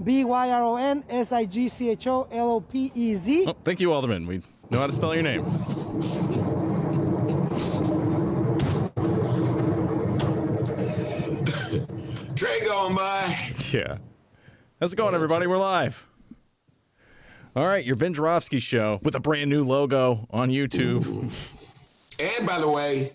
BYRONSIGCHOLOPEZ. Oh, thank you, Alderman. We know how to spell your name. Train going by. Yeah. How's it going, everybody? We're live. All right, your Bendroski show with a brand new logo on YouTube. And by the way,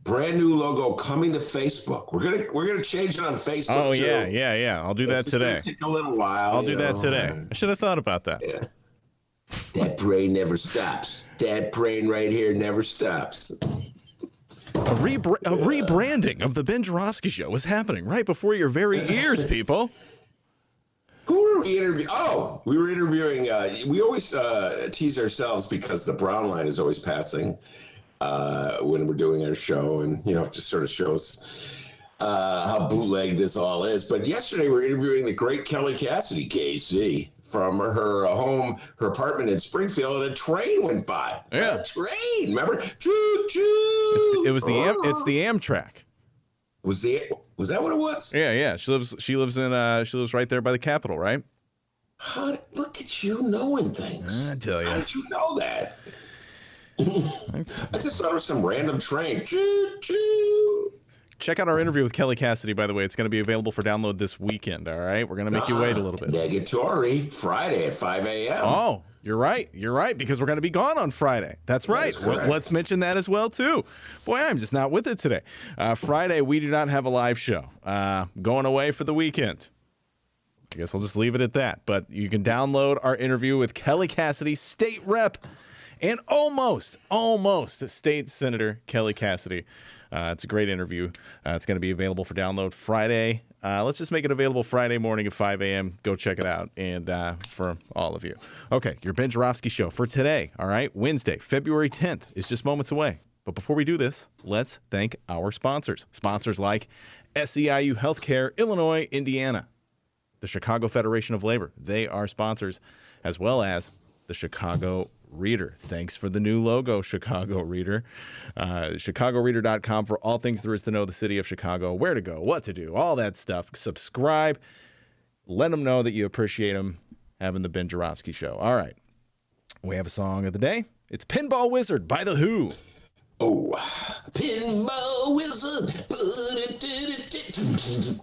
brand new logo coming to Facebook. We're gonna change it on Facebook. Oh too. yeah. I'll do that today. It's gonna take a little while. I'll do that today. I should have thought about that. Yeah. That brain never stops. That brain right here never stops. A rebranding of the Bendroski show is happening right before your very ears, people. Who were we interviewing? Oh, we were interviewing. We always tease ourselves because the Brown line is always passing when we're doing our show, and just sort of shows how bootleg this all is. But yesterday we were interviewing the great Kelly Cassidy, KC, from her home, her apartment in Springfield, and a train went by. Yeah, a train. Remember? Choo choo. It's the Amtrak. Was that what it was? Yeah. She lives right there by the Capitol, right? Look at you knowing things. I tell you. How did you know that? I just thought it was some random train. Choo choo. Check out our interview with Kelly Cassidy, by the way. It's going to be available for download this weekend, all right? We're going to make you wait a little bit. Negatory, Friday at 5 a.m. Oh, you're right, because we're going to be gone on Friday. That's right. Let's mention that as well, too. Boy, I'm just not with it today. Friday, we do not have a live show. Going away for the weekend. I guess I'll just leave it at that. But you can download our interview with Kelly Cassidy, state rep, and almost state senator Kelly Cassidy. It's a great interview. It's going to be available for download Friday. Let's just make it available Friday morning at 5 a.m. Go check it out, and for all of you. Okay, your Ben Joravsky show for today, all right? Wednesday, February 10th is just moments away. But before we do this, let's thank our sponsors. Sponsors like SEIU Healthcare, Illinois, Indiana, the Chicago Federation of Labor. They are sponsors, as well as the Chicago Reader. Thanks for the new logo, Chicago Reader. ChicagoReader.com for all things there is to know the city of Chicago, where to go, what to do, all that stuff. Subscribe. Let them know that you appreciate them having the Ben Joravsky show. All right. We have a song of the day. It's Pinball Wizard by The Who. Oh, Pinball Wizard,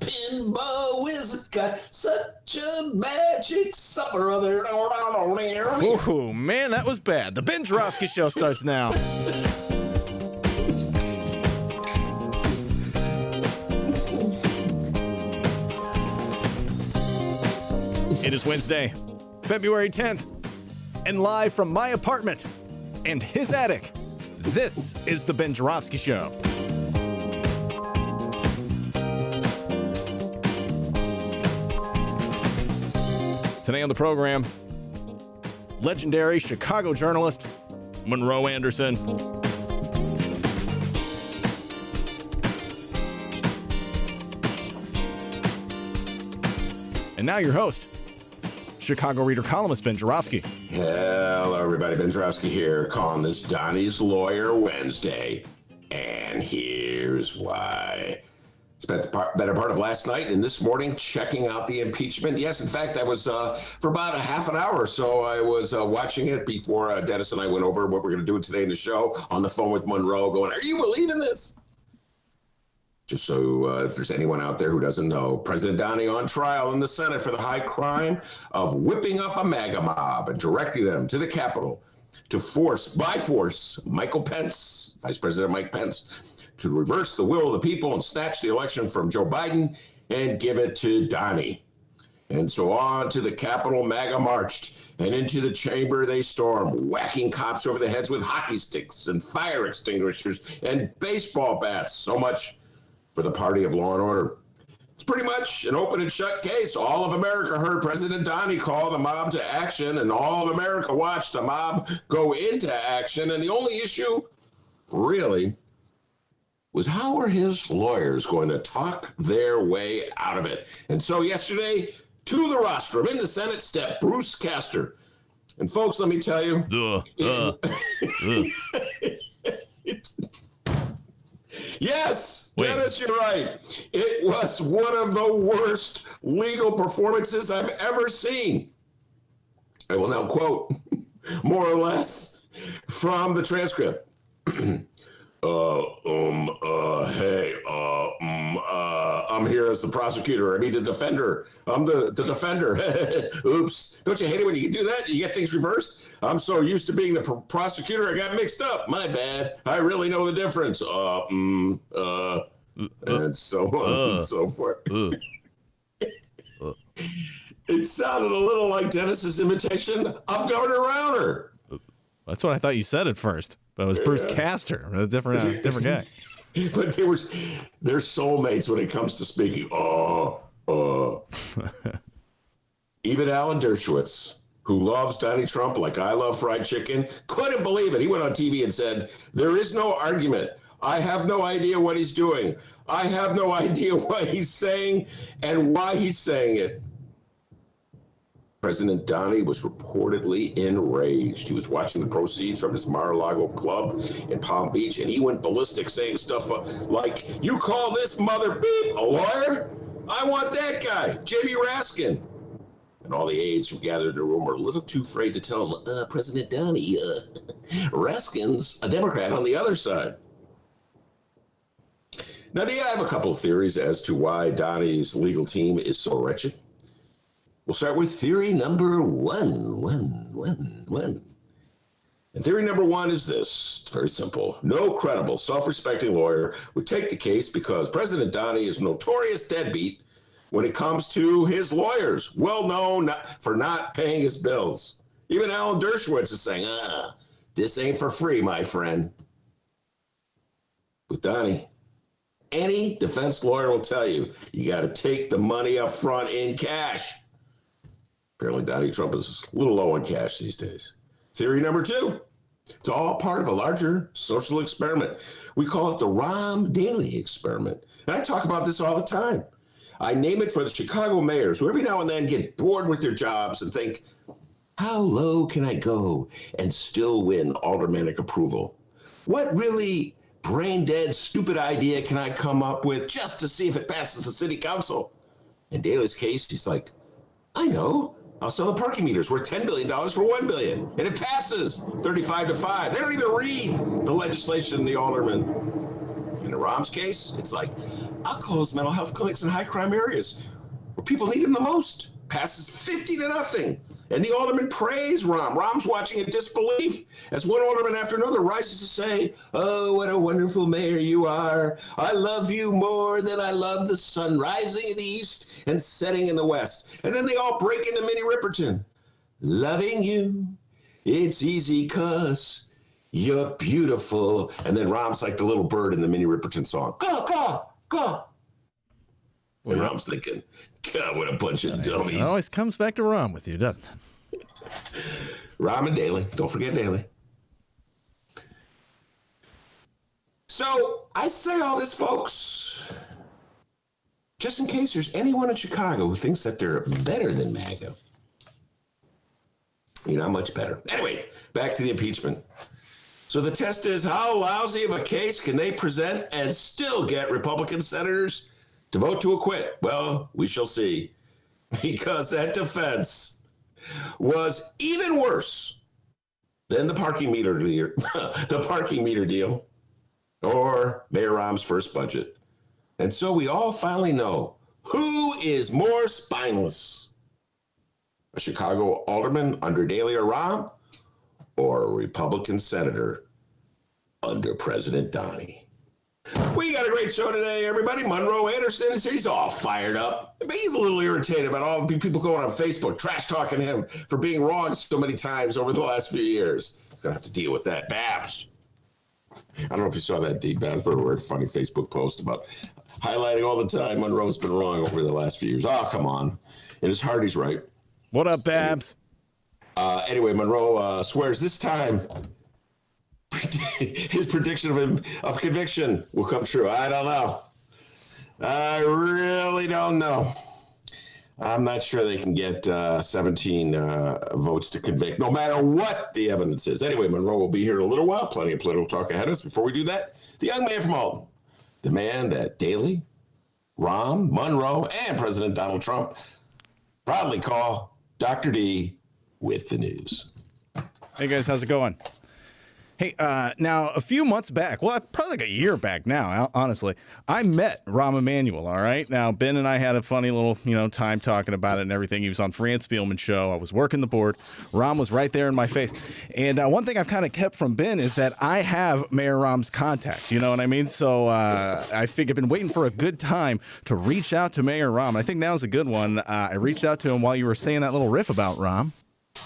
Pinball Wizard got such a magic supper other. Oh, man, that was bad. The Ben Joravsky show starts now. It is Wednesday, February 10th, and live from my apartment and his attic, this is the Ben Joravsky Show. Today on the program, legendary Chicago journalist Monroe Anderson. And now your host, Chicago Reader columnist Ben Joravsky. Hello, everybody. Ben Joravsky here, calling this Donny's Lawyer Wednesday. And here's why. Spent the better part of last night and this morning checking out the impeachment. Yes, in fact, I was, for about a half an hour or so, I was watching it before Dennis and I went over what we're going to do today in the show, on the phone with Monroe, going, are you believing this? Just so if there's anyone out there who doesn't know, President Donny on trial in the Senate for the high crime of whipping up a MAGA mob and directing them to the Capitol to by force, Michael Pence, Vice President Mike Pence, to reverse the will of the people and snatch the election from Joe Biden and give it to Donny. And so on to the Capitol, MAGA marched, and into the chamber they stormed, whacking cops over the heads with hockey sticks and fire extinguishers and baseball bats. So much for the party of law and order. It's pretty much an open and shut case. All of America heard President Donny call the mob to action, and all of America watched the mob go into action. And the only issue, really, was how are his lawyers going to talk their way out of it? And so yesterday, to the rostrum in the Senate stepped Bruce Castor. And folks, let me Yes, Wait. Dennis, you're right. It was one of the worst legal performances I've ever seen. I will now quote, more or less, from the transcript. I'm here as the prosecutor. I mean, the defender. I'm the defender. Oops. Don't you hate it when you can do that? You get things reversed? I'm so used to being the prosecutor, I got mixed up. My bad. I really know the difference. And so on and so forth. It sounded a little like Dennis's imitation of Governor Rauner. That's what I thought you said at first. But it was Bruce Castor, a different guy. But they're soulmates when it comes to speaking. Even Alan Dershowitz, who loves Donnie Trump like I love fried chicken, couldn't believe it. He went on TV and said, "There is no argument. I have no idea what he's doing. I have no idea what he's saying and why he's saying it." President Donny was reportedly enraged. He was watching the proceeds from his Mar-a-Lago club in Palm Beach, and he went ballistic, saying stuff like, "You call this mother beep a lawyer? I want that guy, Jamie Raskin." And all the aides who gathered in the room were a little too afraid to tell him, President Donny, Raskin's a Democrat on the other side. Now, I have a couple of theories as to why Donny's legal team is so wretched. We'll start with theory number one. And theory number one is this. It's very simple. No credible, self-respecting lawyer would take the case because President Donny is a notorious deadbeat when it comes to his lawyers, well known for not paying his bills. Even Alan Dershowitz is saying, this ain't for free, my friend. With Donny, any defense lawyer will tell you, you got to take the money up front in cash. Apparently, Donnie Trump is a little low on cash these days. Theory number two, it's all part of a larger social experiment. We call it the Rahm Daley experiment. And I talk about this all the time. I name it for the Chicago mayors who every now and then get bored with their jobs and think, how low can I go and still win aldermanic approval? What really brain-dead, stupid idea can I come up with just to see if it passes the city council? In Daley's case, he's like, I know. I'll sell the parking meters worth $10 billion for $1 billion. And it passes 35-5. They don't even read the legislation, the aldermen. In Rahm's case, it's like, I'll close mental health clinics in high crime areas where people need them the most. Passes 50-0. And the alderman praise Rahm. Rahm's watching in disbelief as one alderman after another rises to say, oh, what a wonderful mayor you are. I love you more than I love the sun rising in the east and setting in the west. And then they all break into Minnie Riperton. Loving you, it's easy 'cause you're beautiful. And then Rahm's like the little bird in the Minnie Riperton song. Go. And Rahm's thinking, God, what a bunch of dummies. It always comes back to Rahm with you, doesn't it? Rahm and Daley. Don't forget Daley. So I say all this, folks, just in case there's anyone in Chicago who thinks that they're better than MAGA. You're not much better. Anyway, back to the impeachment. So the test is, how lousy of a case can they present and still get Republican senators to vote to acquit? Well, we shall see, because that defense was even worse than the parking meter deal, or Mayor Rahm's first budget. And so we all finally know who is more spineless: a Chicago alderman under Daley or Rahm, or a Republican senator under President Donny. We got a great show today, everybody. Monroe Anderson is here. He's all fired up. But he's a little irritated about all the people going on Facebook, trash talking him for being wrong so many times over the last few years. Gonna have to deal with that. Babs. I don't know if you saw that, D. Babs, but a funny Facebook post about highlighting all the time Monroe's been wrong over the last few years. Oh, come on. In his heart, he's right. What up, Babs? Anyway, Monroe swears this time his prediction of conviction will come true. I don't know. I really don't know. I'm not sure they can get 17 votes to convict, no matter what the evidence is. Anyway, Monroe will be here in a little while. Plenty of political talk ahead of us. Before we do that, the young man from Alton, the man that Daley, Rahm, Monroe, and President Donald Trump proudly call Dr. D with the news. Hey guys, how's it going? Hey, now a few months back, well, probably like a year back now, honestly, I met Rahm Emanuel, all right? Now, Ben and I had a funny little, time talking about it and everything. He was on Fran Spielman's show. I was working the board. Rahm was right there in my face. And one thing I've kind of kept from Ben is that I have Mayor Rahm's contact, you know what I mean? So I think I've been waiting for a good time to reach out to Mayor Rahm. I think now's a good one. I reached out to him while you were saying that little riff about Rahm.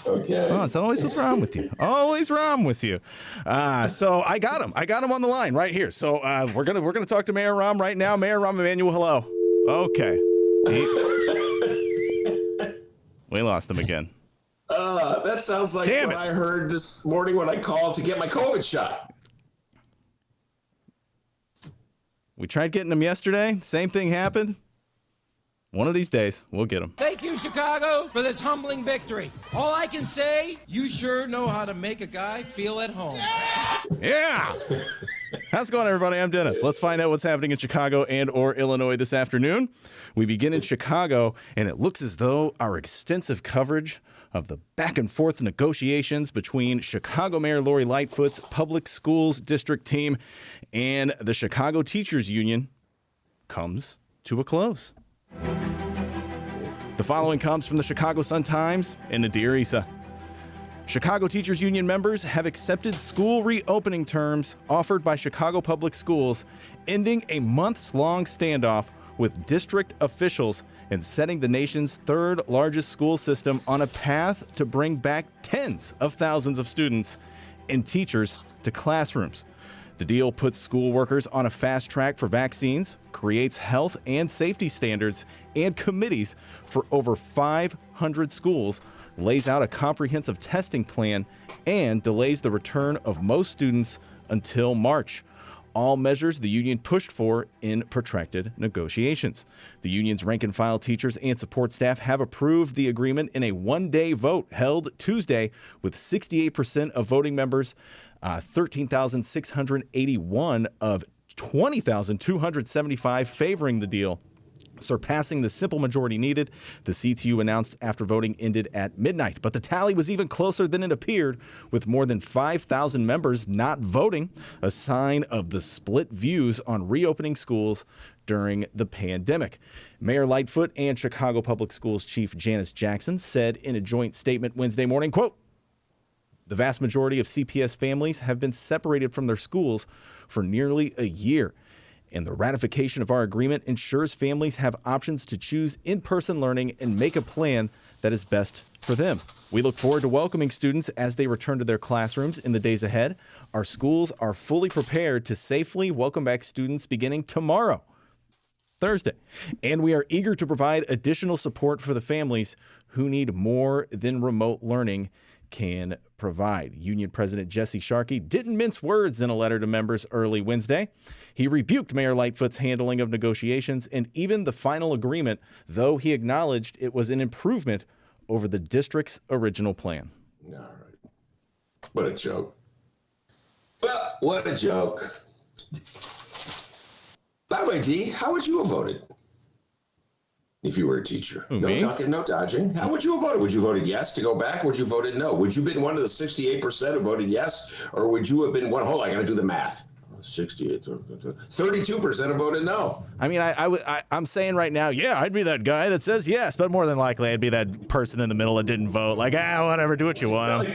Okay. Oh, it's always what's wrong with you. Always wrong with you. So I got him. I got him on the line right here. So we're gonna talk to Mayor Rahm right now. Mayor Rahm Emanuel, hello. Okay. We lost him again. That sounds like what I heard this morning when I called to get my COVID shot. We tried getting him yesterday. Same thing happened. One of these days, we'll get him. Thank you, Chicago, for this humbling victory. All I can say, you sure know how to make a guy feel at home. Yeah! How's it going, everybody? I'm Dennis. Let's find out what's happening in Chicago and or Illinois this afternoon. We begin in Chicago, and it looks as though our extensive coverage of the back-and-forth negotiations between Chicago Mayor Lori Lightfoot's Public Schools District team and the Chicago Teachers Union comes to a close. The following comes from the Chicago Sun-Times and Nadir Issa. Chicago Teachers Union members have accepted school reopening terms offered by Chicago Public Schools, ending a months-long standoff with district officials and setting the nation's third largest school system on a path to bring back tens of thousands of students and teachers to classrooms. The deal puts school workers on a fast track for vaccines, creates health and safety standards and committees for over 500 schools, lays out a comprehensive testing plan, and delays the return of most students until March. All measures the union pushed for in protracted negotiations. The union's rank-and-file teachers and support staff have approved the agreement in a one-day vote held Tuesday with 68% of voting members, 13,681 of 20,275 favoring the deal, surpassing the simple majority needed. The CTU announced after voting ended at midnight, but the tally was even closer than it appeared, with more than 5,000 members not voting, a sign of the split views on reopening schools during the pandemic. Mayor Lightfoot and Chicago Public Schools Chief Janice Jackson said in a joint statement Wednesday morning, quote, "The vast majority of CPS families have been separated from their schools for nearly a year, and the ratification of our agreement ensures families have options to choose in-person learning and make a plan that is best for them. We look forward to welcoming students as they return to their classrooms in the days ahead. Our schools are fully prepared to safely welcome back students beginning tomorrow, Thursday, and we are eager to provide additional support for the families who need more than remote learning can provide." Union President Jesse Sharkey didn't mince words in a letter to members early Wednesday. He rebuked Mayor Lightfoot's handling of negotiations and even the final agreement, though he acknowledged it was an improvement over the district's original plan. All right. What a joke. Well, what a joke. By the way, D, how would you have voted if you were a teacher? Who, no me? talking, no dodging. How would you have voted? Would you have voted yes to go back? Would you have voted no? Would you have been one of the 68% who voted yes? Or would you have been one? Hold on, I got to do the math. 68, 32% have voted no. I mean, I'm saying right now, yeah, I'd be that guy that says yes, but more than likely I'd be that person in the middle that didn't vote. Like, whatever, do what you want.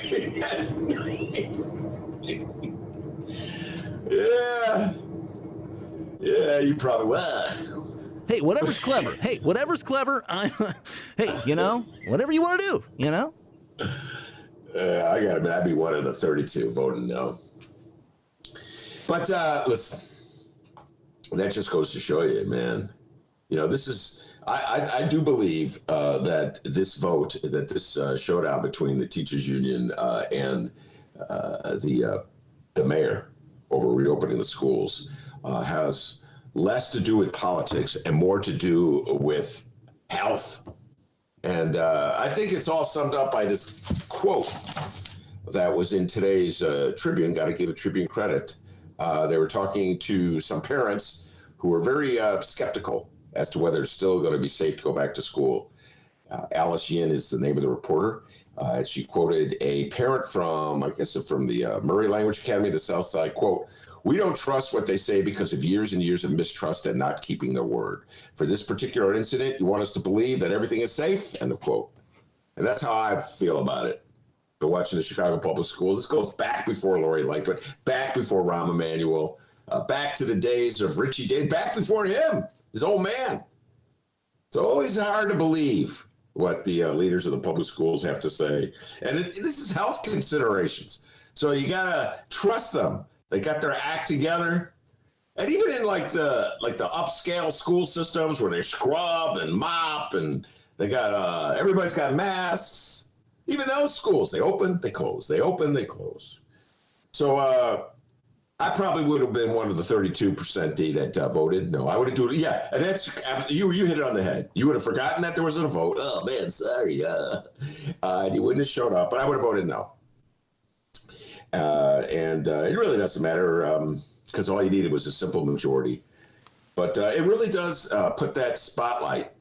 Yeah, you probably will. Hey, whatever's clever. Hey, whatever's clever. Hey, whatever you want to do, I gotta admit, I'd be one of the 32 voting no. But listen, that just goes to show you, man. This is, I do believe that this vote, that this showdown between the teachers union and the mayor over reopening the schools has less to do with politics and more to do with health. And I think it's all summed up by this quote that was in today's Tribune. Got to give the Tribune credit. They were talking to some parents who were very skeptical as to whether it's still going to be safe to go back to school. Alice Yin is the name of the reporter. She quoted a parent from the Murray Language Academy of the South Side, quote, "We don't trust what they say because of years and years of mistrust and not keeping their word. For this particular incident, you want us to believe that everything is safe," end of quote. And that's how I feel about it. But watching the Chicago Public Schools, this goes back before Lori Lightfoot, back before Rahm Emanuel, back to the days of Richie Day, back before him, his old man. It's always hard to believe what the leaders of the public schools have to say. And this is health considerations. So you got to trust them. They got their act together. And even in like the upscale school systems where they scrub and mop and they got everybody's got masks. Even those schools, they open, they close. They open, they close. So I probably would have been one of the 32% D that voted. No, I would have done it. Yeah, and that's you hit it on the head. You would have forgotten that there was a vote. Oh man, sorry. And you wouldn't have showed up, but I would have voted no. And it really doesn't matter because all you needed was a simple majority. But it really does put that spotlight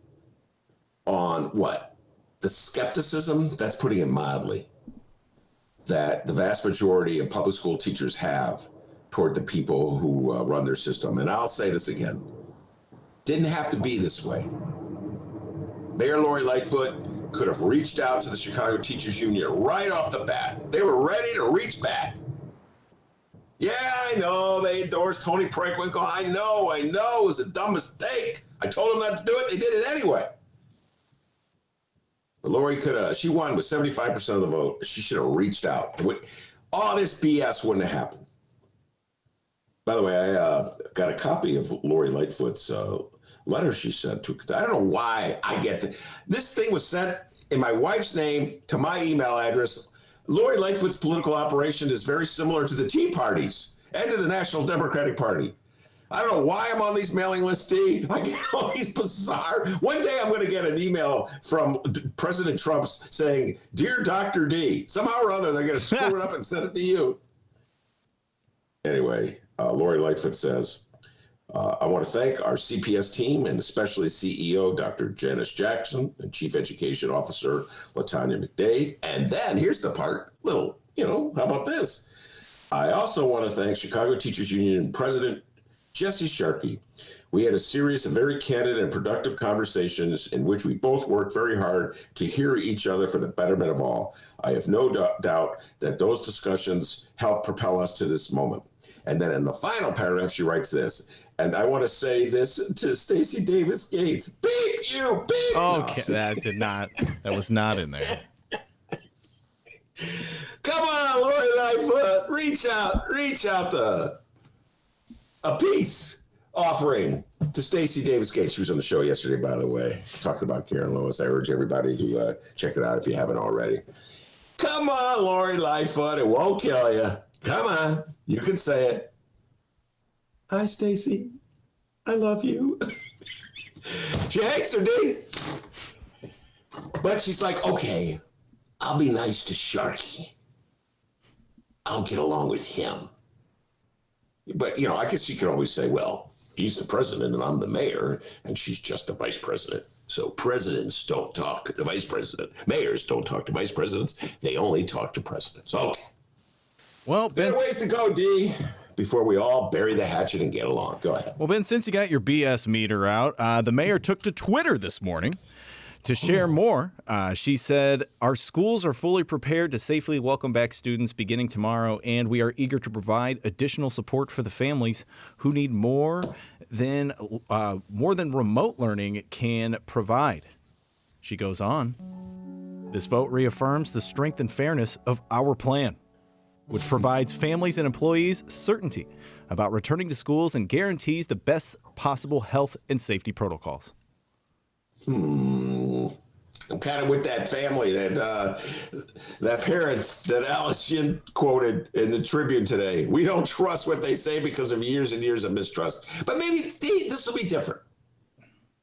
on what? The skepticism, that's putting it mildly, that the vast majority of public school teachers have toward the people who run their system. And I'll say this again, didn't have to be this way. Mayor Lori Lightfoot could have reached out to the Chicago Teachers Union right off the bat. They were ready to reach back. Yeah, I know they endorsed Tony Preckwinkle. I know it was a dumb mistake. I told them not to do it. They did it anyway. But Lori she won with 75% of the vote. She should have reached out. All this BS wouldn't have happened. By the way, I got a copy of Lori Lightfoot's letter she sent to. I don't know why I get this thing was sent in my wife's name to my email address. Lori Lightfoot's political operation is very similar to the Tea Party's and to the National Democratic Party. I don't know why I'm on these mailing lists, D. I get all these bizarre. One day I'm going to get an email from President Trump saying, "Dear Dr. D." Somehow or other, they're going to screw it up and send it to you. Anyway, Lori Lightfoot says, "I want to thank our CPS team and especially CEO Dr. Janice Jackson and Chief Education Officer LaTanya McDade." And then here's the part, how about this? "I also want to thank Chicago Teachers Union President Jesse Sharkey. We had a series of very candid and productive conversations in which we both worked very hard to hear each other for the betterment of all. I have no doubt that those discussions helped propel us to this moment." And then in the final paragraph, she writes this, and I want to say this to Stacey Davis Gates. Beep you, beep. Okay, that was not in there. Come on, Lori Lightfoot, reach out to a peace offering to Stacey Davis Gates. She was on the show yesterday, by the way, talking about Karen Lewis. I urge everybody to check it out if you haven't already. Come on, Lori Lightfoot, it won't kill you. Come on, you can say it. Hi, Stacey. I love you. She hates her, D. But she's like, okay, I'll be nice to Sharky. I'll get along with him. But, I guess she could always say, well, he's the president and I'm the mayor, and she's just the vice president. So presidents don't talk to vice president. Mayors don't talk to vice presidents. They only talk to presidents. Okay. Well, Ben, there are ways to go, D, before we all bury the hatchet and get along. Go ahead. Well, Ben, since you got your BS meter out, the mayor took to Twitter this morning to share more. She said, "Our schools are fully prepared to safely welcome back students beginning tomorrow, and we are eager to provide additional support for the families who need more than remote learning can provide." She goes on, "This vote reaffirms the strength and fairness of our plan, which provides families and employees certainty about returning to schools and guarantees the best possible health and safety protocols." I'm kind of with that family, that parent that Alice Shin quoted in the Tribune today. We don't trust what they say because of years and years of mistrust. But maybe this will be different.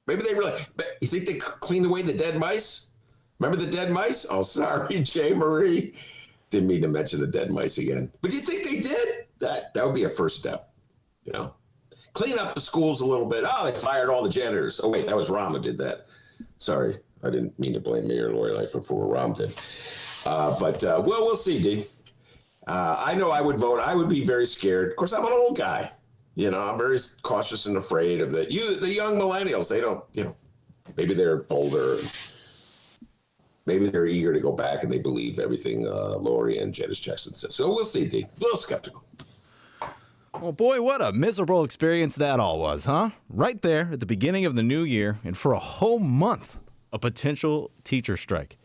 Maybe they really. You think they cleaned away the dead mice? Remember the dead mice? Oh, sorry, Jay Marie. Didn't mean to mention the dead mice again. But do you think they did? That would be a first step, clean up the schools a little bit. Oh, they fired all the janitors. Oh, wait, that was Rahm who did that. Sorry, I didn't mean to blame Mayor Lori Lightfoot for what Rahm did. But we'll see, D. I know I would vote. I would be very scared. Of course, I'm an old guy. I'm very cautious and afraid of the young millennials. They don't, maybe they're older. Maybe they're eager to go back and they believe everything Lori and Janice Jackson says. So we'll see, D. A little skeptical. Well, boy, what a miserable experience that all was, huh? Right there at the beginning of the new year, and for a whole month, a potential teacher strike.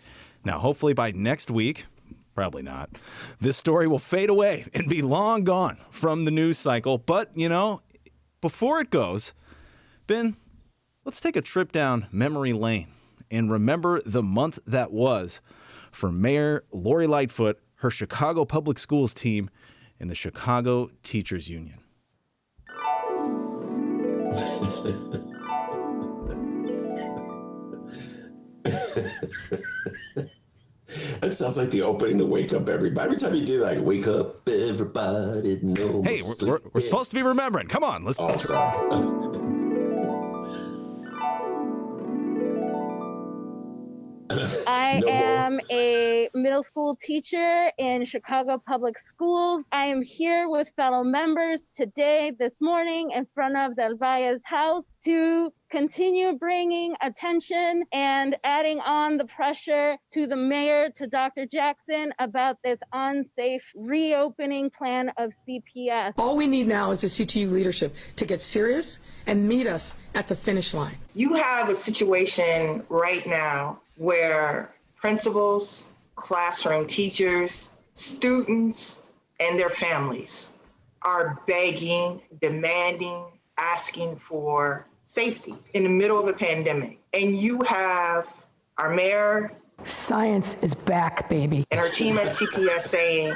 Now, hopefully by next week, probably not, this story will fade away and be long gone from the news cycle. But, before it goes, Ben, let's take a trip down memory lane and remember the month that was for Mayor Lori Lightfoot, her Chicago Public Schools team, and the Chicago Teachers Union. That sounds like the opening to Wake Up Everybody. Every time you do that, wake up everybody. No hey, we're supposed to be remembering. Come on, let's. Oh, sorry. I am a middle school teacher in Chicago Public Schools. I am here with fellow members today, this morning, in front of Del Valle's house to continue bringing attention and adding on the pressure to the mayor, to Dr. Jackson, about this unsafe reopening plan of CPS. All we need now is the CTU leadership to get serious and meet us at the finish line. You have a situation right now where principals, classroom teachers, students, and their families are begging, demanding, asking for safety in the middle of a pandemic. And you have our mayor. Science is back, baby. And her team at CPS saying,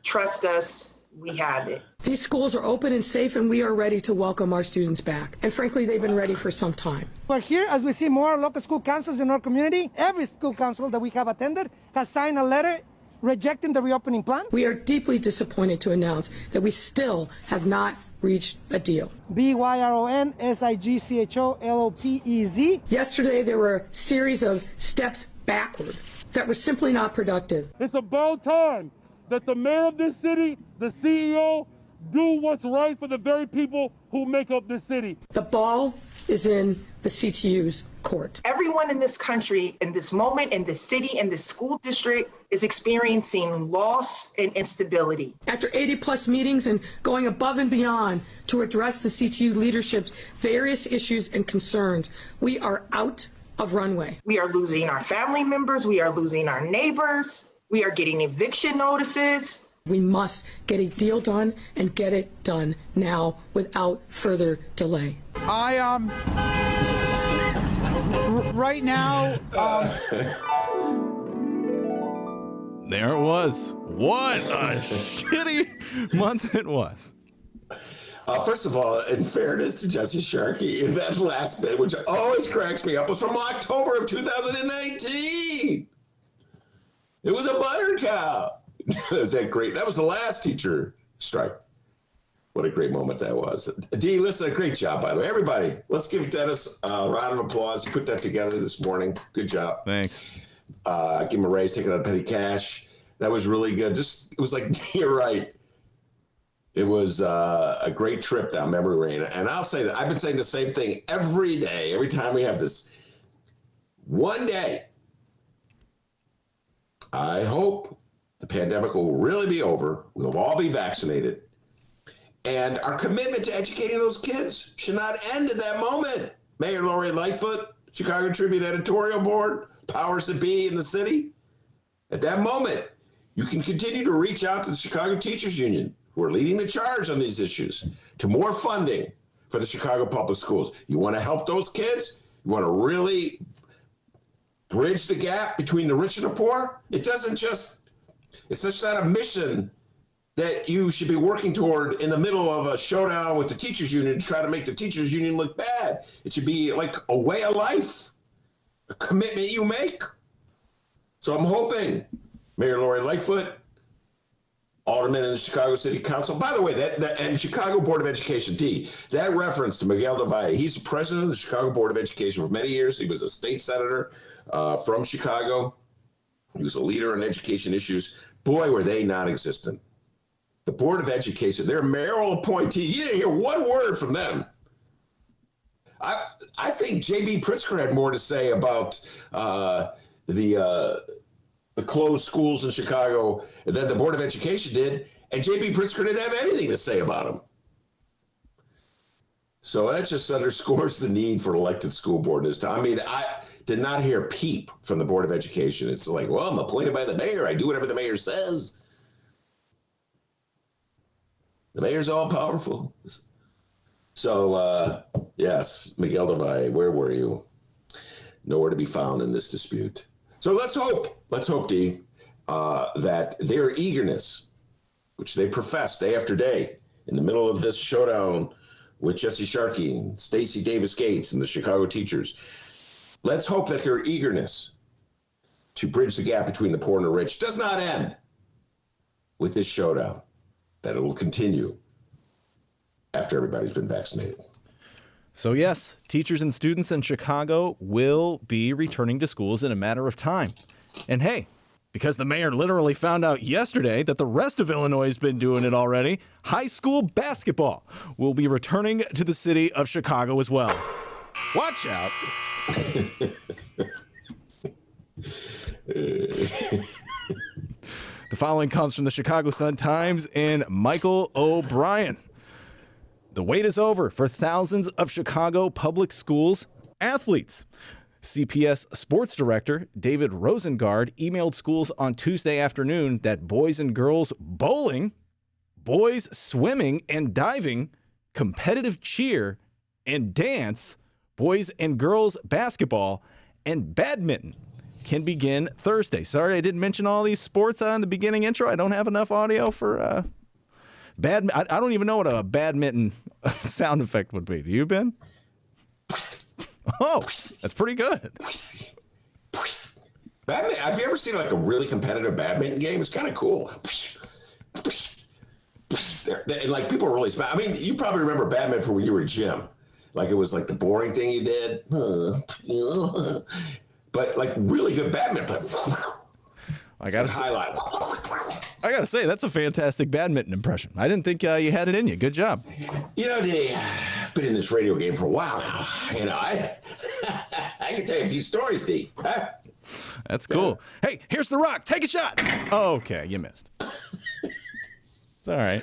trust us, we have it. These schools are open and safe, and we are ready to welcome our students back. And frankly, they've been ready for some time. We're here as we see more local school councils in our community. Every school council that we have attended has signed a letter rejecting the reopening plan. We are deeply disappointed to announce that we still have not reached a deal. BYRONSIGCHOLOPEZ. Yesterday, there were a series of steps backward that were simply not productive. It's about time that the mayor of this city, the CEO, do what's right for the very people who make up this city. The ball is in the CTU's court. Everyone in this country, in this moment, in this city, in this school district, is experiencing loss and instability. After 80 plus meetings and going above and beyond to address the CTU leadership's various issues and concerns, we are out of runway. We are losing our family members. We are losing our neighbors. We are getting eviction notices. We must get a deal done and get it done now without further delay. Right now, There it was. What a shitty month it was. First of all, in fairness to Jesse Sharkey, that last bit, which always cracks me up, was from October of 2019. It was a butter cow. Is that great? That was the last teacher strike. What a great moment that was. Dee, listen, great job, by the way. Everybody, let's give Dennis a round of applause. He put that together this morning. Good job. Thanks. Give him a raise, take it out of petty cash. That was really good. It was like, you're right. It was a great trip down memory lane. And I'll say that I've been saying the same thing every day, every time we have this. One day, I hope the pandemic will really be over. We'll all be vaccinated. And our commitment to educating those kids should not end at that moment. Mayor Lori Lightfoot, Chicago Tribune editorial board, powers that be in the city. At that moment, you can continue to reach out to the Chicago Teachers Union, who are leading the charge on these issues, to more funding for the Chicago Public Schools. You want to help those kids? You want to really bridge the gap between the rich and the poor? It's just not a mission that you should be working toward in the middle of a showdown with the teachers union to try to make the teachers union look bad. It should be like a way of life, a commitment you make. So I'm hoping Mayor Lori Lightfoot, alderman in the Chicago City Council. By the way, and Chicago Board of Education, that reference to Miguel del Valle, he's the president of the Chicago Board of Education for many years. He was a state senator from Chicago. He was a leader on education issues. Boy, were they non-existent. The Board of Education, their mayoral appointee, you didn't hear one word from them. I think J.B. Pritzker had more to say about the closed schools in Chicago than the Board of Education did, and J.B. Pritzker didn't have anything to say about them. So that just underscores the need for an elected school board this time. I mean, I did not hear peep from the Board of Education. It's like, well, I'm appointed by the mayor. I do whatever the mayor says. The mayor's all powerful. So, yes, Miguel del Valle, where were you? Nowhere to be found in this dispute. So let's hope, D, that their eagerness, which they profess day after day in the middle of this showdown with Jesse Sharkey and Stacey Davis Gates and the Chicago teachers, let's hope that their eagerness to bridge the gap between the poor and the rich does not end with this showdown, that it will continue after everybody's been vaccinated. So yes, teachers and students in Chicago will be returning to schools in a matter of time. And hey, because the mayor literally found out yesterday that the rest of Illinois has been doing it already, high school basketball will be returning to the city of Chicago as well. Watch out. The following comes from the Chicago Sun-Times and Michael O'Brien. The wait is over for thousands of Chicago public schools athletes. CPS sports director David Rosengard emailed schools on Tuesday afternoon that boys and girls bowling, boys swimming and diving, competitive cheer and dance, boys and girls basketball, and badminton can begin Thursday. Sorry, I didn't mention all these sports on the beginning intro. I don't have enough audio for I don't even know what a badminton sound effect would be. Do you, Ben? Oh, that's pretty good. Badminton, have you ever seen like a really competitive badminton game? It's kind of cool. And like people are really smart. I mean, you probably remember badminton from when you were a gym. Like it was like the boring thing you did. But like really good badminton. I gotta say, that's a fantastic badminton impression. I didn't think you had it in you. Good job. You know, Dave, I've been in this radio game for a while now. You know, I can tell you a few stories, D. Huh? That's cool. Hey, here's the rock. Take a shot. Okay, you missed. It's all right.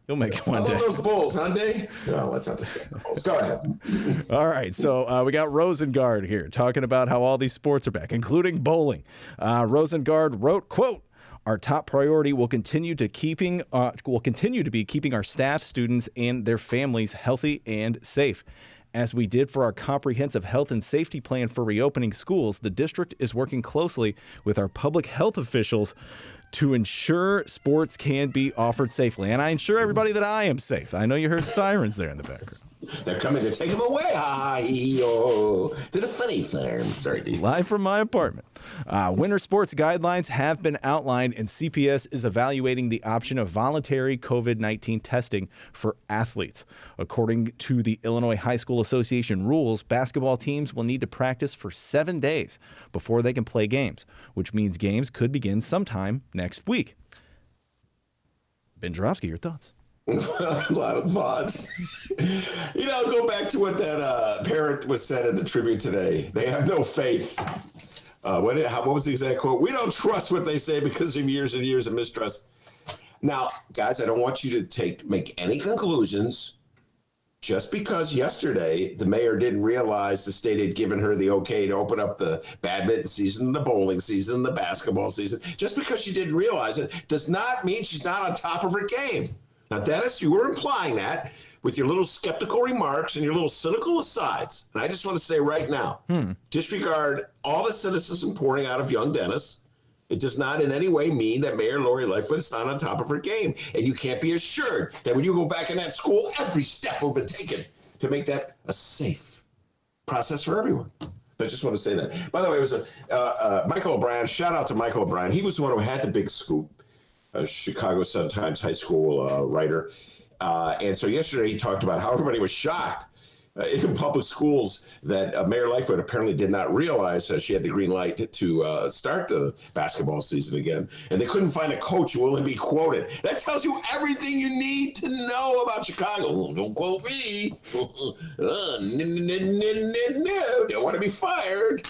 You'll make it one day. Those bulls, huh, Dave? No, let's not discuss the bulls. Go ahead. All right, so we got Rosengard here talking about how all these sports are back, including bowling. Rosengard wrote, quote, "Our top priority will continue to be keeping our staff, students, and their families healthy and safe. As we did for our comprehensive health and safety plan for reopening schools, the district is working closely with our public health officials to ensure sports can be offered safely." And I ensure everybody that I am safe. I know you heard sirens there in the background. They're coming to take him away. To the funny farm. Sorry, Dave. Live from my apartment. Winter sports guidelines have been outlined, and CPS is evaluating the option of voluntary COVID-19 testing for athletes. According to the Illinois High School Association rules, basketball teams will need to practice for 7 days before they can play games, which means games could begin sometime next week. Bendroski, your thoughts? A lot of thoughts. You know, go back to what that parent was said in the Tribune today. They have no faith. What was the exact quote? "We don't trust what they say because of years and years of mistrust." Now, guys, I don't want you to make any conclusions just because yesterday the mayor didn't realize the state had given her the okay to open up the badminton season, the bowling season, the basketball season. Just because she didn't realize it does not mean she's not on top of her game. Now, Dennis, you were implying that with your little skeptical remarks and your little cynical asides. And I just want to say right now, disregard all the cynicism pouring out of young Dennis. It does not in any way mean that Mayor Lori Lightfoot is not on top of her game. And you can't be assured that when you go back in that school, every step will be taken to make that a safe process for everyone. I just want to say that. By the way, it was Michael O'Brien. Shout out to Michael O'Brien. He was the one who had the big scoop. a Chicago Sun-Times high school writer. And so yesterday he talked about how everybody was shocked in public schools that Mayor Lightfoot apparently did not realize she had the green light to start the basketball season again. And they couldn't find a coach who will be quoted. That tells you everything you need to know about Chicago. Don't quote me. No, don't want to be fired.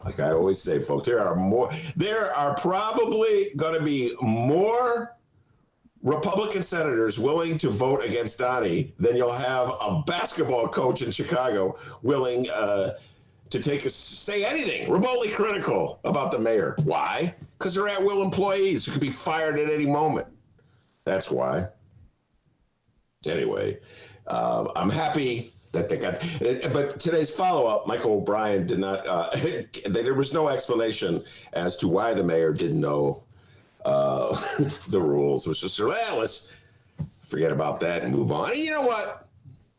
Like I always say, folks, there are probably going to be more Republican senators willing to vote against Donny than you'll have a basketball coach in Chicago willing to say anything remotely critical about the mayor. Why? Because they're at-will employees who could be fired at any moment. That's why. Anyway, I'm happy that they got, but today's follow-up, Michael O'Brien did not, there was no explanation as to why the mayor didn't know the rules. It was just, let's forget about that and move on. And you know what?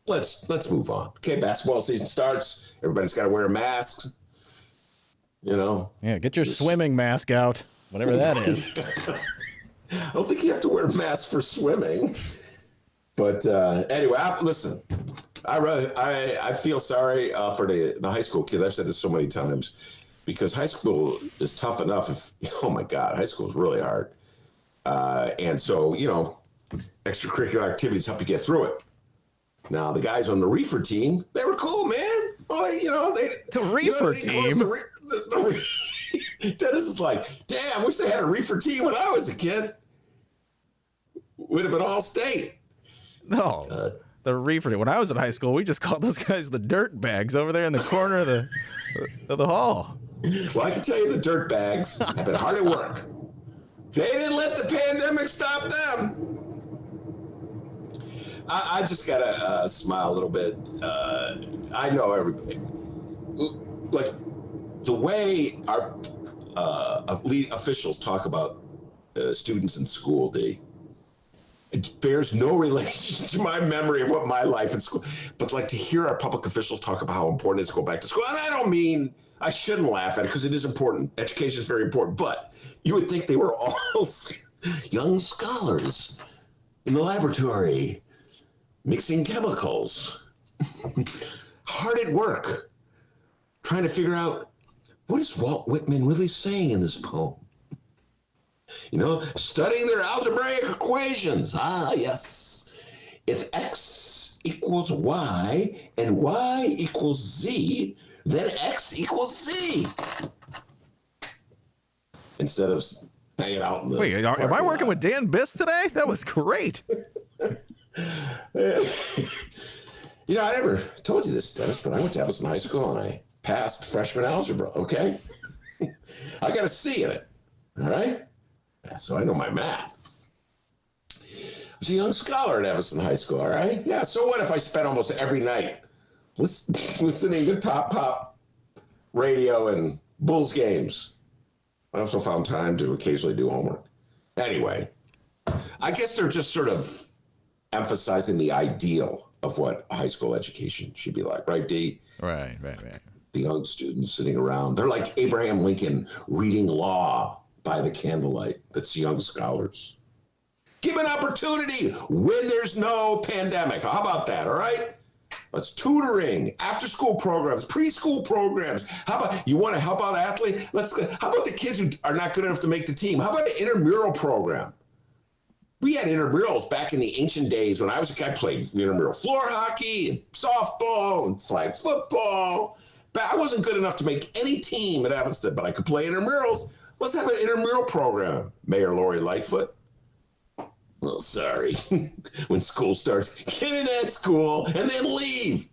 Let's move on. Okay, basketball season starts. Everybody's got to wear masks. You know. Yeah, get your swimming mask out, whatever that is. I don't think you have to wear a mask for swimming. But anyway, listen. I feel sorry for the high school kids. I've said this so many times. Because high school is tough enough. Oh my God, high school is really hard. And so, extracurricular activities help you get through it. Now, the guys on the reefer team, they were cool, man. Oh, the reefer team? Dennis is like, damn, I wish they had a reefer team when I was a kid. Would have been all state. No, the reefer team. When I was in high school, we just called those guys the dirt bags over there in the corner of the hall. Well, I can tell you the dirt bags have been hard at work. They didn't let the pandemic stop them. I just got to smile a little bit. I know everybody. Like, the way our officials talk about students in school, it bears no relation to my memory of what my life in school. But, like, to hear our public officials talk about how important it is to go back to school, and I don't mean... I shouldn't laugh at it because it is important. Education is very important. But you would think they were all young scholars in the laboratory mixing chemicals, hard at work, trying to figure out what is Walt Whitman really saying in this poem. Studying their algebraic equations. Ah, yes. If X equals Y and Y equals Z, then X equals Z. Instead of hanging out in the... Wait, am I working with Dan Biss today? That was great. I never told you this, Dennis, but I went to Evanston High School and I passed freshman algebra, okay? I got a C in it, all right? So I know my math. I was a young scholar at Evanston High School, all right? Yeah, so what if I spent almost every night listening to Top Pop radio and Bulls games? I also found time to occasionally do homework. Anyway, I guess they're just sort of emphasizing the ideal of what a high school education should be like, right, D? Right. The young students sitting around. They're like Abraham Lincoln reading law by the candlelight. That's young scholars. Give an opportunity when there's no pandemic. How about that, all right? It's tutoring, after-school programs, preschool programs. How about, you want to help out athletes? How about the kids who are not good enough to make the team? How about an intramural program? We had intramurals back in the ancient days when I was a kid. I played intramural floor hockey and softball and flag football. But I wasn't good enough to make any team at Evanston, but I could play intramurals. Let's have an intramural program, Mayor Lori Lightfoot. Oh, sorry. When school starts, get in that school and then leave.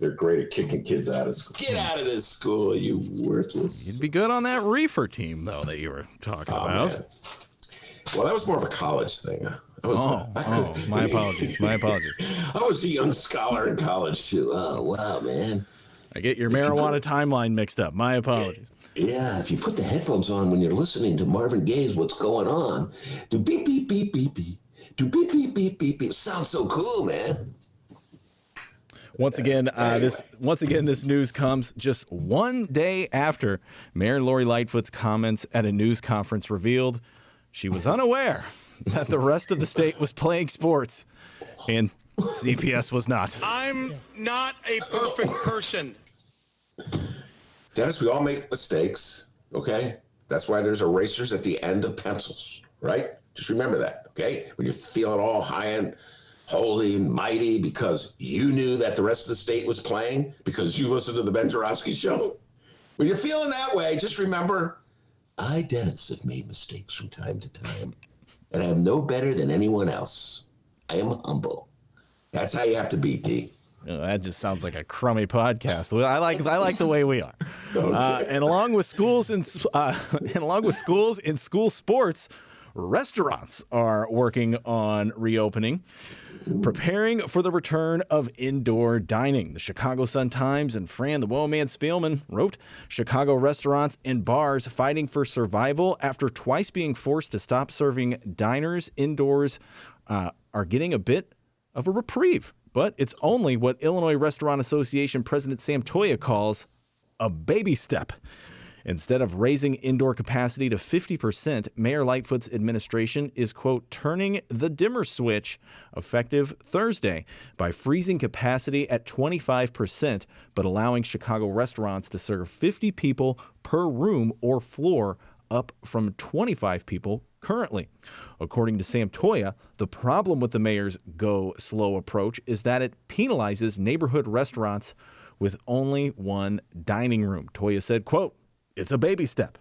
They're great at kicking kids out of school. Get out of this school, you worthless. You'd be good on that reefer team, though, that you were talking about. Man. Well, that was more of a college thing. My apologies. I was a young scholar in college, too. Oh, wow, man. I get your marijuana timeline mixed up. My apologies. Yeah, if you put the headphones on when you're listening to Marvin Gaye's What's Going On, do beep, beep, beep, beep, beep. Do beep, beep, beep, beep, beep. Sounds so cool, man. Once again, this news comes just one day after Mayor Lori Lightfoot's comments at a news conference revealed she was unaware that the rest of the state was playing sports, and CPS was not. I'm not a perfect person. Dennis, we all make mistakes, okay? That's why there's erasers at the end of pencils, right? Just remember that, okay? When you're feeling all high and holy and mighty because you knew that the rest of the state was playing because you listened to the Bendroski show. When you're feeling that way, just remember, I, Dennis, have made mistakes from time to time, and I am no better than anyone else. I am humble. That's how you have to be, D. Oh, that just sounds like a crummy podcast. I like the way we are. Okay. And along with schools and in school sports, restaurants are working on reopening, preparing for the return of indoor dining. The Chicago Sun-Times and Fran the Woe-Man Spielman wrote, Chicago restaurants and bars fighting for survival after twice being forced to stop serving diners indoors are getting a bit of a reprieve. But it's only what Illinois Restaurant Association President Sam Toya calls a baby step. Instead of raising indoor capacity to 50%, Mayor Lightfoot's administration is, quote, turning the dimmer switch effective Thursday by freezing capacity at 25%, but allowing Chicago restaurants to serve 50 people per room or floor, up from 25 people currently. According to Sam Toya, the problem with the mayor's go slow approach is that it penalizes neighborhood restaurants with only one dining room. Toya said, quote, it's a baby step.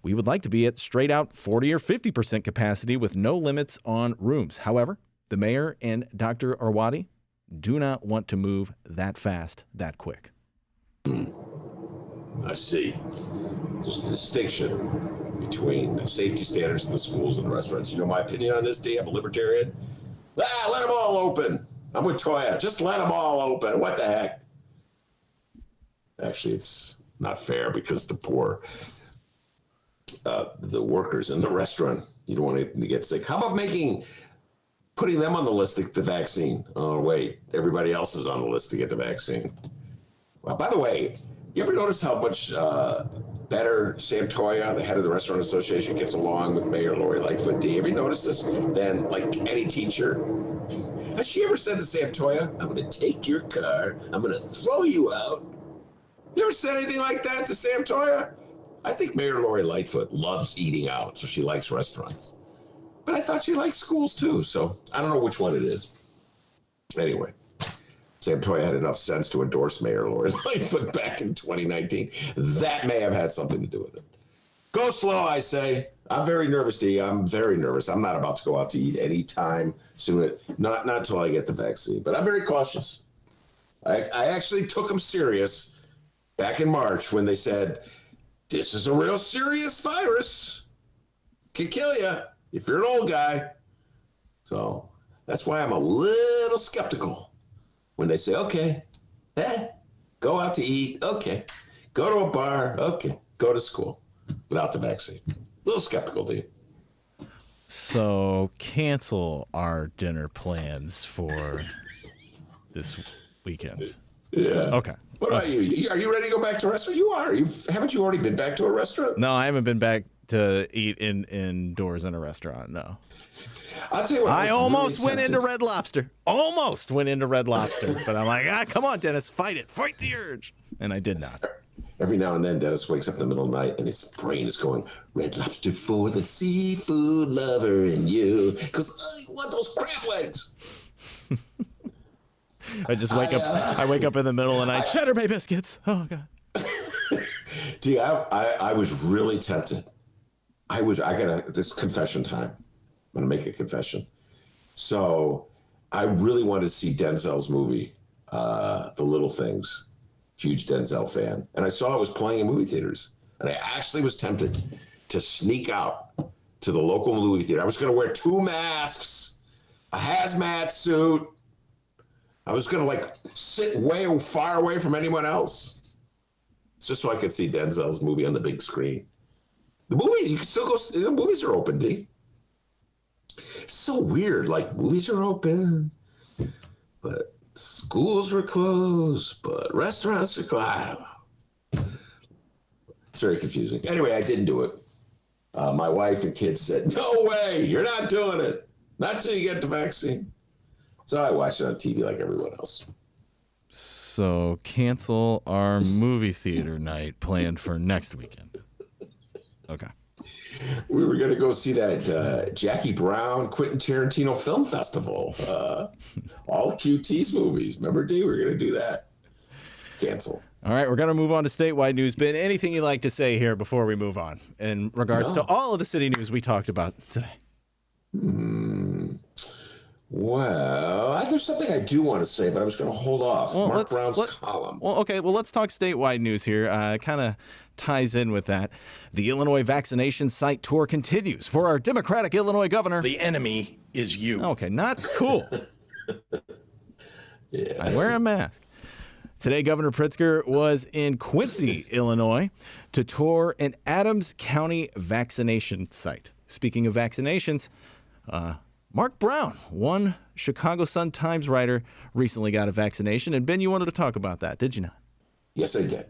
We would like to be at straight out 40 or 50% capacity with no limits on rooms. However, the mayor and Dr. Arwady do not want to move that fast, that quick. I see. There's a distinction between safety standards in the schools and the restaurants. You know my opinion on this, D? I'm a libertarian. Let them all open. I'm with Toya. Just let them all open. What the heck? Actually, it's not fair because the poor, the workers in the restaurant, you don't want to get sick. How about putting them on the list to get the vaccine? Oh, wait, everybody else is on the list to get the vaccine. Well, by the way, you ever notice how much better Sam Toya, the head of the Restaurant Association, gets along with Mayor Lori Lightfoot? Do you ever notice this? Than like any teacher? Has she ever said to Sam Toya, I'm going to take your car, I'm going to throw you out? You ever said anything like that to Sam Toya? I think Mayor Lori Lightfoot loves eating out, so she likes restaurants. But I thought she liked schools too, so I don't know which one it is. Anyway. Sam Toya had enough sense to endorse Mayor Lori Lightfoot back in 2019. That may have had something to do with it. Go slow, I say. I'm very nervous, D. I'm very nervous. I'm not about to go out to eat anytime soon. Not until I get the vaccine. But I'm very cautious. I actually took them serious back in March when they said, this is a real serious virus. Can kill you if you're an old guy. So that's why I'm a little skeptical. When they say, okay, go out to eat, okay, go to a bar, okay, go to school without the vaccine. A little skeptical, dude. So cancel our dinner plans for this weekend. Yeah. Okay. What about you? Are you ready to go back to a restaurant? You are. Haven't you already been back to a restaurant? No, I haven't been back to eat indoors in a restaurant, no. I'll tell you what. I almost went into Red Lobster. Almost went into Red Lobster. But I'm like, come on, Dennis, fight it. Fight the urge. And I did not. Every now and then, Dennis wakes up in the middle of the night and his brain is going, Red Lobster for the seafood lover in you. Because I want those crab legs. I just wake up. I wake up in the middle of the night. Cheddar Bay biscuits. Oh, God. Gee, I was really tempted. I got this confession time. I'm going to make a confession. So I really wanted to see Denzel's movie, The Little Things. Huge Denzel fan. And I saw it was playing in movie theaters. And I actually was tempted to sneak out to the local movie theater. I was going to wear 2 masks, a hazmat suit. I was going to sit way far away from anyone else. Just so I could see Denzel's movie on the big screen. The movies, you can still go, the movies are open, D. It's so weird, movies are open, but schools were closed, but restaurants are closed. It's very confusing. Anyway, I didn't do it. My wife and kids said, no way, you're not doing it. Not till you get the vaccine. So I watched it on TV like everyone else. So cancel our movie theater night planned for next weekend. Okay. We were going to go see that Jackie Brown, Quentin Tarantino Film Festival. All QT's movies. Remember, D? We were going to do that. Cancel. All right, we're going to move on to statewide news. Ben, anything you'd like to say here before we move on in regards to all of the city news we talked about today? Well, there's something I do want to say, but I was going to hold off. Mark Brown's column. Well, okay. Well, let's talk statewide news here. It kind of ties in with that. The Illinois vaccination site tour continues for our Democratic Illinois governor. The enemy is you. Okay, not cool. Yeah. I wear a mask. Today, Governor Pritzker was in Quincy, Illinois, to tour an Adams County vaccination site. Speaking of vaccinations, Mark Brown, one Chicago Sun-Times writer, recently got a vaccination. And Ben, you wanted to talk about that, did you not? Yes, I did.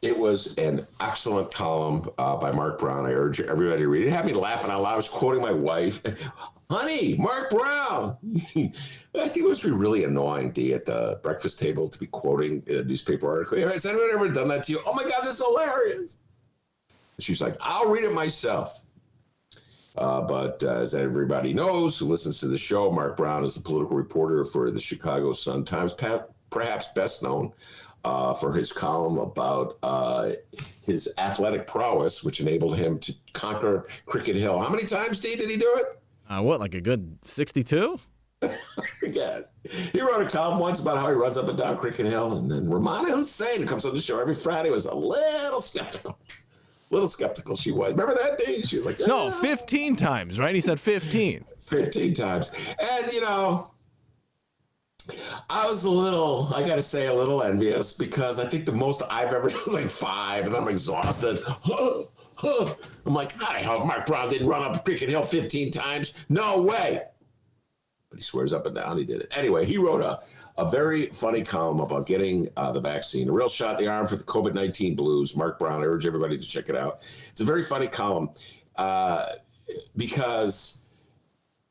It was an excellent column by Mark Brown. I urge everybody to read it. It had me laughing out loud. I was quoting my wife. Honey, Mark Brown. I think it must be really annoying, D, at the breakfast table to be quoting a newspaper article. Has anyone ever done that to you? Oh, my God, this is hilarious. She's like, I'll read it myself. But as everybody knows who listens to the show, Mark Brown is a political reporter for the Chicago Sun-Times, perhaps best known for his column about his athletic prowess, which enabled him to conquer Cricket Hill. How many times, D, did he do it? Like a good 62? Forget. He wrote a column once about how he runs up and down Cricket Hill, and then Ramona Hussein, who comes on the show every Friday, was a little skeptical. She was. Remember that day? She was like, No, 15 times, right? He said 15. 15 times. And, I was I got to say, a little envious because I think the most I've ever done was like 5, and I'm exhausted. I'm like, how the hell Mark Brown didn't run up Cricket Hill 15 times? No way. But he swears up and down he did it. Anyway, he wrote a very funny column about getting the vaccine, a real shot in the arm for the COVID-19 blues. Mark Brown, I urge everybody to check it out. It's a very funny column because,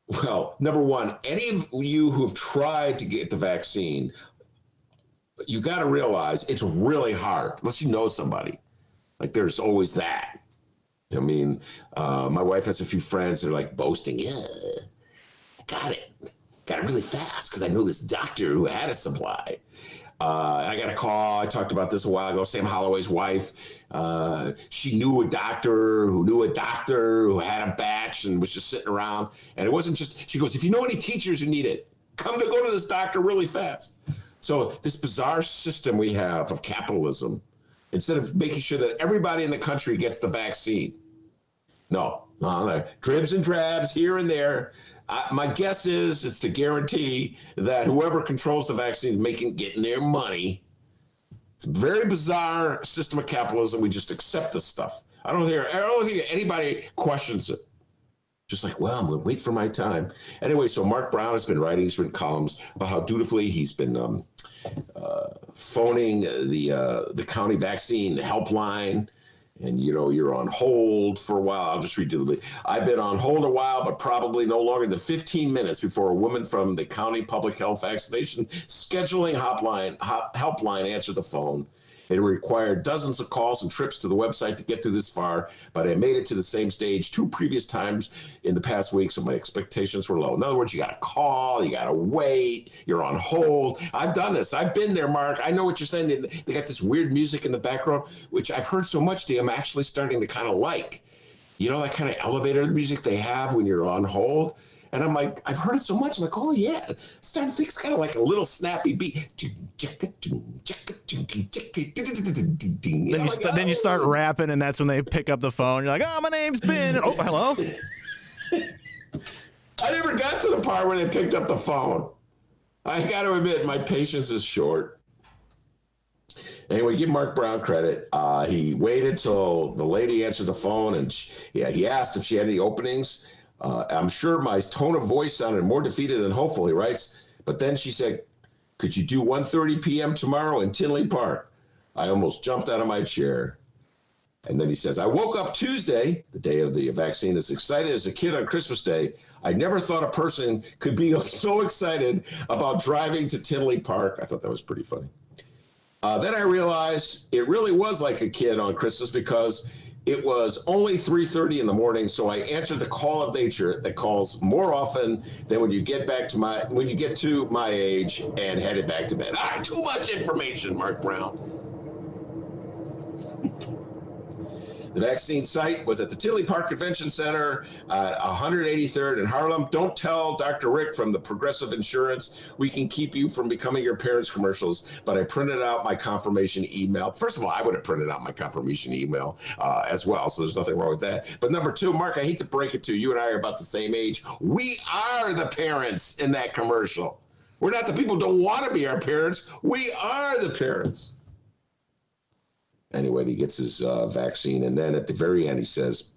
well, number one, any of you who have tried to get the vaccine, you got to realize it's really hard, unless you know somebody. Like, there's always that. I mean, my wife has a few friends that are like boasting, yeah, I got it really fast because I know this doctor who had a supply. I got a call. I talked about this a while ago. Sam Holloway's wife, she knew a doctor who had a batch and was just sitting around. And it wasn't just, she goes, if you know any teachers who need it, go to this doctor really fast. So this bizarre system we have of capitalism, instead of making sure that everybody in the country gets the vaccine, no, dribs and drabs here and there. My guess is it's to guarantee that whoever controls the vaccine is getting their money. It's a very bizarre system of capitalism. We just accept this stuff. I don't think anybody questions it. Just like, well, I'm going to wait for my time. Anyway, so Mark Brown has been writing, he's written columns about how dutifully he's been phoning the county vaccine helpline. And, you're on hold for a while. I'll just read you I've been on hold a while, but probably no longer than 15 minutes before a woman from the county public health vaccination scheduling helpline answered the phone. It required dozens of calls and trips to the website to get to this far, but I made it to the same stage 2 previous times in the past week, so my expectations were low. In other words, you got to call, you got to wait, you're on hold. I've done this. I've been there, Mark. I know what you're saying. They got this weird music in the background, which I've heard so much, I'm actually starting to kind of like. That kind of elevator music they have when you're on hold? And I'm like, I've heard it so much. I'm like, oh, yeah. Starting to think it's kind of like a little snappy beat. Then you start rapping, and that's when they pick up the phone. You're like, oh, my name's Ben. Oh, hello. I never got to the part where they picked up the phone. I got to admit, my patience is short. Anyway, give Mark Brown credit. He waited till the lady answered the phone, and he asked if she had any openings. I'm sure my tone of voice sounded more defeated than hopeful, he writes. But then she said, Could you do 1:30 p.m. tomorrow in Tinley Park? I almost jumped out of my chair. And then he says, I woke up Tuesday, the day of the vaccine, as excited as a kid on Christmas Day. I never thought a person could be so excited about driving to Tinley Park. I thought that was pretty funny. Then I realized it really was like a kid on Christmas because it was only 3:30 in the morning. So I answered the call of nature that calls more often than when you get to my age and headed back to bed. Too much information, Mark Brown. The vaccine site was at the Tinley Park Convention Center, 183rd in Harlem. Don't tell Dr. Rick from the Progressive Insurance we can keep you from becoming your parents' commercials, but I printed out my confirmation email. First of all, I would have printed out my confirmation email as well, so there's nothing wrong with that. But number two, Mark, I hate to break it to you, and I are about the same age. We are the parents in that commercial. We're not the people who don't want to be our parents. We are the parents. Anyway, he gets his vaccine, and then at the very end, he says,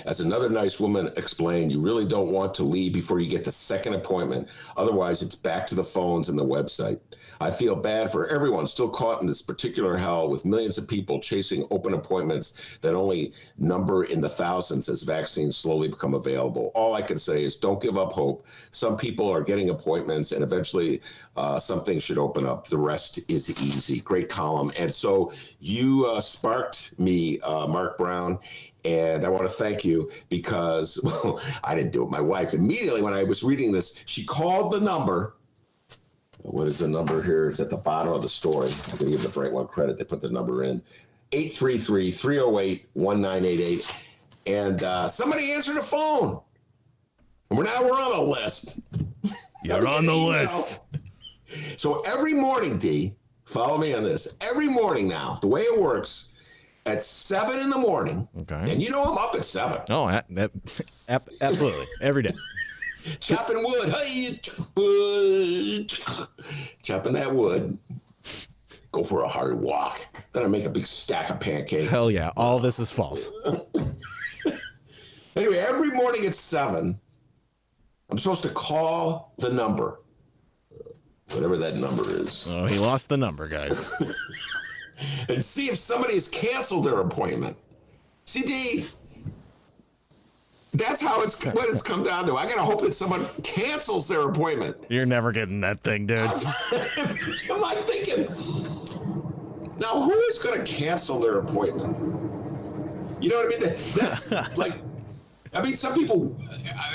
as another nice woman explained, you really don't want to leave before you get the second appointment. Otherwise, it's back to the phones and the website. I feel bad for everyone still caught in this particular hell with millions of people chasing open appointments that only number in the thousands as vaccines slowly become available. All I can say is don't give up hope. Some people are getting appointments, and eventually something should open up. The rest is easy. Great column. And so you sparked me, Mark Brown. And I want to thank you because, well, I didn't do it. My wife, immediately when I was reading this, she called the number. What is the number here? It's at the bottom of the story. I'm going to give the Bright One credit. They put the number in, 833-308-1988. And somebody answered the phone. And we're on a list. You're on the list. So every morning, D, follow me on this. Every morning now, the way it works, at 7 in the morning, okay. And you know I'm up at 7. Oh, absolutely. Every day. Chopping wood. Hey, chopping that wood. Go for a hard walk. Then I make a big stack of pancakes. Hell yeah. All this is false. Anyway, every morning at 7, I'm supposed to call the number. Whatever that number is. Oh, he lost the number, guys. And see if somebody has canceled their appointment. CD, that's how what it's come down to. I gotta hope that someone cancels their appointment. You're never getting that thing, dude. I'm like thinking, now who is gonna cancel their appointment? You know what I mean? That's like, I mean, some people,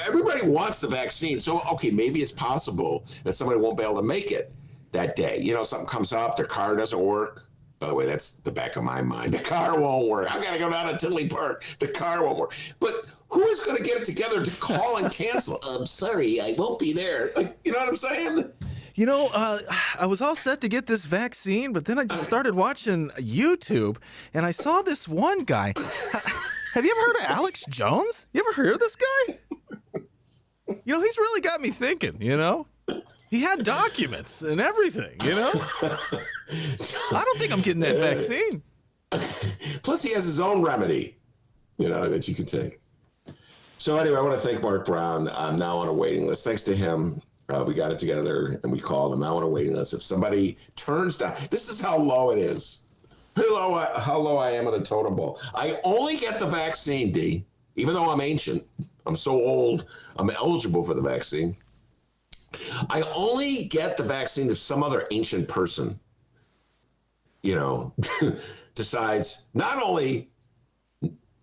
everybody wants the vaccine. So, okay, maybe it's possible that somebody won't be able to make it that day. You know, something comes up, their car doesn't work. By the way, that's the back of my mind. The car won't work. I got to go down to Tinley Park. The car won't work. But who is going to get it together to call and cancel? I'm sorry, I won't be there. Like, you know what I'm saying? You know, I was all set to get this vaccine, but then I just started watching YouTube, and I saw this one guy. Have you ever heard of Alex Jones? You ever heard of this guy? You know, he's really got me thinking, you know? He had documents and everything, you know? I don't think I'm getting that vaccine. Plus, he has his own remedy, you know, that you can take. So anyway, I want to thank Mark Brown. I'm now on a waiting list. Thanks to him, we got it together and we called him. Now on a waiting list. If somebody turns down, this is how low it is. How low I am on a totem pole. I only get the vaccine, D, even though I'm ancient. I'm so old, I'm eligible for the vaccine. I only get the vaccine if some other ancient person, you know, decides not only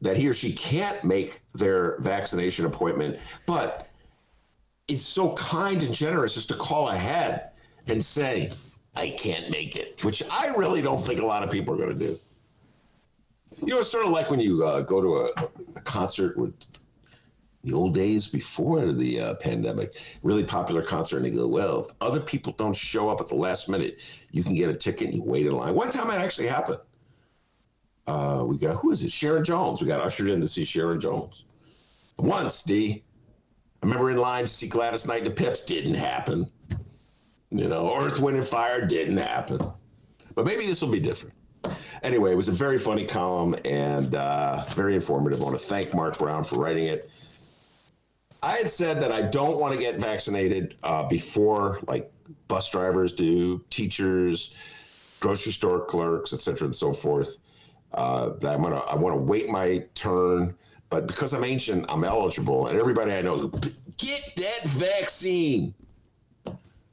that he or she can't make their vaccination appointment, but is so kind and generous as to call ahead and say, I can't make it, which I really don't think a lot of people are going to do. You know, it's sort of like when you go to a concert with the old days before the pandemic, really popular concert, and they go, well, if other people don't show up at the last minute, you can get a ticket and you wait in line. One time that actually happened. We got, who is it? Sharon Jones. We got ushered in to see Sharon Jones. Once, D. I remember in line to see Gladys Knight and the Pips. Didn't happen. You know, Earth, Wind, and Fire didn't happen. But maybe this will be different. Anyway, it was a very funny column and very informative. I want to thank Mark Brown for writing it. I had said that I don't want to get vaccinated before like bus drivers do, teachers, grocery store clerks, et cetera, and so forth. That I want to wait my turn, but because I'm ancient, I'm eligible, and everybody I know is get that vaccine.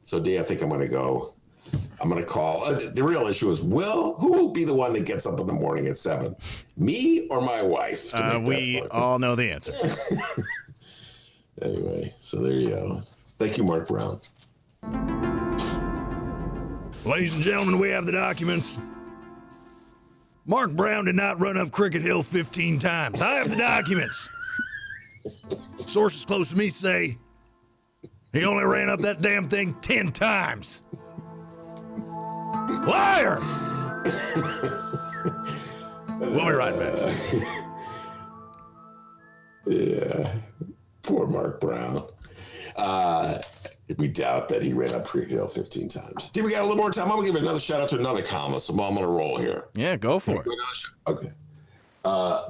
So, Dee, I think I'm going to go. I'm going to call. The real issue is, who will be the one that gets up in the morning at 7? Me or my wife? We all know the answer. Anyway, so there you go. Thank you, Mark Brown. Ladies and gentlemen, we have the documents. Mark Brown did not run up Cricket Hill 15 times. I have the documents. Sources close to me say he only ran up that damn thing 10 times. Liar! We'll be right back. Yeah, poor Mark Brown. We doubt that he ran up Cricket Hill 15 times. Did we got a little more time? I'm going to give another shout out to another columnist. I'm going to roll here. Yeah, go for it. Okay.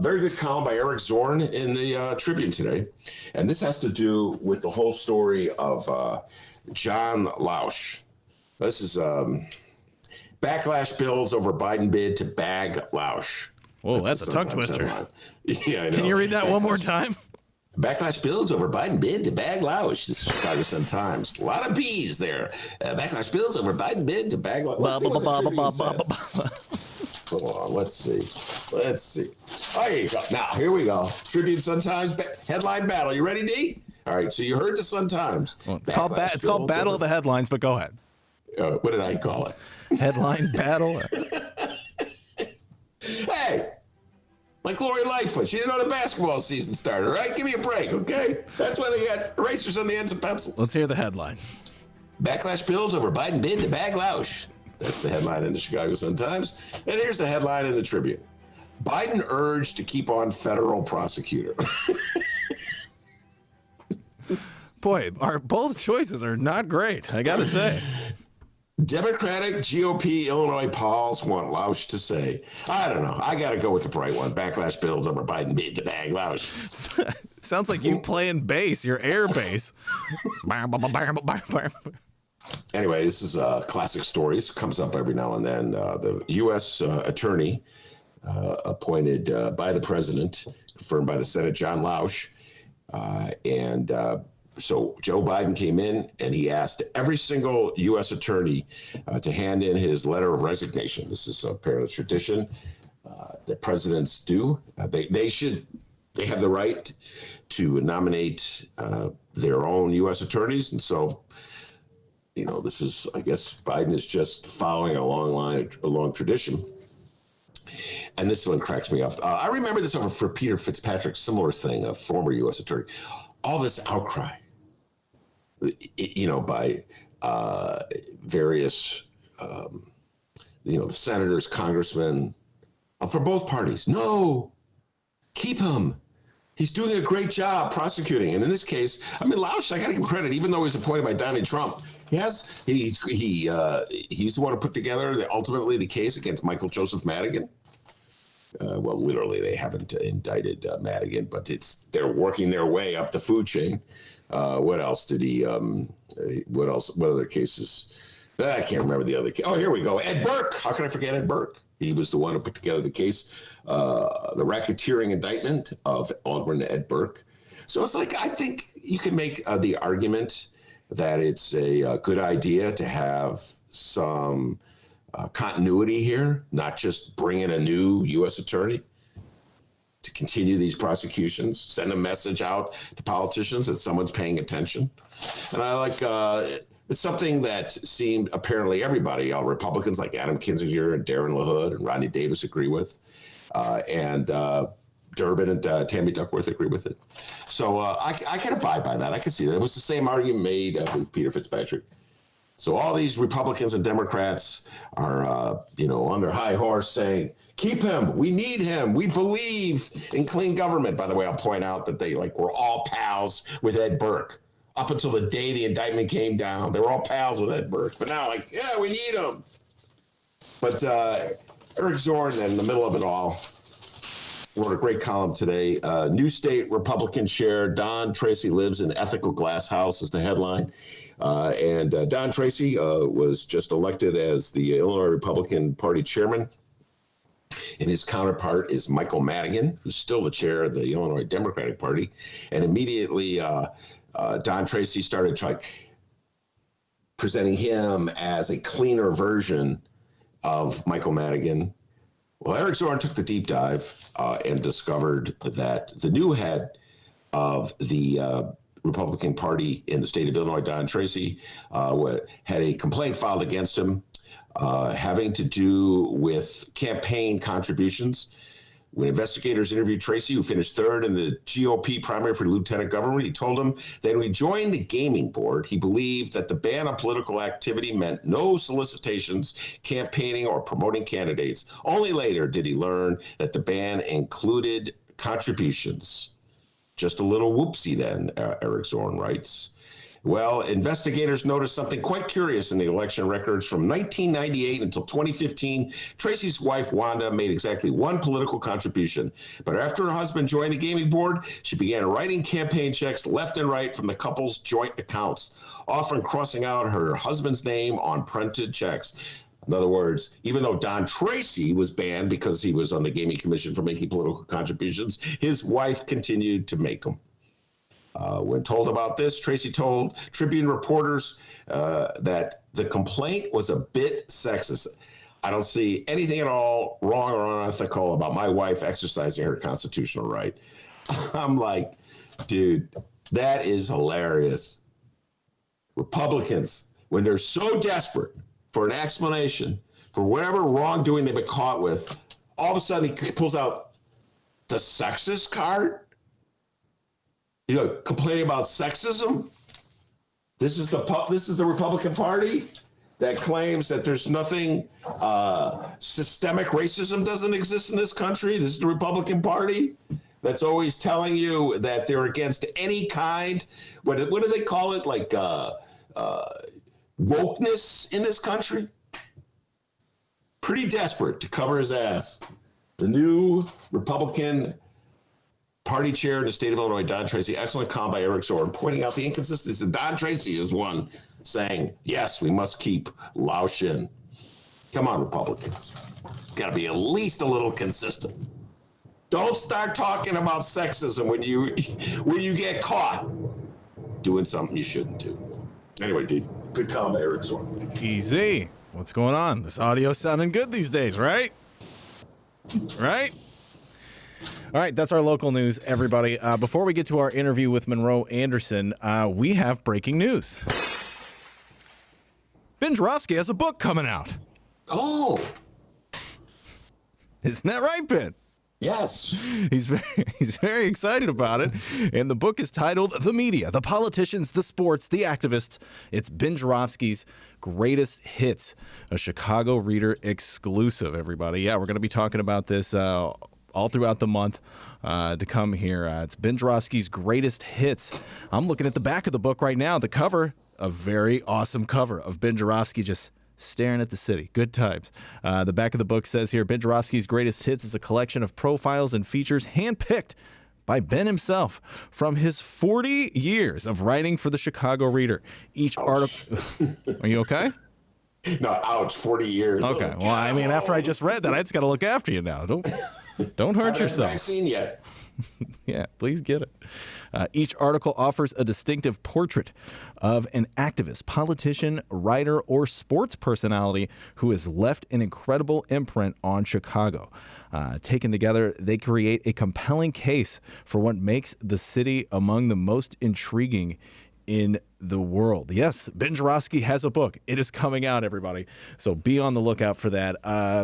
Very good column by Eric Zorn in the Tribune today. And this has to do with the whole story of John Lausch. This is backlash builds over Biden bid to bag Lausch. Whoa, that's a tongue twister. Yeah, I know. Can you read that one more time? Backlash builds over Biden bid to bag Lausch. This is Chicago Sun-Times. A lot of B's there. Backlash builds over Biden bid to bag Lausch. Hold on, let's see. Oh, here you go. Now, here we go. Tribune Sun-Times headline battle. You ready, D? All right, so you heard the Sun-Times. Well, it's called Battle of the Headlines, but go ahead. What did I call it? Headline battle. Hey, like Lori Lightfoot. She didn't know the basketball season started, right? Give me a break, okay? That's why they got erasers on the ends of pencils. Let's hear the headline. Backlash builds over Biden bid to bag Lausch. That's the headline in the Chicago Sun-Times. And here's the headline in the Tribune. Biden urged to keep on federal prosecutor. Boy, both choices are not great, I got to say. Democratic GOP Illinois pals want Lausch to say. I don't know. I got to go with the bright one. Backlash builds over Biden bid to bag Lausch. Sounds like you playing bass, your air bass. Anyway, this is a classic story. This comes up every now and then. The U.S. attorney appointed by the president, confirmed by the Senate, John Lausch, so Joe Biden came in and he asked every single U.S. attorney to hand in his letter of resignation. This is apparently tradition that presidents do. They have the right to nominate their own U.S. attorneys. And so, this is, I guess, Biden is just following a long tradition. And this one cracks me up. I remember this over for Peter Fitzpatrick, similar thing, a former U.S. attorney. All this outcry, by various, the senators, congressmen, for both parties. No, keep him. He's doing a great job prosecuting. And in this case, Lausch, I got to give him credit, even though he was appointed by Donald Trump. He's the one who put together ultimately the case against Michael Joseph Madigan. Well, literally, they haven't indicted Madigan, but they're working their way up the food chain. What else did he? What other cases? I can't remember the other case. Oh, here we go. Ed Burke. How can I forget Ed Burke? He was the one who put together the case, the racketeering indictment of Alderman Ed Burke. So it's like, I think you can make the argument that it's a good idea to have some continuity here, not just bring in a new U.S. attorney to continue these prosecutions, send a message out to politicians that someone's paying attention. And I like, it's something that seemed apparently everybody, Republicans like Adam Kinzinger and Darren LaHood and Rodney Davis agree with, and Durbin and Tammy Duckworth agree with it. So I can abide by that. I can see that. It was the same argument made with Peter Fitzpatrick. So all these Republicans and Democrats are, on their high horse saying, keep him. We need him. We believe in clean government. By the way, I'll point out that they were all pals with Ed Burke. Up until the day the indictment came down, they were all pals with Ed Burke. But now, we need him. But Eric Zorn, in the middle of it all, wrote a great column today. New State Republican Chair Don Tracy lives in ethical glass house is the headline. And Don Tracy was just elected as the Illinois Republican Party chairman. And his counterpart is Michael Madigan, who's still the chair of the Illinois Democratic Party. And immediately, Don Tracy started presenting him as a cleaner version of Michael Madigan. Well, Eric Zorn took the deep dive and discovered that the new head of the Republican Party in the state of Illinois, Don Tracy, had a complaint filed against him having to do with campaign contributions. When investigators interviewed Tracy, who finished third in the GOP primary for lieutenant governor, he told them that when he joined the gaming board, he believed that the ban on political activity meant no solicitations, campaigning, or promoting candidates. Only later did he learn that the ban included contributions. Just a little whoopsie then, Eric Zorn writes. Well, investigators noticed something quite curious in the election records from 1998 until 2015. Tracy's wife, Wanda, made exactly one political contribution. But after her husband joined the gaming board, she began writing campaign checks left and right from the couple's joint accounts, often crossing out her husband's name on printed checks. In other words, even though Don Tracy was banned because he was on the Gaming Commission for making political contributions, his wife continued to make them. When told about this, Tracy told Tribune reporters that the complaint was a bit sexist. I don't see anything at all wrong or unethical about my wife exercising her constitutional right. I'm like, dude, that is hilarious. Republicans, when they're so desperate for an explanation for whatever wrongdoing they've been caught with, all of a sudden he pulls out the sexist card. You know, complaining about sexism. This is the Republican Party that claims that there's nothing systemic racism doesn't exist in this country. This is the Republican Party that's always telling you that they're against any kind. What do they call it? Like wokeness in this country. Pretty desperate to cover his ass. The new Republican Party chair in the state of Illinois, Don Tracy, excellent column by Eric Zorn, pointing out the inconsistencies. And Don Tracy is one saying, yes, we must keep Lao Shin. Come on, Republicans. Got to be at least a little consistent. Don't start talking about sexism when you get caught doing something you shouldn't do. Anyway, dude, good column by Eric Zorn. Easy. What's going on? This audio's sounding good these days, right? Right? All right, that's our local news, everybody. Before we get to our interview with Monroe Anderson, we have breaking news. Bendroski has a book coming out. Oh. Isn't that right, Ben? Yes. He's very excited about it. And the book is titled The Media, the Politicians, the Sports, the Activists. It's Ben Joravsky's Greatest Hits, a Chicago Reader exclusive, everybody. Yeah, we're going to be talking about this all throughout the month to come here. It's Bendroski's Greatest Hits. I'm looking at the back of the book right now. The cover, a very awesome cover of Ben Joravsky just staring at the city. Good times. The back of the book says here, Ben Joravsky's Greatest Hits is a collection of profiles and features handpicked by Ben himself from his 40 years of writing for the Chicago Reader. Each article... Are you okay? No, ouch, 40 years. Okay, well, I mean, after I just read that, I just got to look after you now. Don't hurt yourself. Vaccine yet? Yeah, please get it. Each article offers a distinctive portrait of an activist, politician, writer, or sports personality who has left an incredible imprint on Chicago. Taken together, they create a compelling case for what makes the city among the most intriguing in the world. Yes, Ben Joravsky has a book. It is coming out, everybody. So be on the lookout for that.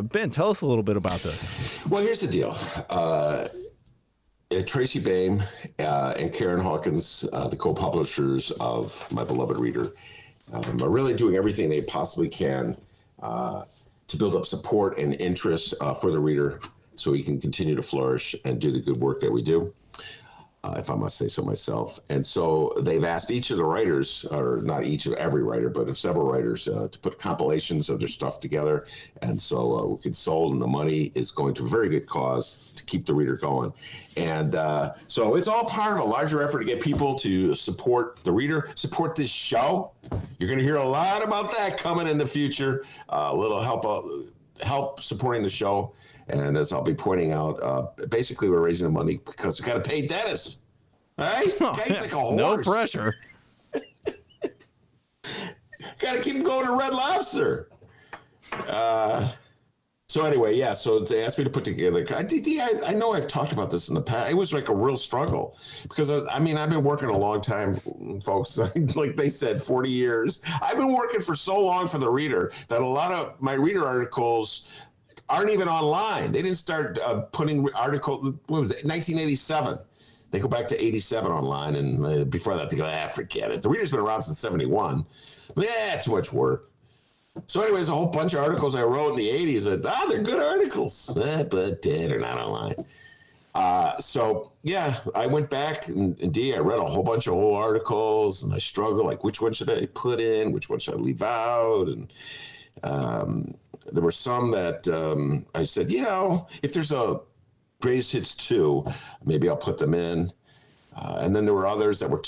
Ben, tell us a little bit about this. Well, here's the deal. Tracy Baim and Karen Hawkins, the co-publishers of My Beloved Reader, are really doing everything they possibly can to build up support and interest for the reader so we can continue to flourish and do the good work that we do. If I must say so myself. And so they've asked each of the writers, or not each of every writer, but several writers to put compilations of their stuff together. And so we get sold, and the money is going to a very good cause to keep the reader going. And so it's all part of a larger effort to get people to support the reader, support this show. You're going to hear a lot about that coming in the future. A little help supporting the show. And as I'll be pointing out, basically we're raising the money because we got to pay Dennis. All right? Guy's like a horse. No pressure. Got to keep him going to Red Lobster. So anyway, yeah, so they asked me to put together. I know I've talked about this in the past. It was like a real struggle because, I've been working a long time, folks. Like they said, 40 years. I've been working for so long for the Reader that a lot of my Reader articles aren't even online. They didn't start putting articles, what was it, 1987. They go back to 87 online, and before that, they go, forget it. The Reader's been around since 71. Too much work. So anyways, a whole bunch of articles I wrote in the 80s, they're good articles, but they're not online. So, yeah, I went back, and indeed, I read a whole bunch of old articles, and I struggled, like, which one should I put in? Which one should I leave out? And there were some that I said, if there's a Greatest Hits 2, maybe I'll put them in. And then there were others that were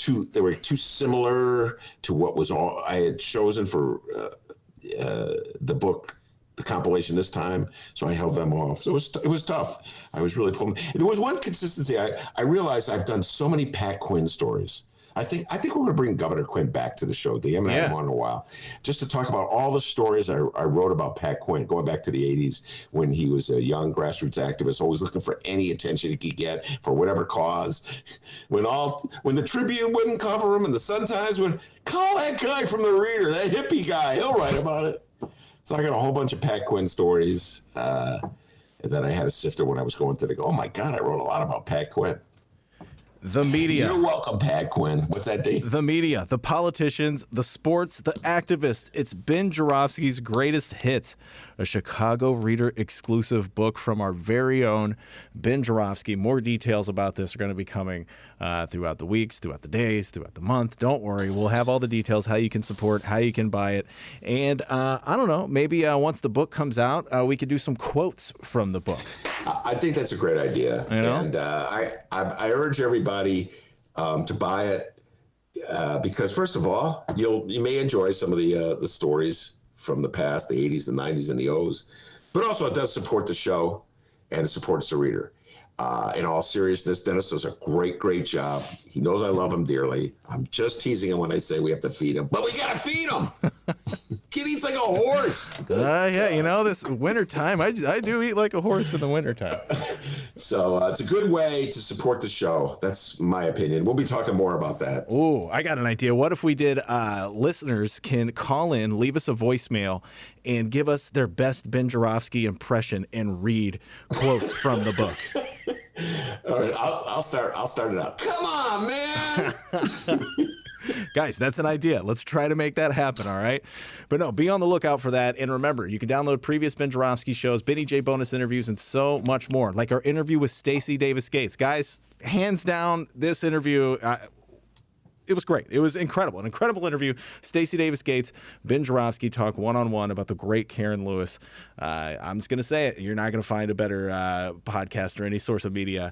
too similar to what was all I had chosen for the book, the compilation this time, so I held them off. So it was tough. I was really pulling. There was one consistency. I realized I've done so many Pat Quinn stories. I think we're going to bring Governor Quinn back to the show. I haven't had him on in a while, just to talk about all the stories I wrote about Pat Quinn, going back to the 80s when he was a young grassroots activist, always looking for any attention he could get for whatever cause. When the Tribune wouldn't cover him and the Sun-Times would call that guy from the Reader, that hippie guy, he'll write about it. So I got a whole bunch of Pat Quinn stories that I had to sift through when I was going through. Oh my God, I wrote a lot about Pat Quinn. The media. You're welcome, Pat Quinn. What's that, Dave? The media, the politicians, the sports, the activists. It's Ben Joravsky's greatest hits, a Chicago Reader exclusive book from our very own Ben Joravsky. More details about this are going to be coming throughout the weeks, throughout the days, throughout the month. Don't worry. We'll have all the details, how you can support, how you can buy it. And I don't know, maybe once the book comes out, we could do some quotes from the book. I think that's a great idea. And I urge everybody to buy it because, first of all, you may enjoy some of the stories from the past, the 80s, the 90s, and the O's, but also it does support the show and it supports the Reader. In all seriousness, Dennis does a great job. He knows I love him dearly. I'm just teasing him when I say we have to feed him, but we got to feed him. Kid eats like a horse. Yeah, this wintertime, I do eat like a horse in the wintertime. So it's a good way to support the show. That's my opinion. We'll be talking more about that. Oh, I got an idea. What if we did listeners can call in, leave us a voicemail, and give us their best Ben Joravsky impression and read quotes from the book? All right, I'll start it out. Come on, man. Guys, that's an idea. Let's try to make that happen, all right? But no, be on the lookout for that. And remember, you can download previous Ben Joravsky shows, Benny J bonus interviews, and so much more, like our interview with Stacey Davis Gates. Guys, hands down, this interview, it was great. It was incredible. An incredible interview. Stacey Davis Gates, Ben Joravsky talk one-on-one about the great Karen Lewis. I'm just going to say it. You're not going to find a better podcast or any source of media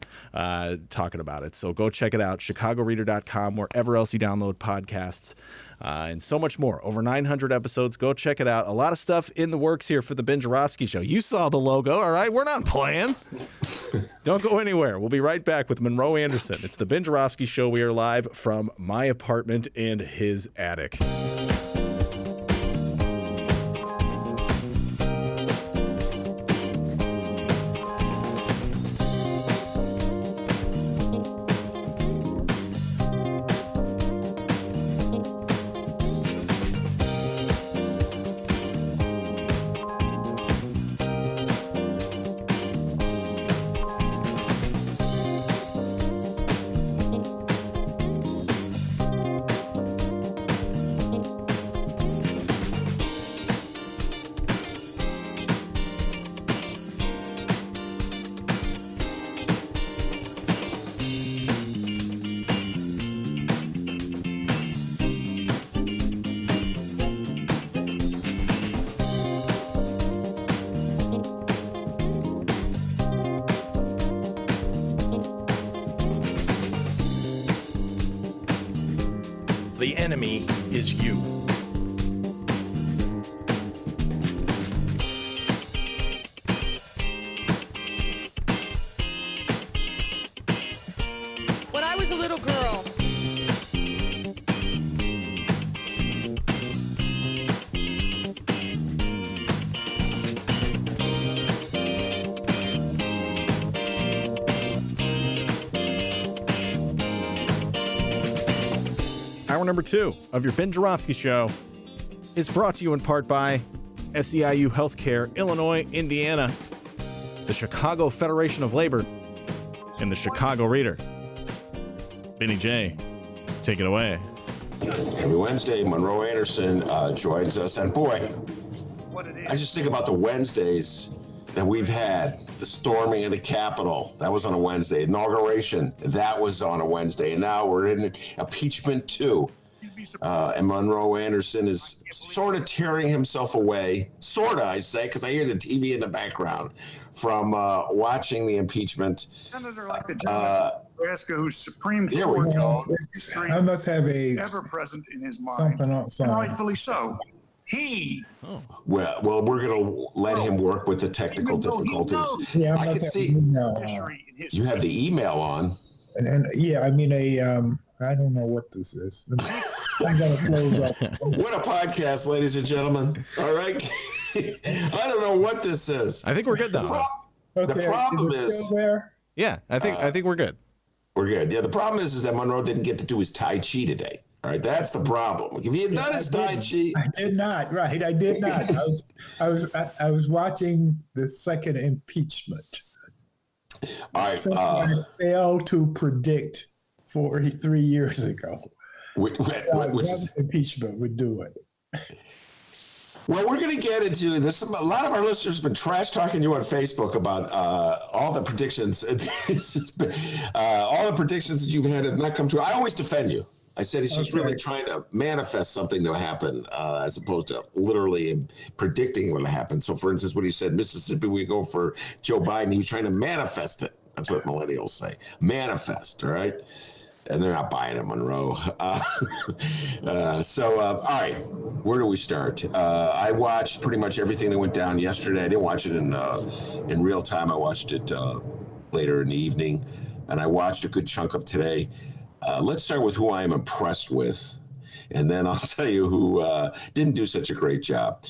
talking about it. So go check it out. ChicagoReader.com, wherever else you download podcasts. And so much more. Over 900 episodes. Go check it out. A lot of stuff in the works here for the Ben Joravsky Show. You saw the logo, all right? We're not playing. Don't go anywhere. We'll be right back with Monroe Anderson. It's the Ben Joravsky Show. We are live from my apartment and his attic. The enemy is you. Hour number 2 of your Ben Joravsky Show is brought to you in part by SEIU Healthcare, Illinois, Indiana, the Chicago Federation of Labor, and the Chicago Reader. Benny J, take it away. Every Wednesday, Monroe Anderson joins us. And boy, I just think about the Wednesdays that we've had. The storming of the Capitol, that was on a Wednesday. Inauguration, that was on a Wednesday. And now we're in impeachment 2. And Monroe Anderson is sort of tearing himself away, sort of, I say, because I hear the TV in the background, from watching the impeachment. Senator like the gentleman from Nebraska, who's Supreme Court history I must have ever present in his mind, something else and on. rightfully so. Well, we're going to let him work with the technical difficulties. Yeah, I can see you have the email on. And yeah, I mean I don't know what this is. I'm gonna close up. What a podcast, ladies and gentlemen. All right. I don't know what this is. I think we're good now. The problem is still there? Yeah, I think we're good. We're good. Yeah, the problem is that Monroe didn't get to do his Tai Chi today. All right, that's the problem. If he had done his Tai Chi, I did not. Right, I did not. I was watching the second impeachment. All right. Something I failed to predict 43 years ago. Which is impeachment would do it. Well, we're going to get into this. A lot of our listeners have been trash talking you on Facebook about all the predictions. All the predictions that you've had have not come true. I always defend you. I said he's just really trying to manifest something to happen as opposed to literally predicting what will happen. So, for instance, when he said Mississippi, we go for Joe Biden, he was trying to manifest it. That's what millennials say. Manifest, all right? And they're not buying it, Monroe. All right, where do we start? I watched pretty much everything that went down yesterday. I didn't watch it in real time. I watched it later in the evening, and I watched a good chunk of today. Let's start with who I am impressed with, and then I'll tell you who didn't do such a great job.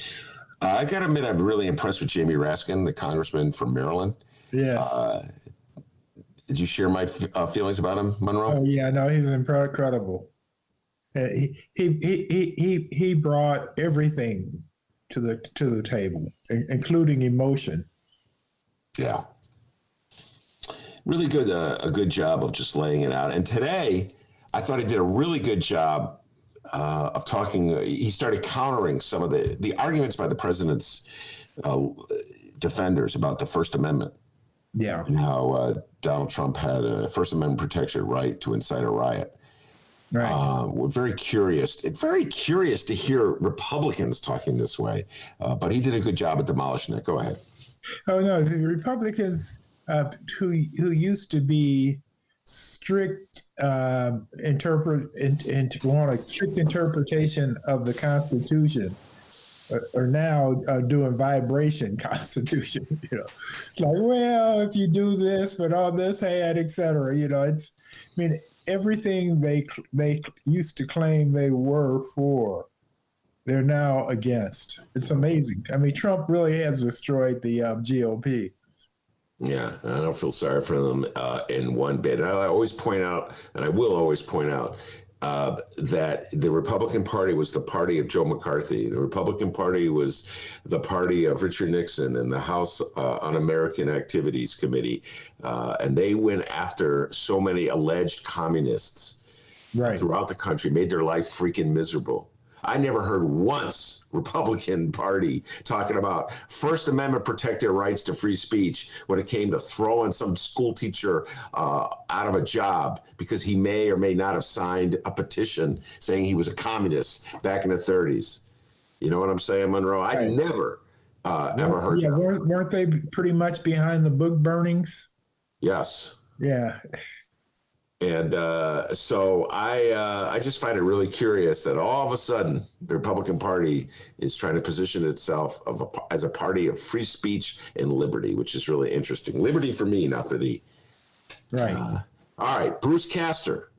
I got to admit, I'm really impressed with Jamie Raskin, the congressman from Maryland. Yes. Did you share my feelings about him, Monroe? Oh yeah, no, he's incredible. He brought everything to the table, including emotion. Yeah. Really good, a good job of just laying it out. And today, I thought he did a really good job of talking. He started countering some of the arguments by the president's defenders about the First Amendment. Yeah. And how Donald Trump had a First Amendment protected right to incite a riot. Right. We're very curious to hear Republicans talking this way. But he did a good job at demolishing it. Go ahead. Oh no, the Republicans who used to be strict want a strict interpretation of the Constitution are now doing vibration Constitution. You know, it's like, well, if you do this, but on this hand, etc. You know, it's. I mean, everything they used to claim they were for, they're now against. It's amazing. I mean, Trump really has destroyed the GOP. Yeah, I don't feel sorry for them in one bit. I always point out, and I will always point out, that the Republican Party was the party of Joe McCarthy. The Republican Party was the party of Richard Nixon and the House Un-American Activities Committee. And they went after so many alleged communists throughout the country, made their life freaking miserable. I never heard once Republican Party talking about First Amendment protected rights to free speech when it came to throwing some school teacher out of a job because he may or may not have signed a petition saying he was a communist back in the 30s. You know what I'm saying, Monroe? I never ever heard that. Weren't they pretty much behind the book burnings? Yes. Yeah. And so I just find it really curious that all of a sudden the Republican Party is trying to position itself as a party of free speech and liberty, which is really interesting. Liberty for me, not for thee. Right. All right. Bruce Castor,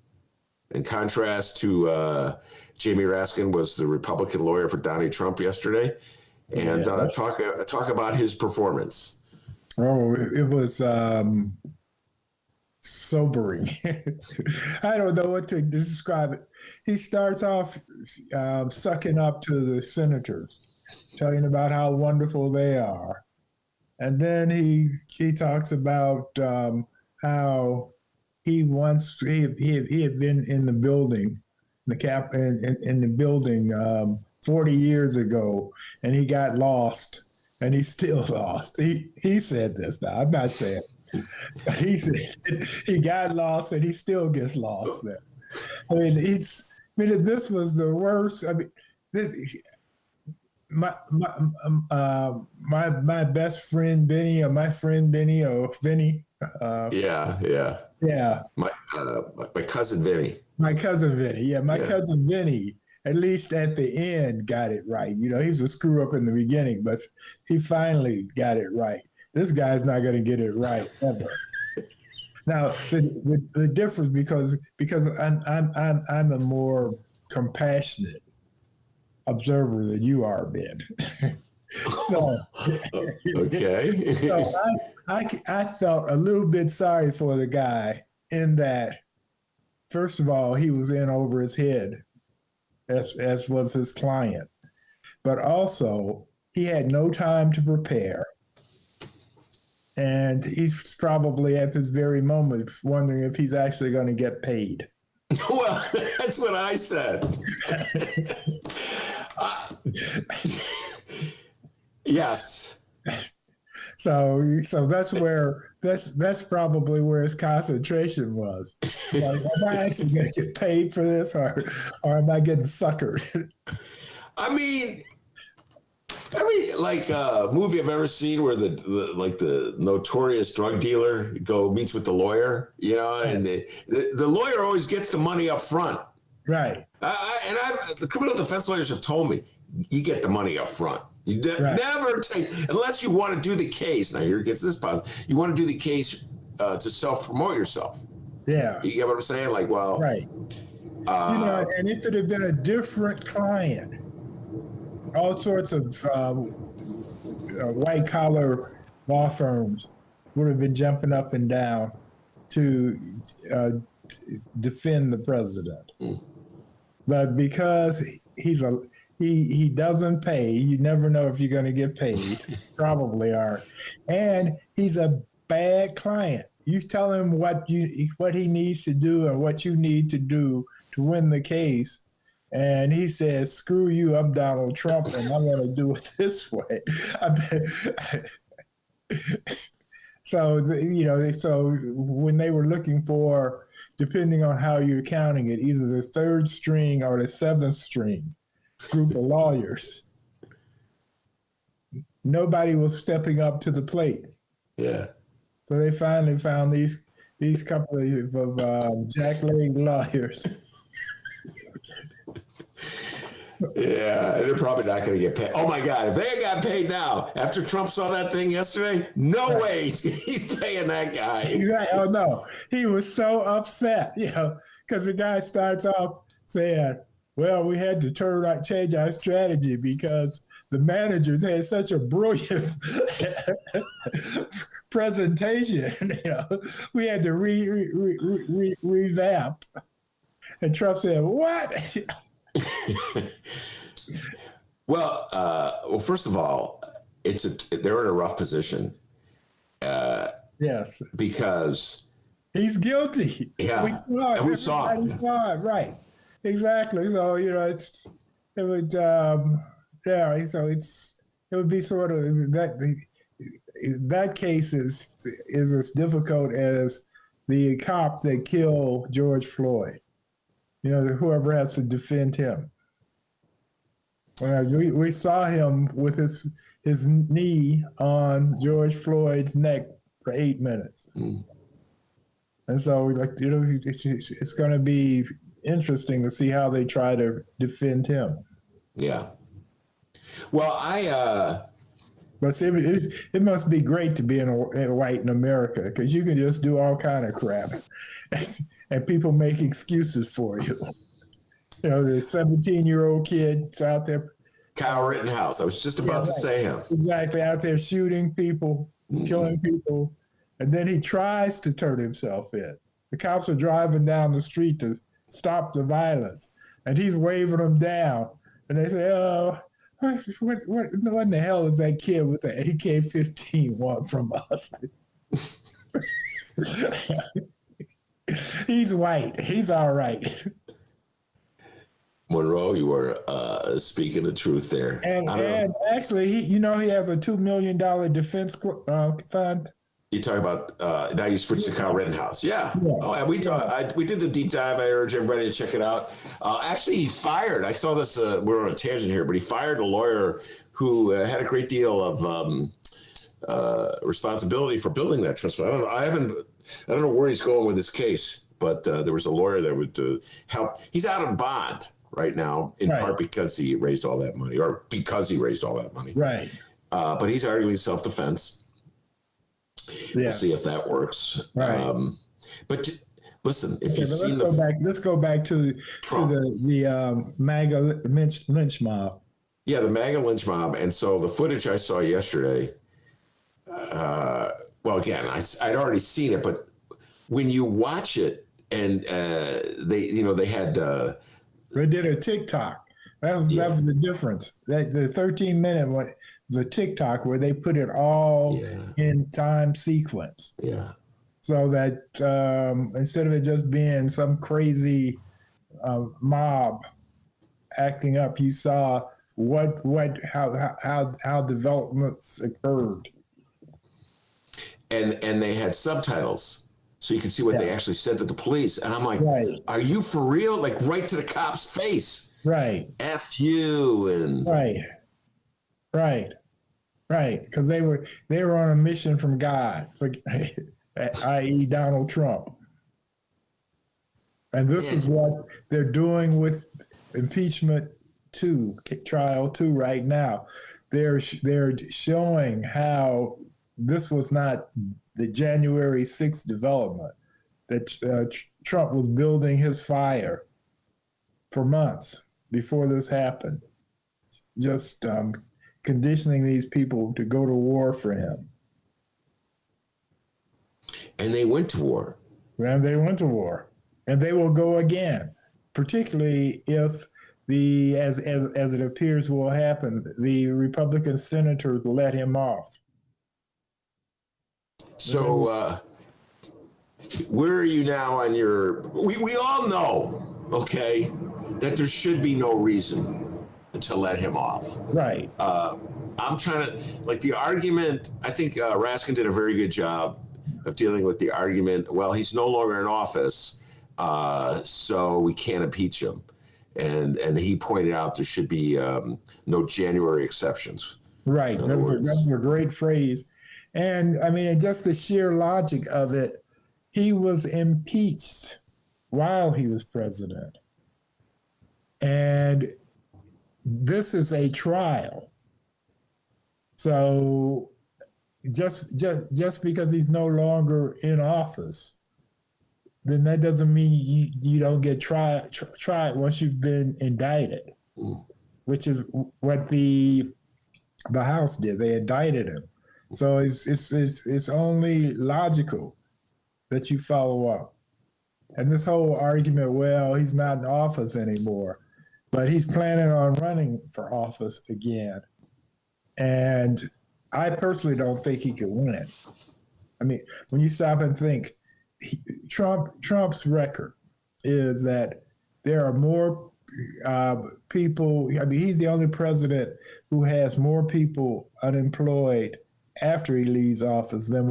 in contrast to Jamie Raskin, was the Republican lawyer for Donny Trump yesterday. And talk about his performance. Oh, it was... sobering. I don't know what to describe it. He starts off sucking up to the senators, telling about how wonderful they are. And then he talks about how he had been in the building, in the building 40 years ago, and he got lost, and he's still lost. He said this. Now I'm not saying. He said he got lost, and he still gets lost there. I mean, this was the worst. I mean, my best friend Benny, or my friend Benny, or Vinny. Yeah. My cousin Vinny. My cousin Vinny. Yeah, my cousin Vinny. At least at the end, got it right. You know, he was a screw up in the beginning, but he finally got it right. This guy's not going to get it right ever. Now, the difference because I'm a more compassionate observer than you are, Ben. So, okay. So I felt a little bit sorry for the guy in that, first of all, he was in over his head, as was his client, but also he had no time to prepare. And he's probably at this very moment wondering if he's actually going to get paid. Well, that's what I said. Yes. So that's probably where his concentration was. Like, am I actually going to get paid for this, or am I getting suckered? I mean, every movie I've ever seen where the notorious drug dealer meets with the lawyer, you know, and the lawyer always gets the money up front. Right. The criminal defense lawyers have told me, you get the money up front. You never take, unless you want to do the case. Now here gets this positive. You want to do the case to self-promote yourself. Yeah. You get what I'm saying? Like, well. Right. And if it had been a different client, all sorts of white-collar law firms would have been jumping up and down to defend the president. But because he doesn't pay, you never know if you're going to get paid. Probably aren't. And he's a bad client. You tell him what he needs to do and what you need to do to win the case. And he says, screw you, I'm Donald Trump, and I'm going to do it this way. So when they were looking for, depending on how you're counting it, either the third string or the seventh string group of lawyers, nobody was stepping up to the plate. Yeah. So they finally found these couple of jackleg lawyers. Yeah, they're probably not going to get paid. Oh my God, if they got paid now, after Trump saw that thing yesterday, no way he's paying that guy. Exactly. Oh no, he was so upset, because the guy starts off saying, well, we had to change our strategy because the managers had such a brilliant presentation. We had to revamp. And Trump said, what? Well, first of all, they're in a rough position. Yes. Because he's guilty. Yeah. We saw it. And we saw it. We saw it. Right. Exactly. So, it would be sort of that case is as difficult as the cop that killed George Floyd. Whoever has to defend him. We saw him with his knee on George Floyd's neck for 8 minutes. And so, it's going to be interesting to see how they try to defend him. Yeah. Well, But see, it must be great to be a white in America, because you can just do all kind of crap. And people make excuses for you. The 17-year-old kid's out there. Kyle Rittenhouse. I was just about to say him. Exactly. Out there shooting people, killing people. And then he tries to turn himself in. The cops are driving down the street to stop the violence, and he's waving them down. And they say, "Oh, what in the hell is that kid with the AK-15 want from us?" He's white. He's all right. Monroe, you are speaking the truth there. And actually, he has a $2 million defense fund. You talk about now you switched to Kyle Rittenhouse. Yeah. Oh, and we did the deep dive. I urge everybody to check it out. Actually, he fired. I saw this. We're on a tangent here, but he fired a lawyer who had a great deal of responsibility for building that trust fund. I don't know where he's going with this case, but there was a lawyer that would help. He's out on bond right now, in part because he raised all that money, or because he raised all that money. Right. But he's arguing self-defense. Yeah. We'll see if that works. Right. But listen, if you've seen let's go back to the MAGA lynch mob. Yeah, the MAGA lynch mob. And so the footage I saw yesterday, well, again, I'd already seen it, but when you watch it, and they had they did a TikTok. That was the difference. That the 13-minute one was a TikTok where they put it all in time sequence. Yeah. So that instead of it just being some crazy mob acting up, you saw how developments occurred. And they had subtitles, so you could see what they actually said to the police. And I'm like, are you for real? Like right to the cop's face. Right. F you and right. Because they were on a mission from God, i.e. Donald Trump. And this is what they're doing with impeachment 2, trial 2 right now. They're showing how this was not the January 6th development, that Trump was building his fire for months before this happened, just conditioning these people to go to war for him. And they went to war. And they went to war. And they will go again, particularly if as it appears will happen, the Republican senators let him off. So where are you now on your, we all know, okay, that there should be no reason to let him off. Right. I'm trying to, like the argument, I think Raskin did a very good job of dealing with the argument, well, he's no longer in office, so we can't impeach him. And he pointed out there should be no January exceptions. Right, that's a great phrase. And I mean, just the sheer logic of it, he was impeached while he was president. And this is a trial. So just because he's no longer in office, then that doesn't mean you don't get tried once you've been indicted, which is what the House did. They indicted him. So it's only logical that you follow up. And this whole argument, well, he's not in office anymore, but he's planning on running for office again. And I personally don't think he could win. I mean, when you stop and think, Trump's record is that there are more people. I mean, he's the only president who has more people unemployed after he leaves office than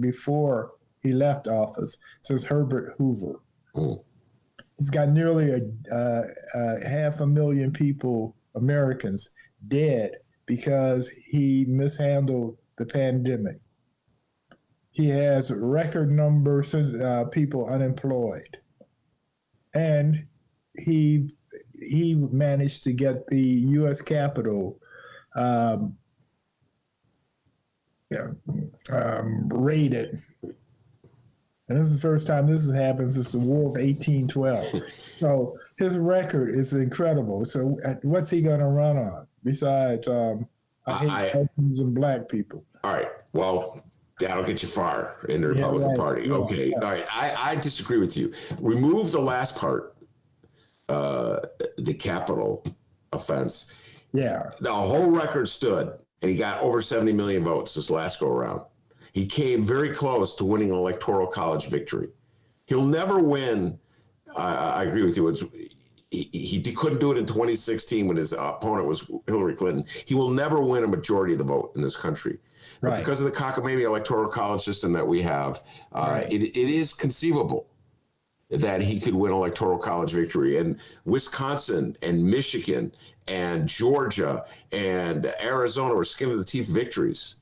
before he left office, since Herbert Hoover. He's got nearly 500,000 people, Americans, dead because he mishandled the pandemic. He has record numbers of people unemployed. And he managed to get the U.S. Capitol raided. And this is the first time this has happened since the War of 1812. So his record is incredible. So what's he going to run on besides I hate Muslims and black people? All right. Well, That'll get you far in the Republican Party. Yeah, okay. yeah. All right. I disagree with you. Remove the last part, the capital offense. Yeah. The whole record stood, and he got over 70 million votes this last go around. He came very close to winning an electoral college victory. He'll never win. I agree with you. He couldn't do it in 2016 when his opponent was Hillary Clinton. He will never win a majority of the vote in this country. But because of the cockamamie electoral college system that we have, it is conceivable that he could win electoral college victory. And Wisconsin and Michigan and Georgia and Arizona were skin of the teeth victories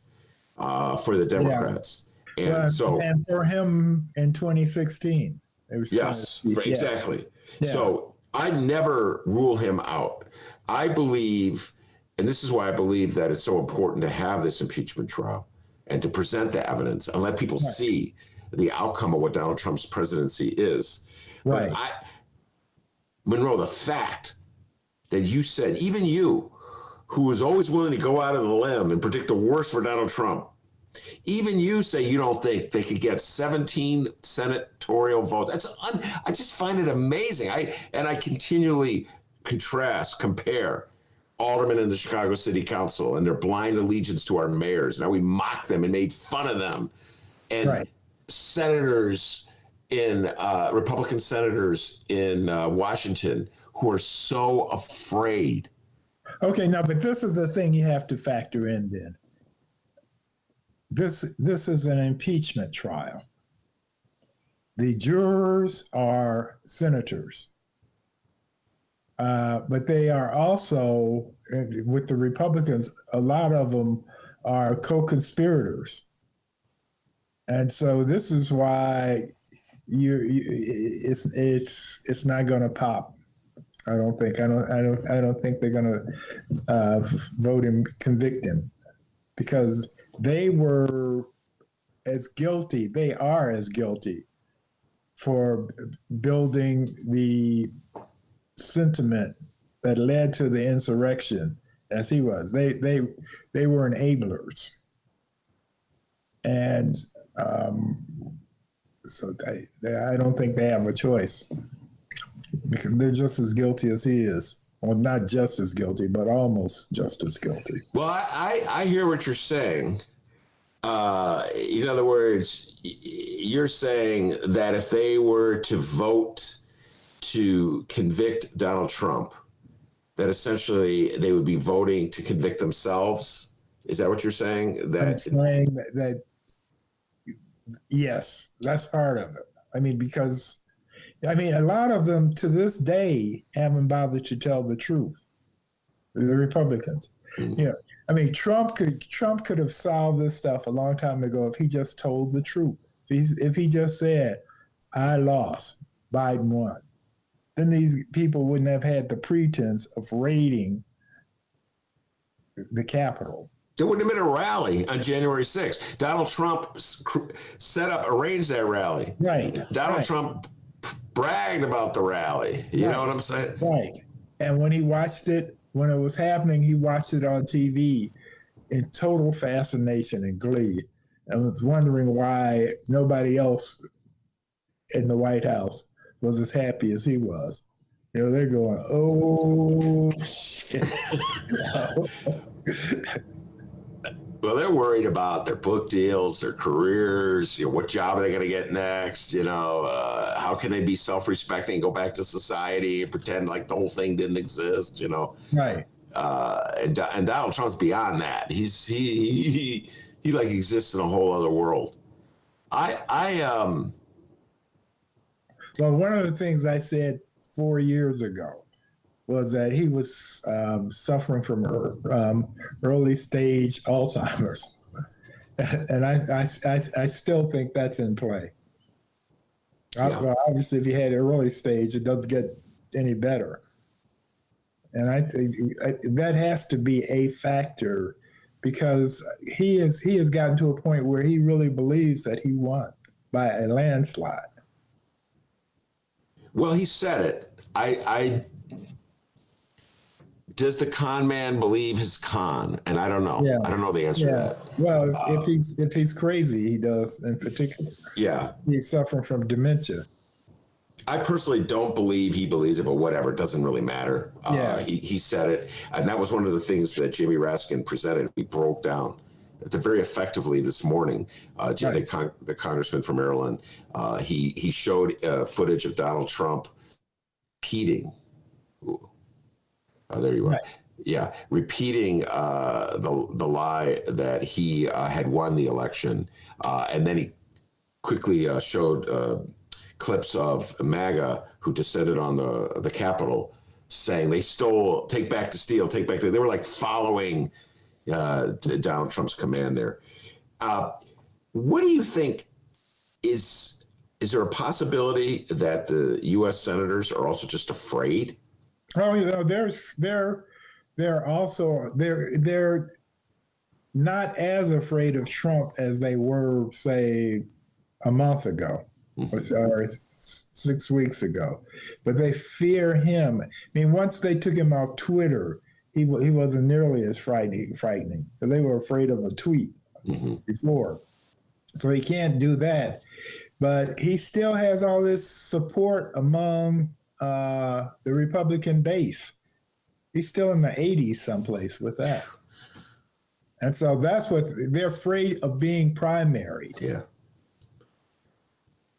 for the Democrats. Yeah. And for him in 2016. Yes, exactly. Yeah. So I never rule him out. I believe, and this is why I believe that it's so important to have this impeachment trial and to present the evidence and let people see the outcome of what Donald Trump's presidency is. Right. But Monroe, the fact that you said, even you, who was always willing to go out on a limb and predict the worst for Donald Trump, even you say you don't think they could get 17 senatorial votes. I just find it amazing. I continually compare aldermen in the Chicago City Council and their blind allegiance to our mayors. Now we mock them and made fun of them. And senators Republican senators in Washington who are so afraid. Okay, now, but this is the thing you have to factor in then. This is an impeachment trial. The jurors are senators, but they are also, with the Republicans, a lot of them are co-conspirators. And so this is why it's not going to pop. I don't think they're going to vote him, convict him, because they were as guilty. They are as guilty for building the sentiment that led to the insurrection as he was. They were enablers, and so I don't think they have a choice, because they're just as guilty as he is. Well, not just as guilty, but almost just as guilty. Well, I hear what you're saying. In other words, you're saying that if they were to vote to convict Donald Trump, that essentially they would be voting to convict themselves. Is that what you're saying? I'm saying that yes, that's part of it. I mean, because a lot of them to this day haven't bothered to tell the truth. The Republicans, Trump could have solved this stuff a long time ago if he just told the truth. If he just said, "I lost, Biden won," then these people wouldn't have had the pretense of raiding the Capitol. There wouldn't have been a rally on January 6th. Donald Trump arranged that rally. Right. Donald Trump bragged about the rally. You know what I'm saying? Right. And when he watched it, when it was happening, he watched it on TV in total fascination and glee, and was wondering why nobody else in the White House was as happy as he was. They're going, "Oh, shit." Well, they're worried about their book deals, their careers, what job are they going to get next? How can they be self-respecting and go back to society and pretend like the whole thing didn't exist? Right. And Donald Trump's beyond that. He like exists in a whole other world. Well, one of the things I said 4 years ago was that he was suffering from early stage Alzheimer's, and I still think that's in play. Well, obviously, if he had early stage, it doesn't get any better, and I think that has to be a factor, because he has gotten to a point where he really believes that he won by a landslide. Well, he said it. does the con man believe his con? And I don't know. Yeah. I don't know the answer to that. Well, if he's crazy, he does in particular. Yeah. He's suffering from dementia. I personally don't believe he believes it, but whatever, it doesn't really matter. Yeah. He said it, and that was one of the things that Jamie Raskin presented. He broke down very effectively this morning. The congressman from Maryland, he showed footage of Donald Trump repeating. There you are. Right. Yeah, repeating the lie that he had won the election, and then he quickly showed clips of MAGA who descended on the Capitol, saying they stole, take back the steal, take back the. They were like following Donald Trump's command there. What do you think is there a possibility that the U.S. senators are also just afraid? Oh, they're also not as afraid of Trump as they were, say, a month ago or 6 weeks ago, but they fear him. I mean, once they took him off Twitter, he wasn't nearly as frightening. But they were afraid of a tweet before, so he can't do that. But he still has all this support among the Republican base. He's still in the 80s someplace with that. And so that's what they're afraid of, being primaried. Yeah.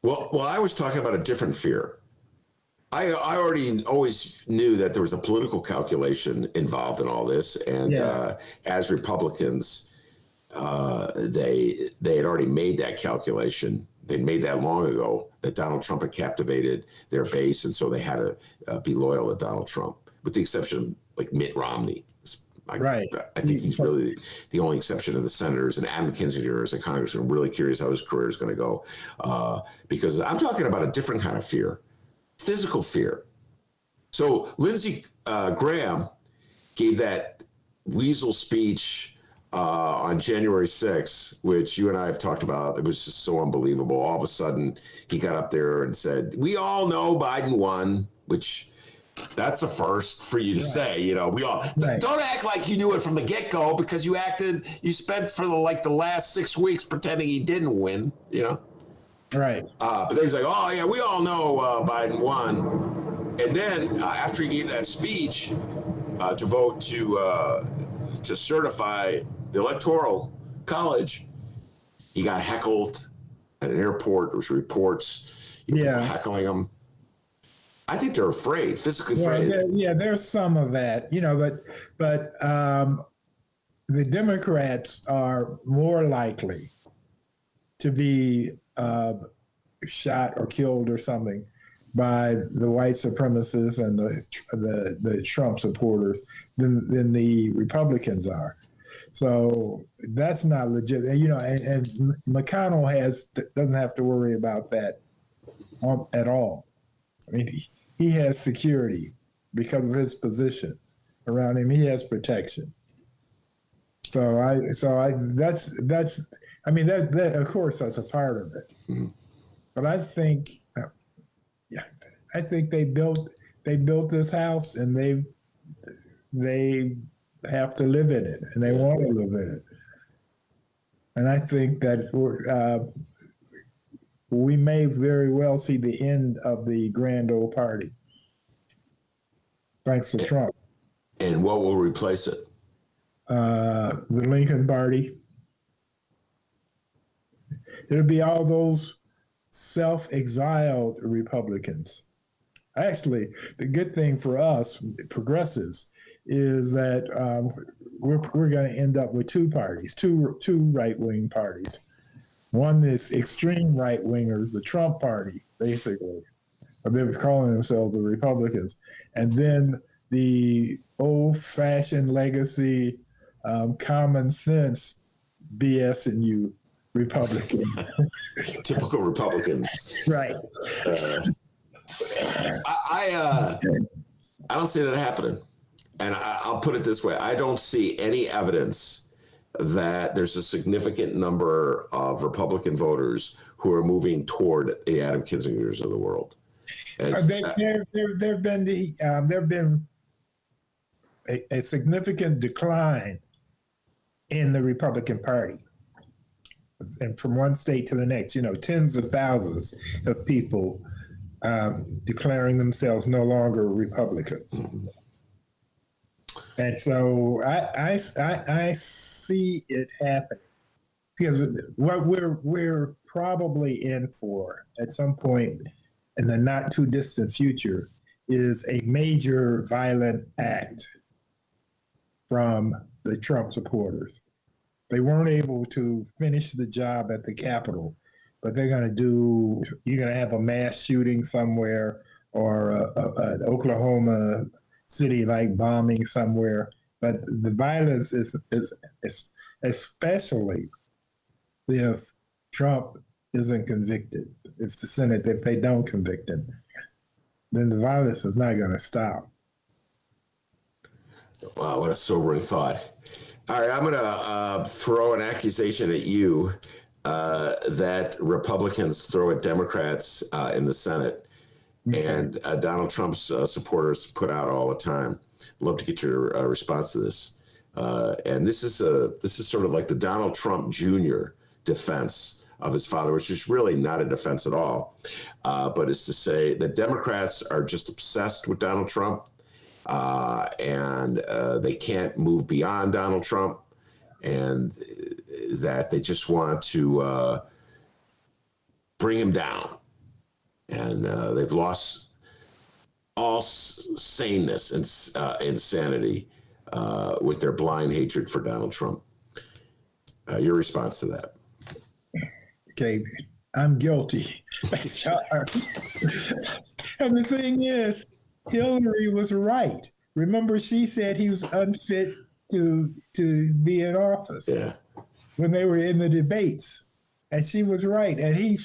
Well, I was talking about a different fear. I already always knew that there was a political calculation involved in all this. And as Republicans, they had already made that calculation. They'd made that long ago, that Donald Trump had captivated their base. And so they had to be loyal to Donald Trump, with the exception of like Mitt Romney. Right. I think he's really the only exception of the senators, and Adam Kinzinger as a congressman. I'm really curious how his career is going to go, because I'm talking about a different kind of fear, physical fear. So Lindsey Graham gave that weasel speech on January 6th, which you and I have talked about. It was just so unbelievable. All of a sudden, he got up there and said, "We all know Biden won," which that's a first for you to say. You know, we all don't act like you knew it from the get-go, because you spent for the last 6 weeks pretending he didn't win. You know, right? But then he's like, "Oh yeah, we all know Biden won," and then after he gave that speech to vote to certify the Electoral College, he got heckled at an airport. There was reports, people heckling him. I think they're afraid, physically afraid. There's some of that, but the Democrats are more likely to be shot or killed or something by the white supremacists and the Trump supporters than the Republicans are. So that's not legit. And McConnell doesn't have to worry about that at all. I mean, he has security because of his position around him. He has protection. That's of course that's a part of it. Mm-hmm. But I think they built this house, and they have to live in it, and they want to live in it. And I think that we may very well see the end of the grand old party, thanks to Trump. And what will replace it? The Lincoln Party. It'll be all those self-exiled Republicans. Actually, the good thing for us progressives is that we're going to end up with two parties, two right-wing parties. One is extreme right-wingers, the Trump party, basically. They're calling themselves the Republicans. And then the old-fashioned legacy, common sense BS and you Republican. Typical Republicans. Right. I don't see that happening. And I'll put it this way. I don't see any evidence that there's a significant number of Republican voters who are moving toward the Adam Kinzingers of the world. There've been a significant decline in the Republican Party. And from one state to the next, tens of thousands of people declaring themselves no longer Republicans. And so I see it happening, because what we're probably in for at some point in the not too distant future is a major violent act from the Trump supporters. They weren't able to finish the job at the Capitol, but you're going to have a mass shooting somewhere, or an Oklahoma City-like bombing somewhere. But the violence is especially if Trump isn't convicted, if the Senate, if they don't convict him, then the violence is not going to stop. Wow, what a sobering thought. All right, I'm going to throw an accusation at you that Republicans throw at Democrats in the Senate, and Donald Trump's supporters put out all the time. I'd love to get your response to this. And this is sort of like the Donald Trump Jr. defense of his father, which is really not a defense at all, but is to say that Democrats are just obsessed with Donald Trump, and they can't move beyond Donald Trump, and that they just want to bring him down. And they've lost all saneness and insanity with their blind hatred for Donald Trump. Your response to that? Okay, I'm guilty. And the thing is, Hillary was right. Remember, she said he was unfit to be in office when they were in the debates, and she was right. And he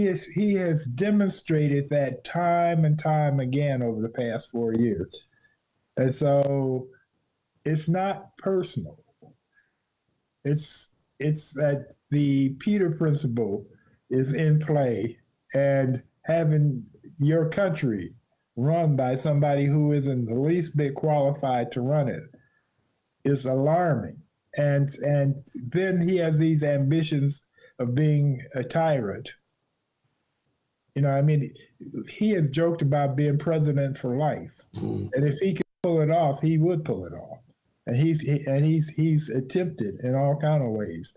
has demonstrated that time and time again over the past 4 years. And so it's not personal. It's that the Peter principle is in play, and having your country run by somebody who isn't the least bit qualified to run it is alarming. And then he has these ambitions of being a tyrant. He has joked about being president for life. And if he could pull it off, he would pull it off. And he's attempted in all kind of ways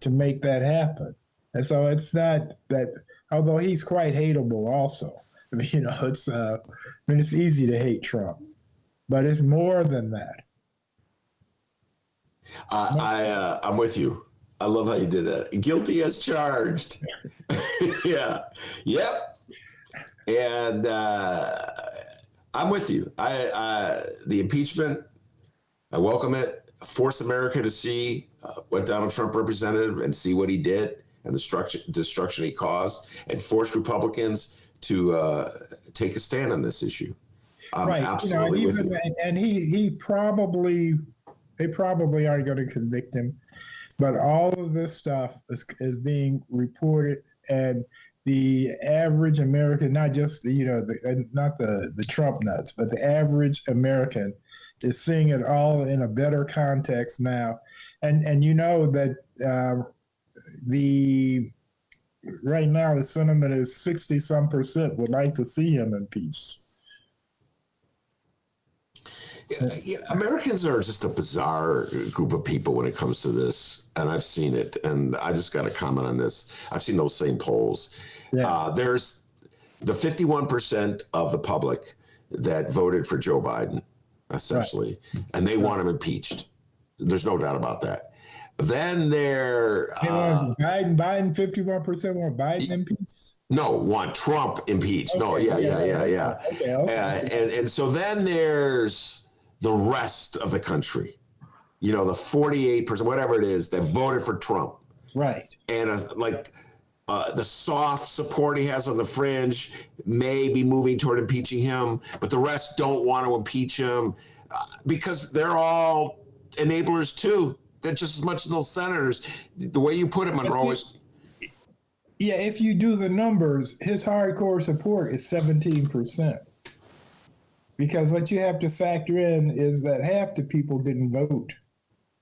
to make that happen. And so it's not that, although he's quite hateable also. It's easy to hate Trump, but it's more than that. I'm with you. I love how you did that. Guilty as charged. Yeah. Yep. And I'm with you. The impeachment, I welcome it. Force America to see what Donald Trump represented and see what he did and the destruction he caused, and force Republicans to take a stand on this issue. Right. Absolutely with you. And they probably aren't going to convict him, but all of this stuff is being reported, and the average American, not just not the Trump nuts, but the average American is seeing it all in a better context now, and that right now the sentiment is 60-some% would like to see him impeached. Yeah, Americans are just a bizarre group of people when it comes to this, and I've seen it, and I just got to comment on this. I've seen those same polls. Yeah. There's the 51% of the public that voted for Joe Biden, essentially, and they want him impeached. There's no doubt about that. Then Biden 51% want Biden impeached? No, want Trump impeached. Okay, no, yeah. Okay. And so then there's the rest of the country, the 48%, whatever it is, that voted for Trump. Right. And the soft support he has on the fringe may be moving toward impeaching him, but the rest don't want to impeach him because they're all enablers too. They're just as much as those senators. The way you put it, Monroe, is... Yeah, if you do the numbers, his hardcore support is 17%. Because what you have to factor in is that half the people didn't vote.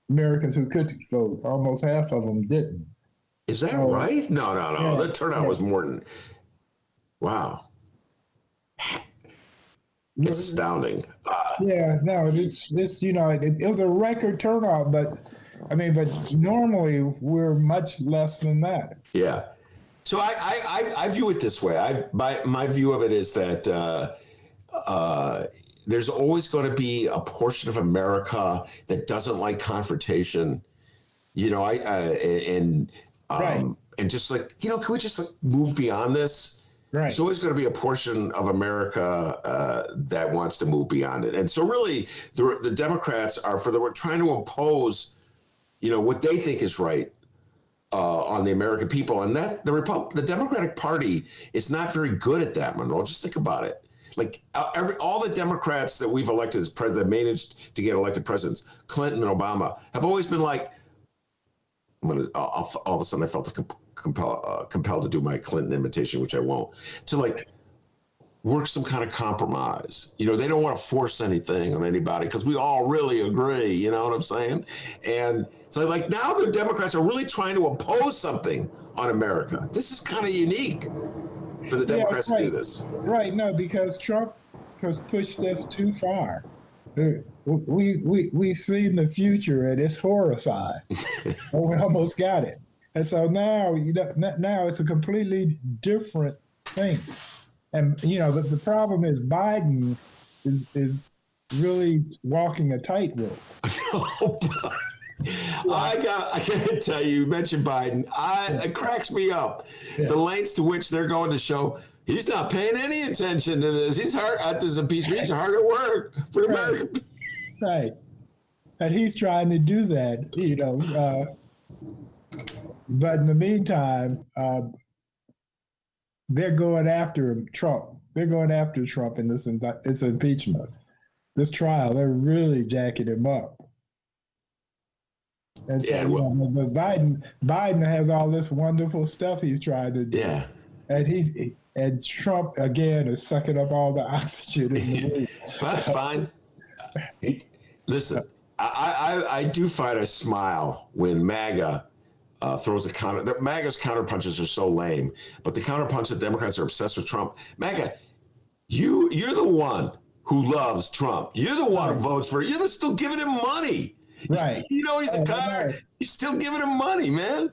Americans who could vote, almost half of them didn't. Is that right? No. Yeah, The turnout was more than. Wow. It's astounding. This it was a record turnout, but normally we're much less than that. Yeah. So I view it this way. My view of it is that there's always going to be a portion of America that doesn't like confrontation. And just like, can we just like move beyond this? Right. There's always going to be a portion of America that wants to move beyond it. And so really the Democrats we're trying to impose, what they think is right on the American people. And that the Democratic Party is not very good at that, Monroe. Just think about it. Like all the Democrats that we've elected as president, managed to get elected presidents, Clinton and Obama, have always been like, all of a sudden I felt compelled to do my Clinton imitation, which I won't, to like work some kind of compromise. They don't want to force anything on anybody because we all really agree, you know what I'm saying? And so like now the Democrats are really trying to impose something on America. This is kind of unique for the Democrats to do this. Right, no, because Trump has pushed us too far. We've seen the future and it's horrifying. We almost got it. And so now it's a completely different thing. And the problem is Biden is really walking a tightrope. I gotta tell you mentioned Biden. It cracks me up. Yeah. The lengths to which they're going to show he's not paying any attention to this. He's hard at this impeachment. He's hard at work for America. Right. And he's trying to do that, but in the meantime, they're going after Trump. They're going after Trump in this impeachment. This trial, they're really jacking him up. And so, but Biden has all this wonderful stuff he's trying to do. Yeah. And Trump again is sucking up all the oxygen in the room. That's fine. Listen, I do find a smile when MAGA throws a counter. MAGA's counterpunches are so lame, but the counterpunch that Democrats are obsessed with Trump. MAGA, you're the one who loves Trump. You're the one who votes for it. You're still giving him money. Right. He's a counter. Right. You're still giving him money, man.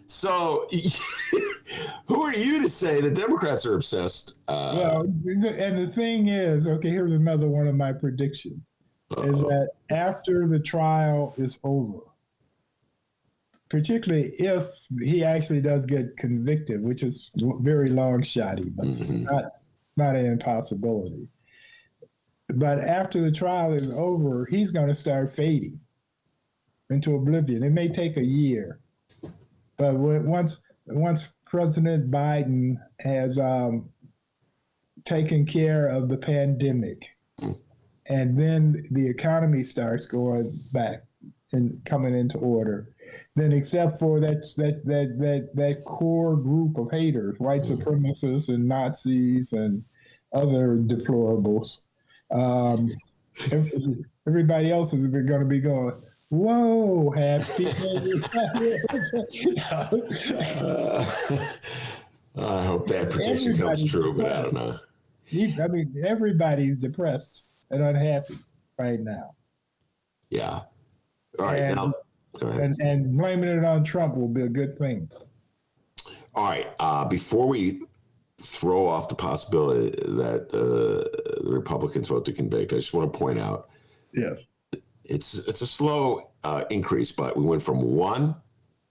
So who are you to say the Democrats are obsessed? Well, and the thing is, here's another one of my predictions, is that after the trial is over, particularly if he actually does get convicted, which is very long-shotty, but not an impossibility. But after the trial is over, he's going to start fading into oblivion. It may take a year, but once President Biden has taken care of the pandemic, and then the economy starts going back and coming into order, then except for that core group of haters, white supremacists and Nazis and other deplorables, everybody else is going to be going, whoa, happy. I hope that prediction comes true, but I don't know. Everybody's depressed and unhappy right now. Yeah. All right, now. Go ahead. And blaming it on Trump will be a good thing. All right. Before we throw off the possibility that the Republicans vote to convict, I just want to point out. Yes. It's a slow increase, but we went from one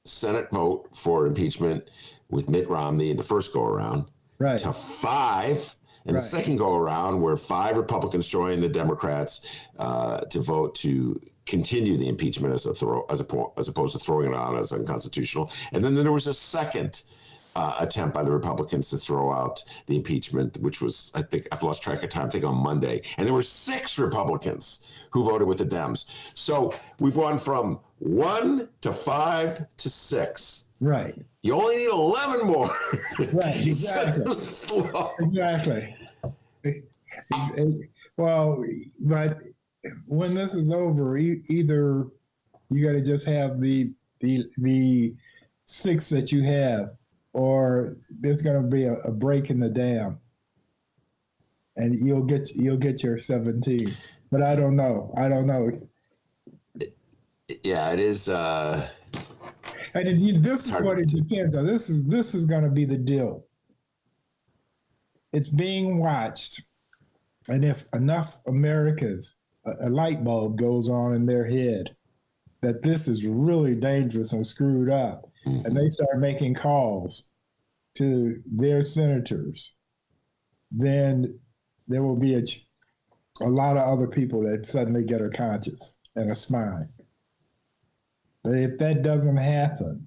Senate vote for impeachment with Mitt Romney in the first go-around to 5 in the second go-around, where 5 Republicans joined the Democrats to vote to continue the impeachment as opposed to throwing it on as unconstitutional. And then there was a second attempt by the Republicans to throw out the impeachment, which was, I think, I've lost track of time, I think on Monday. And there were 6 Republicans who voted with the Dems. So we've gone from 1 to 5 to 6. Right. You only need 11 more. Right, exactly. Slow. Exactly. Well, but when this is over, either you got to just have the 6 that you have, or there's going to be a break in the dam, and you'll get your 17. But I don't know. Yeah, it is. And this is what it depends on. This is going to be the deal. It's being watched, and if enough Americans, a light bulb goes on in their head that this is really dangerous and screwed up, and they start making calls to their senators, then there will be a lot of other people that suddenly get a conscience and a spine. But if that doesn't happen,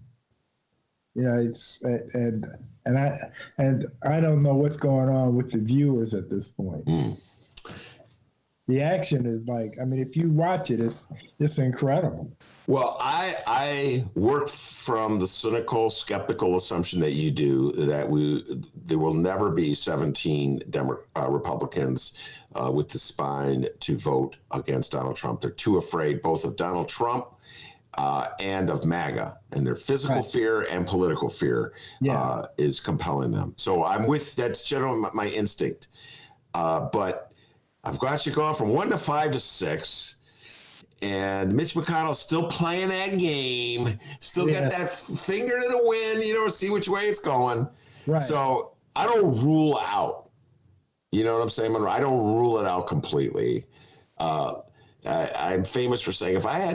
it's and I don't know what's going on with the viewers at this point. The action is if you watch it, it's incredible. Well, I work from the cynical, skeptical assumption that you do, that there will never be 17 Republicans with the spine to vote against Donald Trump. They're too afraid both of Donald Trump and of MAGA, and their physical fear and political fear is compelling them. So that's generally my instinct. But I've got you going from 1 to 5 to 6. And Mitch McConnell's still playing that game, still got that finger to the wind, see which way it's going. Right. So I don't rule out, you know what I'm saying, Monroe? I don't rule it out completely. I'm famous for saying if I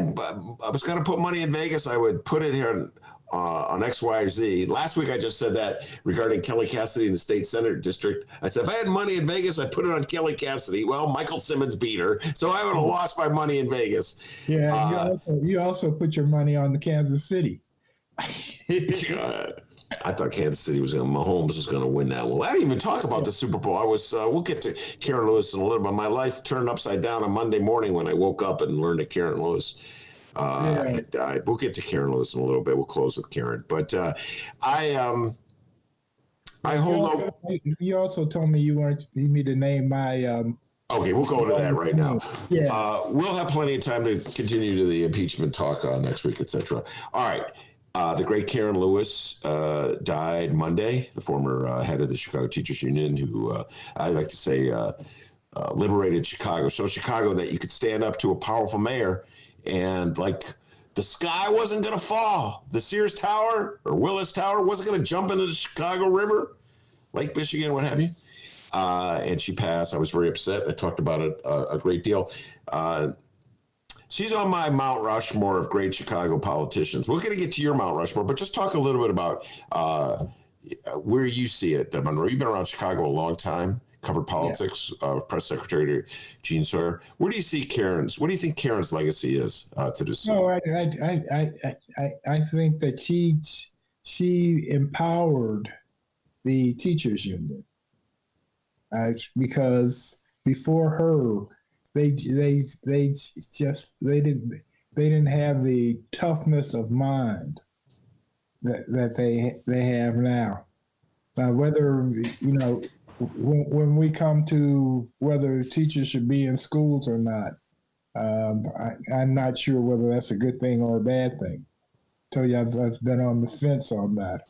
was going to put money in Vegas, I would put it here on X, Y, or Z. Last week I just said that regarding Kelly Cassidy in the state Senate district. I said if I had money in Vegas, I'd put it on Kelly Cassidy. Well, Michael Simmons beat her, so I would have lost my money in Vegas. Yeah, you also put your money on the Kansas City. I thought Kansas City Mahomes was going to win that one. I didn't even talk about the Super Bowl. We'll get to Karen Lewis in a little bit. My life turned upside down on Monday morning when I woke up and learned that Karen Lewis had died. We'll get to Karen Lewis in a little bit. We'll close with Karen. But I hold on. You also told me you wanted me to name my. Okay, we'll go to that right now. Yeah. We'll have plenty of time to continue to the impeachment talk next week, etc. All right. The great Karen Lewis died Monday, the former head of the Chicago Teachers Union, who I like to say liberated Chicago. So Chicago that you could stand up to a powerful mayor and the sky wasn't going to fall. The Sears Tower or Willis Tower wasn't going to jump into the Chicago River, Lake Michigan, what have you. And she passed. I was very upset. I talked about it a great deal. She's on my Mount Rushmore of great Chicago politicians. We're going to get to your Mount Rushmore, but just talk a little bit about where you see it. Monroe, you've been around Chicago a long time, covered politics, press secretary to Gene Sawyer. Where do you see Karen's? What do you think Karen's legacy is to this? No, I think that she empowered the teachers union because before her, they didn't have the toughness of mind that they have now. Now, whether when we come to whether teachers should be in schools or not, I'm not sure whether that's a good thing or a bad thing. I tell you, I've been on the fence on that.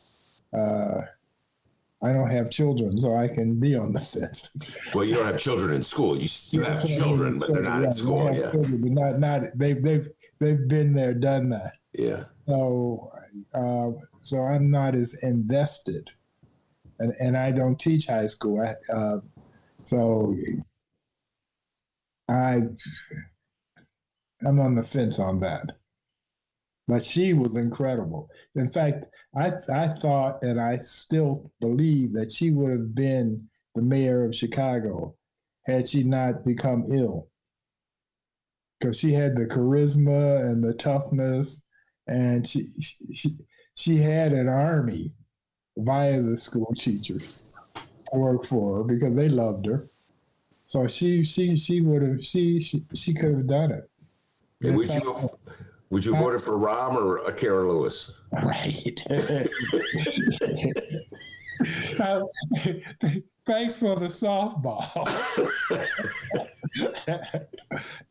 I don't have children, so I can be on the fence. Well, you don't have children in school. You have children, but they're not in school. Yeah, children, but not. They've been there, done that. Yeah. So I'm not as invested, and I don't teach high school. I'm on the fence on that. But she was incredible. In fact, I thought, and I still believe, that she would have been the mayor of Chicago had she not become ill. Because she had the charisma and the toughness, and she had an army via the school teachers to work for her because they loved her. So she could have done it. Hey, would you vote for Rahm or a Karen Lewis? Right. Thanks for the softball.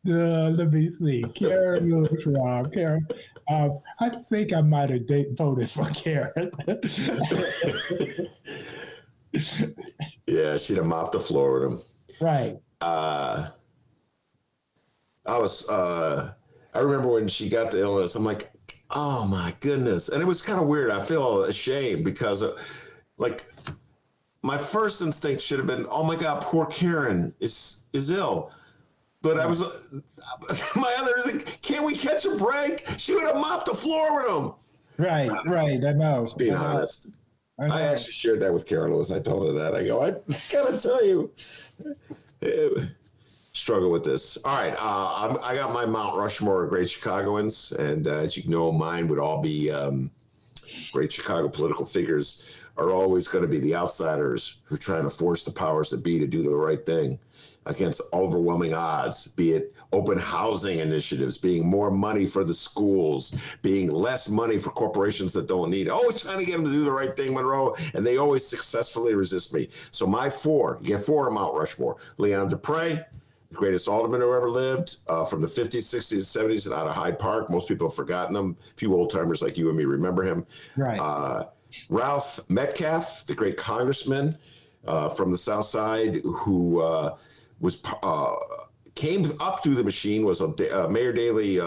Let me see. Karen Lewis, Rob. Karen. I think I might have voted for Karen. Yeah, she'd have mopped the floor with him. Right. I remember when she got the illness, I'm like, oh my goodness. And it was kind of weird. I feel ashamed because my first instinct should have been, oh my God, poor Karen is ill. But I was, my other is like, can't we catch a break? She would have mopped the floor with him. Right. I know. Just being honest. I actually shared that with Karen Lewis. I told her that. I go, I gotta tell you, struggle with this. All right, I got my Mount Rushmore of great Chicagoans, and as you know, mine would all be great Chicago political figures are always going to be the outsiders who are trying to force the powers that be to do the right thing against overwhelming odds, be it open housing initiatives, being more money for the schools, being less money for corporations that don't need it. Always trying to get them to do the right thing, Monroe, and they always successfully resist me. So my four, you get four in Mount Rushmore. Leon Dupre, the greatest alderman who ever lived, from the 50s, 60s, 70s, and out of Hyde Park. Most people have forgotten him. A few old-timers like you and me remember him. Right. Ralph Metcalf, the great congressman from the South Side, who came up through the machine, was a Mayor Daley,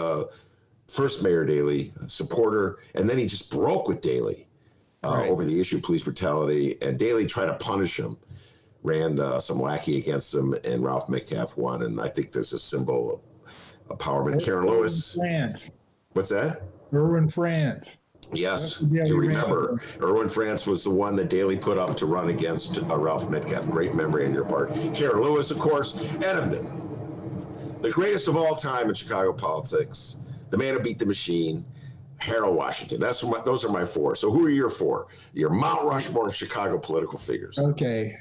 first Mayor Daley supporter, and then he just broke with Daley over the issue of police brutality, and Daley tried to punish him, ran some lackey against him, and Ralph Metcalf won, and I think there's a symbol of empowerment. Karen Lewis. France. What's that? Irwin France. Yes, you remember. Irwin France was the one that Daley put up to run against Ralph Metcalf. Great memory on your part. Karen Lewis, of course. Edmund, the greatest of all time in Chicago politics. The man who beat the machine. Harold Washington. Those are my four. So who are your four? Your Mount Rushmore of Chicago political figures. Okay.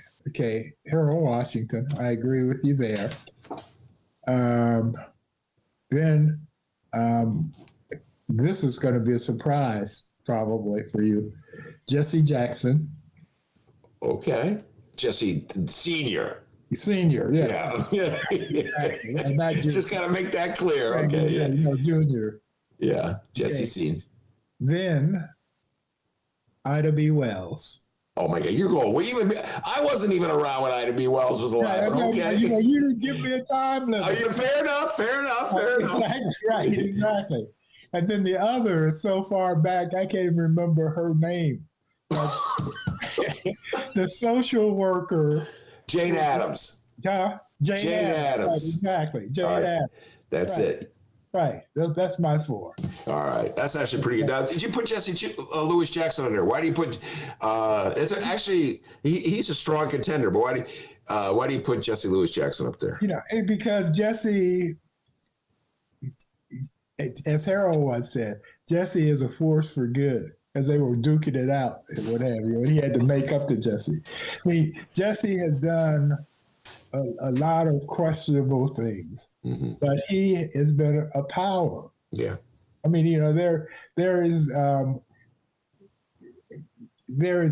Harold Washington. I agree with you there. Then this is going to be a surprise, probably, for you. Jesse Jackson. Okay. Jesse Senior. Senior, yeah. Exactly. Just got to make that clear. Okay, yeah. Junior. Yeah, Jesse Senior. Then Ida B. Wells. Oh my God, you're going. I wasn't even around when Ida B. Wells was alive. But okay, you didn't give me a time limit. Fair enough. Exactly, right, exactly. And then the other is so far back, I can't even remember her name. The social worker. Jane Addams. Yeah, Jane Addams. Right, exactly, Jane Addams. That's it. Right, that's my four. All right, that's actually pretty good. Now, did you put Jesse Louis Jackson on there? Why do you put? He's a strong contender, but why do you put Jesse Louis Jackson up there? Because Jesse, as Harold once said, Jesse is a force for good. As they were duking it out and what have you, and he had to make up to Jesse. Jesse has done a lot of questionable things, but he has been a power. Yeah. I mean, there is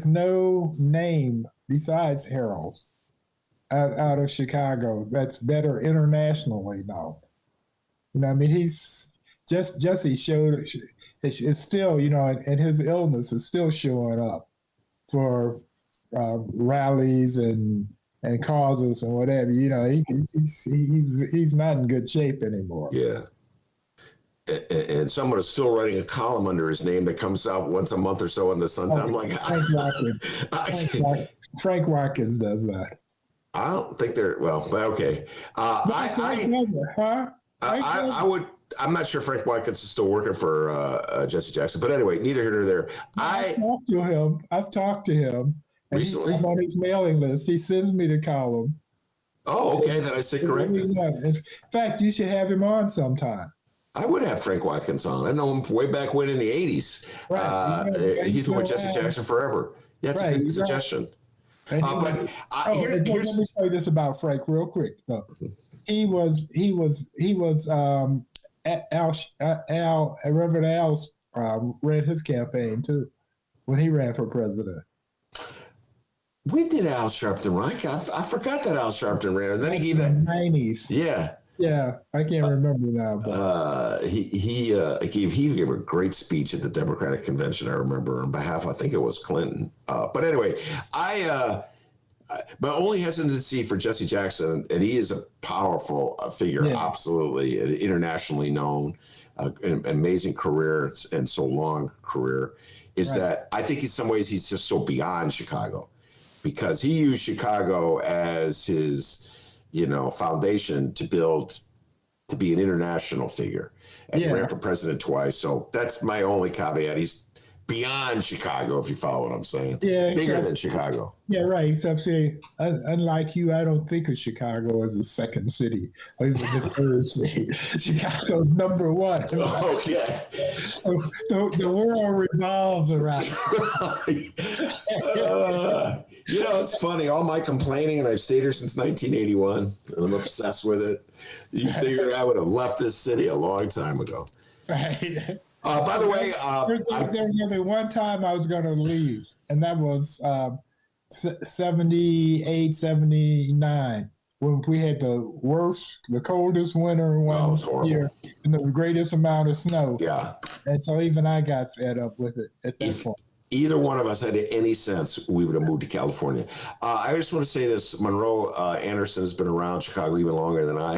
no name besides Harold's out of Chicago that's better internationally known. I mean, Jesse showed. It's still, and his illness is still showing up for rallies and causes and whatever. He's not in good shape anymore. Yeah. And someone is still writing a column under his name that comes out once a month or so in the Sun. I'm like, Frank Watkins does that. I don't think they're but okay. I'm not sure Frank Watkins is still working for Jesse Jackson, but anyway, neither here nor there. I've talked to him recently. He's on his mailing list. He sends me the column. Oh, okay. Then I say corrected. In fact, you should have him on sometime. I would have Frank Watkins on. I know him way back when in the 80s. Right. He's been with Jesse Jackson forever. Yeah, it's a good suggestion. Let me tell you this about Frank real quick. He was Reverend Al's ran his campaign too when he ran for president. When did Al Sharpton run? I forgot that Al Sharpton ran, and then he gave that 90s. Yeah. Yeah, I can't remember now. But. He gave a great speech at the Democratic convention. I remember on behalf, I think it was Clinton. But anyway, my only hesitancy for Jesse Jackson, and he is a powerful figure, absolutely internationally known, an amazing career and so long career, is that I think in some ways he's just so beyond Chicago, because he used Chicago as his foundation to be an international figure, and he ran for president twice. So that's my only caveat. He's beyond Chicago, if you follow what I'm saying. Yeah, bigger than Chicago. Yeah, right. Except say, unlike you, I don't think of Chicago as the second city or even the third city. Chicago's number one. Okay. The world revolves around. It's funny. All my complaining, and I've stayed here since 1981, and I'm obsessed with it. You figure I would have left this city a long time ago. Right. By the way, there was only one time I was going to leave, and that was 78, 79, when we had the coldest winter one year and the greatest amount of snow. Yeah. And so even I got fed up with it at that point. Either one of us had any sense, we would have moved to California. I just want to say this: Monroe Anderson has been around Chicago even longer than I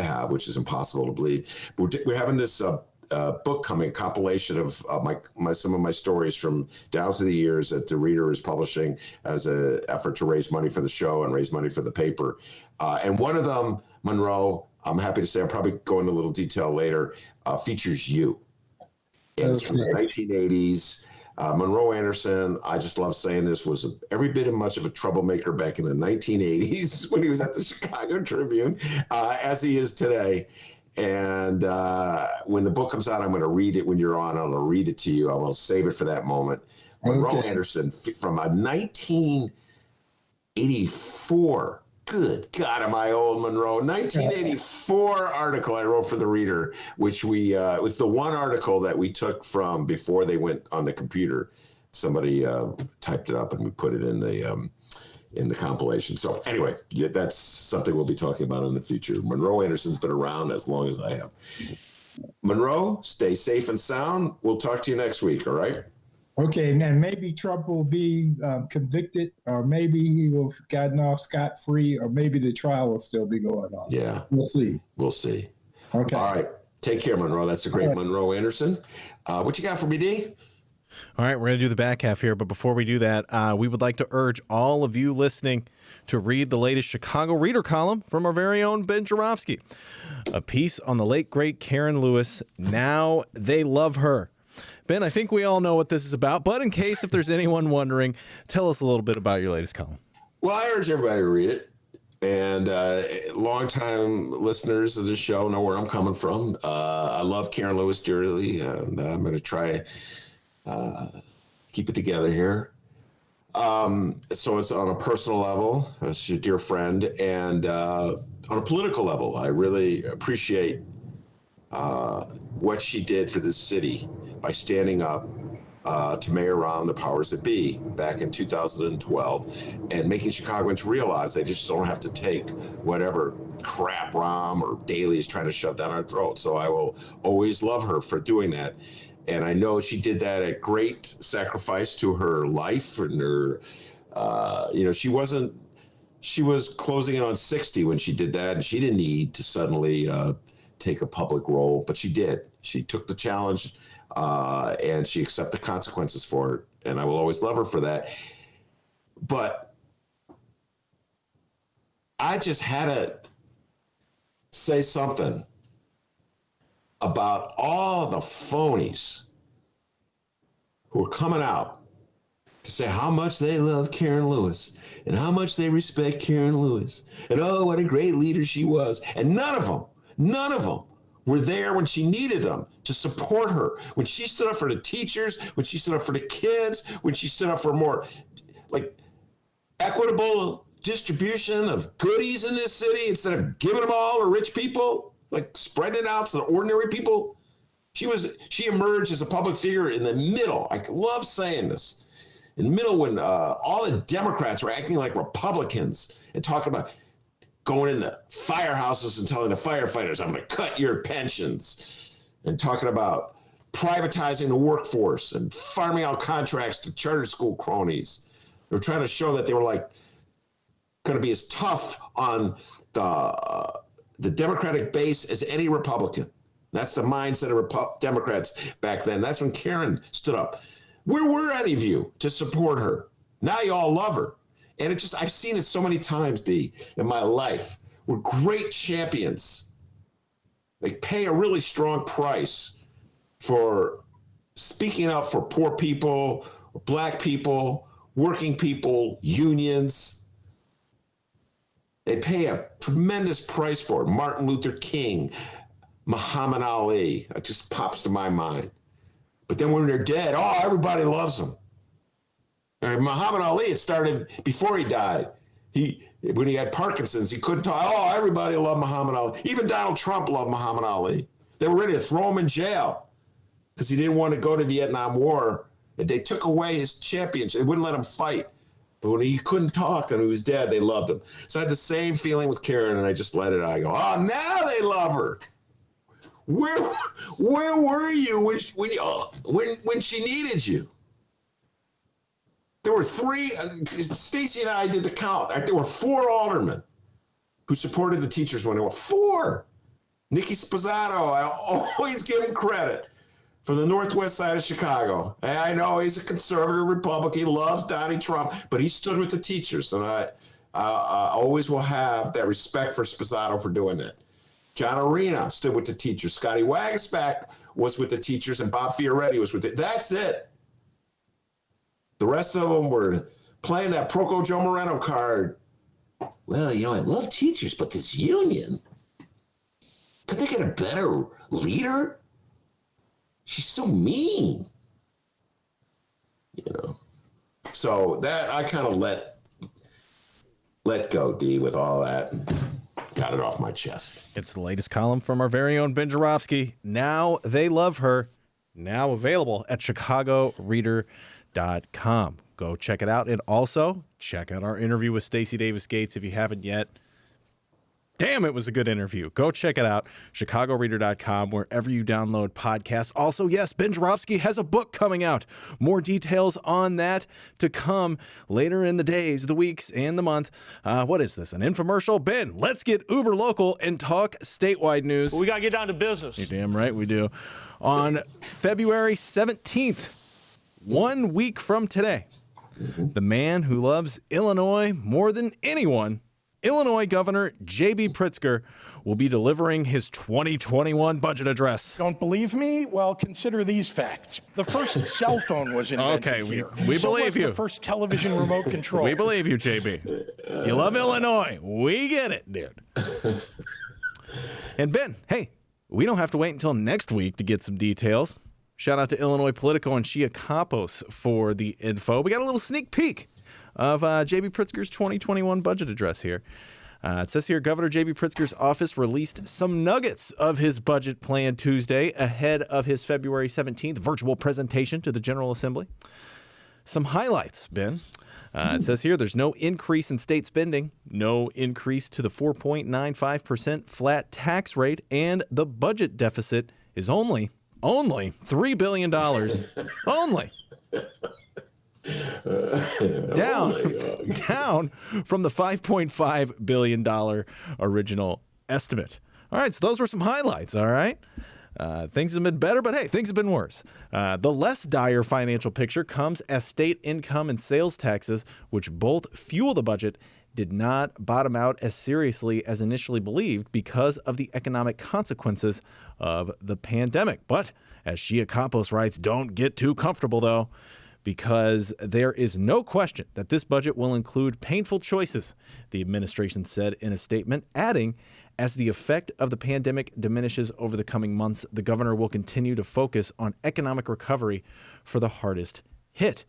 have, which is impossible to believe. We're having this book coming, compilation of some of my stories from down through the years that the Reader is publishing as an effort to raise money for the show and raise money for the paper. And one of them, Monroe, I'm happy to say, I'll probably go into a little detail later, features you. And it's from the 1980s. Monroe Anderson, I just love saying this, was every bit as much of a troublemaker back in the 1980s when he was at the Chicago Tribune as he is today. And when the book comes out, I'm going to read it when you're on. I'm going to read it to you. I will save it for that moment. Monroe Anderson from a 1984. Good God, am I old, Monroe? 1984 article I wrote for the Reader, which it was the one article that we took from before they went on the computer. Somebody typed it up and we put it in the compilation. So anyway, that's something we'll be talking about in the future. Monroe Anderson's been around as long as I have. Monroe, stay safe and sound. We'll talk to you next week, all right? Okay, and then maybe Trump will be convicted, or maybe he will have gotten off scot-free, or maybe the trial will still be going on. Yeah. We'll see. We'll see. Okay. All right. Take care, Monroe. That's a great Monroe Anderson. What you got for me, D? All right, we're going to do the back half here, but before we do that, we would like to urge all of you listening to read the latest Chicago Reader column from our very own Ben Joravsky, a piece on the late, great Karen Lewis, Now They Love Her. Ben, I think we all know what this is about, but in case if there's anyone wondering, tell us a little bit about your latest column. Well, I urge everybody to read it. And longtime listeners of this show know where I'm coming from. I love Karen Lewis dearly, and I'm going to try keep it together here. So it's on a personal level, as your dear friend, and on a political level, I really appreciate what she did for this city by standing up to Mayor Rahm, the powers that be, back in 2012, and making Chicagoans realize they just don't have to take whatever crap Rahm or Daley is trying to shove down our throats. So I will always love her for doing that. And I know she did that at great sacrifice to her life and her, she was closing in on 60 when she did that, and she didn't need to suddenly take a public role, but she did. She took the challenge. And she accepted the consequences for it, and I will always love her for that. But I just had to say something about all the phonies who are coming out to say how much they love Karen Lewis and how much they respect Karen Lewis and oh, what a great leader she was. And none of them were there when she needed them to support her. When she stood up for the teachers, when she stood up for the kids, when she stood up for more equitable distribution of goodies in this city instead of giving them all to rich people, spreading it out to the ordinary people. She emerged as a public figure in the middle. I love saying this. in the middle when all the Democrats were acting like Republicans and talking about going into firehouses and telling the firefighters, I'm going to cut your pensions, and talking about privatizing the workforce and farming out contracts to charter school cronies. They were trying to show that they were like going to be as tough on the Democratic base as any Republican. That's the mindset of Democrats back then. That's when Karen stood up. Where were any of you to support her? Now you all love her. And it just, I've seen it so many times, D, in my life. We're great champions. They pay a really strong price for speaking up for poor people, black people, working people, unions. They pay a tremendous price for it. Martin Luther King, Muhammad Ali, that just pops to my mind. But then when they're dead, oh, everybody loves them. And Muhammad Ali, it started before he died. When he had Parkinson's, he couldn't talk. Oh, everybody loved Muhammad Ali. Even Donald Trump loved Muhammad Ali. They were ready to throw him in jail because he didn't want to go to the Vietnam War. And they took away his championship. They wouldn't let him fight. But when he couldn't talk and he was dead, they loved him. So I had the same feeling with Karen, and I just let it out. I go, oh, now they love her. Where were you when she needed you? There were three, Stacey and I did the count. There were 4 aldermen who supported the teachers when there were 4. Nicky Sposato, I always give him credit for the northwest side of Chicago. And I know he's a conservative Republican. He loves Donny Trump, but he stood with the teachers. And I always will have that respect for Sposato for doing that. John Arena stood with the teachers. Scotty Wagasback was with the teachers, and Bob Fioretti was with it. That's it. The rest of them were playing that Proco Joe Moreno card. Well, I love teachers, but this union, could they get a better leader? She's so mean. So that I kind of let go, D, with all that. And got it off my chest. It's the latest column from our very own Ben Joravsky. Now They Love Her. Now available at ChicagoReader.com. Go check it out. And also check out our interview with Stacey Davis Gates if you haven't yet. Damn, it was a good interview. Go check it out. ChicagoReader.com, wherever you download podcasts. Also, yes, Ben Joravsky has a book coming out. More details on that to come later in the days, the weeks, and the month. What is this, an infomercial? Ben, let's get uber local and talk statewide news. Well, we got to get down to business. You're damn right we do. On February 17th, 1 week from today, the man who loves Illinois more than anyone, Illinois Governor J.B. Pritzker, will be delivering his 2021 budget address. Don't believe me? Well, consider these facts. The first cell phone was invented here. We believe you. The first television remote control. We believe you, J.B. You love Illinois. We get it, dude. And Ben, hey, we don't have to wait until next week to get some details. Shout out to Illinois Politico and Shia Kapos for the info. We got a little sneak peek of J.B. Pritzker's 2021 budget address here. It says here, Governor J.B. Pritzker's office released some nuggets of his budget plan Tuesday ahead of his February 17th virtual presentation to the General Assembly. Some highlights, Ben. It says here, there's no increase in state spending, no increase to the 4.95% flat tax rate, and the budget deficit is only $3 billion. Only. Down from the $5.5 billion original estimate. All right, so those were some highlights, all right? Things have been better, but hey, things have been worse. The less dire financial picture comes as state income and sales taxes, which both fuel the budget, did not bottom out as seriously as initially believed because of the economic consequences of the pandemic. But as Shia Kapos writes, don't get too comfortable, though, because there is no question that this budget will include painful choices, the administration said in a statement, adding, as the effect of the pandemic diminishes over the coming months, the governor will continue to focus on economic recovery for the hardest hit.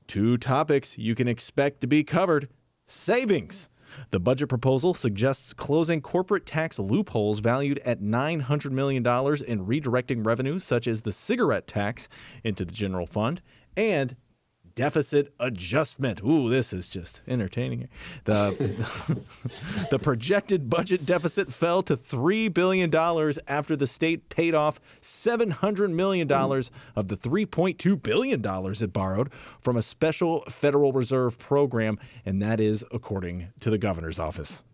2 topics you can expect to be covered. Savings. The budget proposal suggests closing corporate tax loopholes valued at $900 million and redirecting revenues such as the cigarette tax into the general fund, and deficit adjustment. Ooh, this is just entertaining. The projected budget deficit fell to $3 billion after the state paid off $700 million of the $3.2 billion it borrowed from a special Federal Reserve program, and that is according to the governor's office.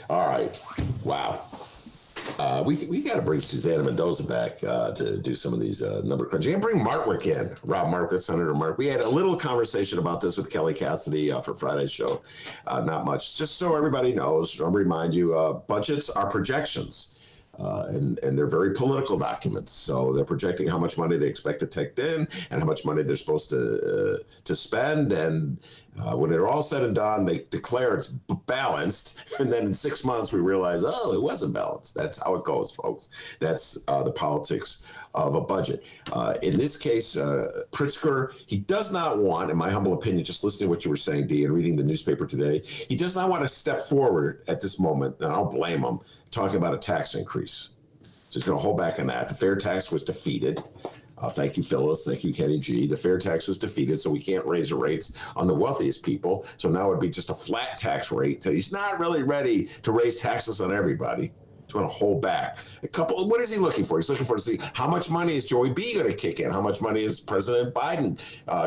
All right. Wow. We got to bring Susanna Mendoza back to do some of these number crunching. And bring Martwick in, Rob Martwick, Senator Martwick. We had a little conversation about this with Kelly Cassidy for Friday's show. Not much. Just so everybody knows, I'll remind you, budgets are projections. And they're very political documents. So they're projecting how much money they expect to take in and how much money they're supposed to spend. And when they're all said and done, they declare it's balanced. And then in 6 months, we realize, oh, it wasn't balanced. That's how it goes, folks. That's the politics of a budget. In this case, Pritzker, he does not want, in my humble opinion, just listening to what you were saying, Dee, and reading the newspaper today, he does not want to step forward at this moment, and I don't blame him, talking about a tax increase. So he's going to hold back on that. The fair tax was defeated. Thank you, Phyllis. Thank you, Kenny G. The fair tax was defeated, so we can't raise the rates on the wealthiest people. So now it'd be just a flat tax rate. So he's not really ready to raise taxes on everybody. He's going to hold back a couple. What is he looking for? He's looking for to see how much money is Joey B going to kick in? How much money is President Biden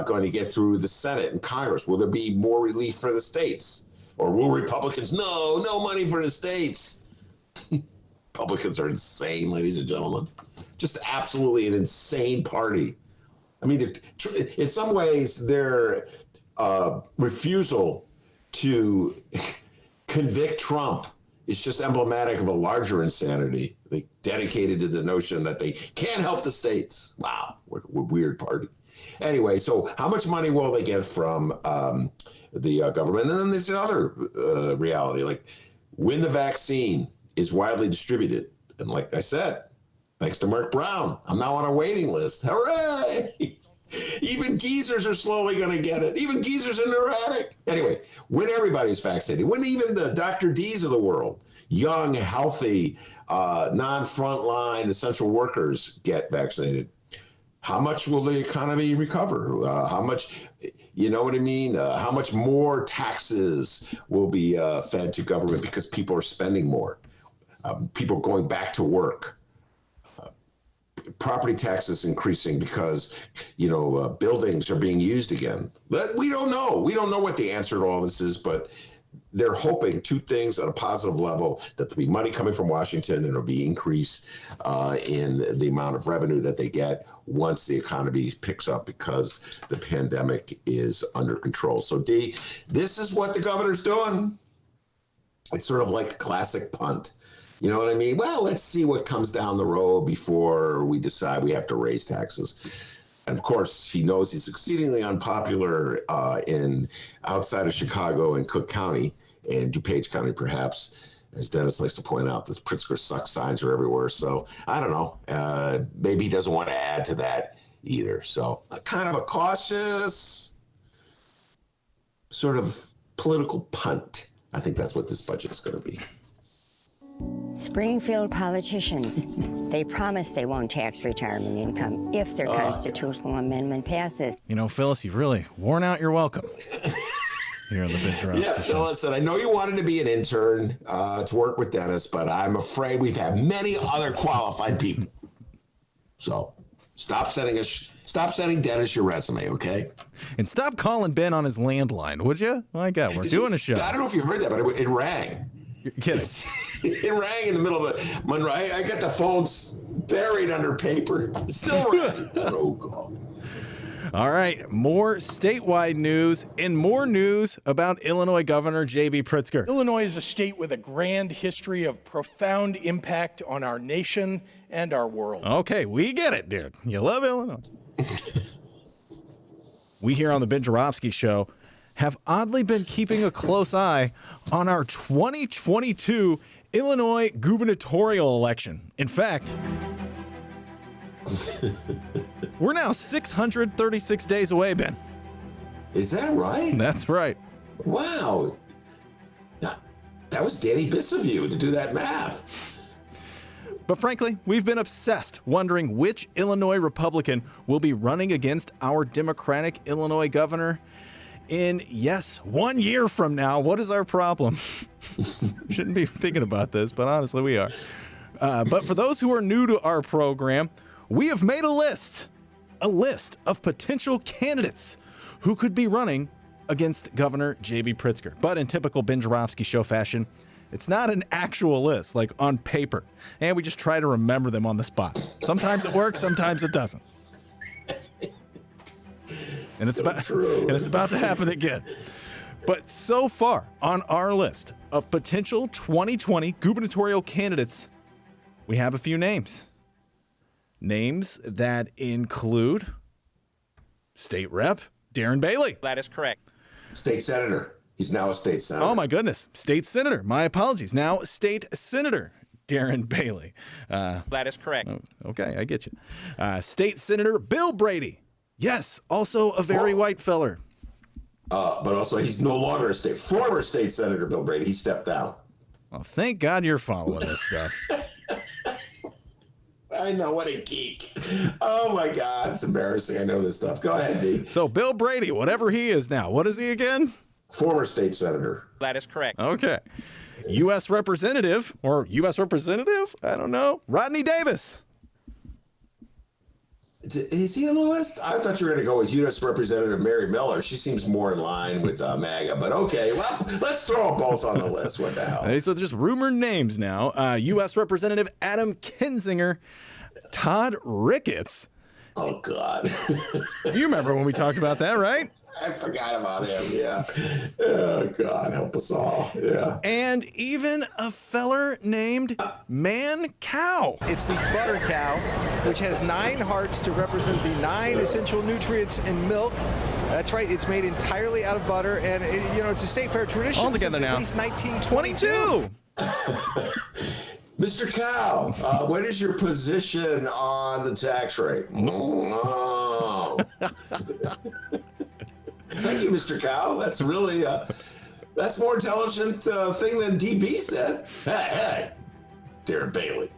going to get through the Senate and Congress? Will there be more relief for the states? Or will Republicans, no money for the states? Republicans are insane, ladies and gentlemen. Just absolutely an insane party. I mean, in some ways, their refusal to convict Trump is just emblematic of a larger insanity. They dedicated to the notion that they can't help the states. Wow, what a weird party. Anyway, so how much money will they get from the government? And then there's another reality, like when the vaccine is widely distributed. And like I said, thanks to Mark Brown, I'm now on a waiting list. Hooray! Even geezers are slowly going to get it. Even geezers are neurotic. Anyway, when everybody's vaccinated, when even the Dr. D's of the world, young, healthy, non-frontline essential workers get vaccinated, how much will the economy recover? How much, you know what I mean? How much more taxes will be fed to government because people are spending more? People going back to work. Property taxes increasing because, buildings are being used again. But we don't know. We don't know what the answer to all this is, but they're hoping two things on a positive level, that there'll be money coming from Washington and there'll be increase in the amount of revenue that they get once the economy picks up because the pandemic is under control. So, Dee, this is what the governor's doing. It's sort of like a classic punt. You know what I mean? Well, let's see what comes down the road before we decide we have to raise taxes. And of course, he knows he's exceedingly unpopular outside of Chicago and Cook County and DuPage County, perhaps. As Dennis likes to point out, this Pritzker sucks signs are everywhere. So I don't know. Maybe he doesn't want to add to that either. So kind of a cautious sort of political punt. I think that's what this budget is going to be. Springfield politicians, they promise they won't tax retirement income if their constitutional amendment passes. Phyllis, you've really worn out your welcome here on the Bendroski Yeah, Phyllis said, I know you wanted to be an intern to work with Dennis, but I'm afraid we've had many other qualified people. So stop sending Dennis your resume, okay? And stop calling Ben on his landline, would you? My God, we're doing a show. I don't know if you heard that, but it rang. You're kidding. It rang in the middle of the Monroe. I got the phone buried under paper. It still rang. Oh, God. All right, more statewide news and more news about Illinois Governor J.B. Pritzker. Illinois is a state with a grand history of profound impact on our nation and our world. Okay, we get it, dude. You love Illinois. We here on the Joravsky Show have oddly been keeping a close eye on our 2022 Illinois gubernatorial election. In fact, we're now 636 days away, Ben. Is that right? That's right. Wow. That was Danny Biss of you to do that math. But frankly, we've been obsessed wondering which Illinois Republican will be running against our Democratic Illinois governor in, yes, 1 year from now. What is our problem? Shouldn't be thinking about this, but honestly, we are. But for those who are new to our program, we have made a list of potential candidates who could be running against Governor J.B. Pritzker. But in typical Ben Joravsky show fashion, it's not an actual list, like on paper. And we just try to remember them on the spot. Sometimes it works, sometimes it doesn't. And it's about to happen again. But so far on our list of potential 2020 gubernatorial candidates, we have a few names. Names that include State Rep Darren Bailey. That is correct. State Senator. He's now a state senator. Oh, my goodness. State Senator. My apologies. Now State Senator Darren Bailey. That is correct. Okay, I get you. State Senator Bill Brady. Yes, also a very white feller. But also, he's no longer former state senator Bill Brady. He stepped down. Well, thank God you're following this stuff. I know, what a geek. Oh my God, it's embarrassing. I know this stuff. Go ahead, D. So Bill Brady, whatever he is now, what is he again? Former state senator. That is correct. Okay. U.S. Representative, or U.S. Representative? I don't know. Rodney Davis. Is he on the list? I thought you were going to go with U.S. Representative Mary Miller. She seems more in line with MAGA, but okay. Well, let's throw them both on the list. What the hell? So just rumored names now. U.S. Representative Adam Kinzinger, Todd Ricketts. Oh, God. You remember when we talked about that, right? I forgot about him, yeah. Oh, God, help us all. Yeah. And even a feller named Man Cow. It's the butter cow, which has 9 hearts to represent the 9 essential nutrients in milk. That's right, it's made entirely out of butter, and it's a state fair tradition since at least 1922. Mr. Cow, what is your position on the tax rate? Oh. Thank you, Mr. Cow. That's really that's more intelligent thing than DB said. Hey, Darren Bailey.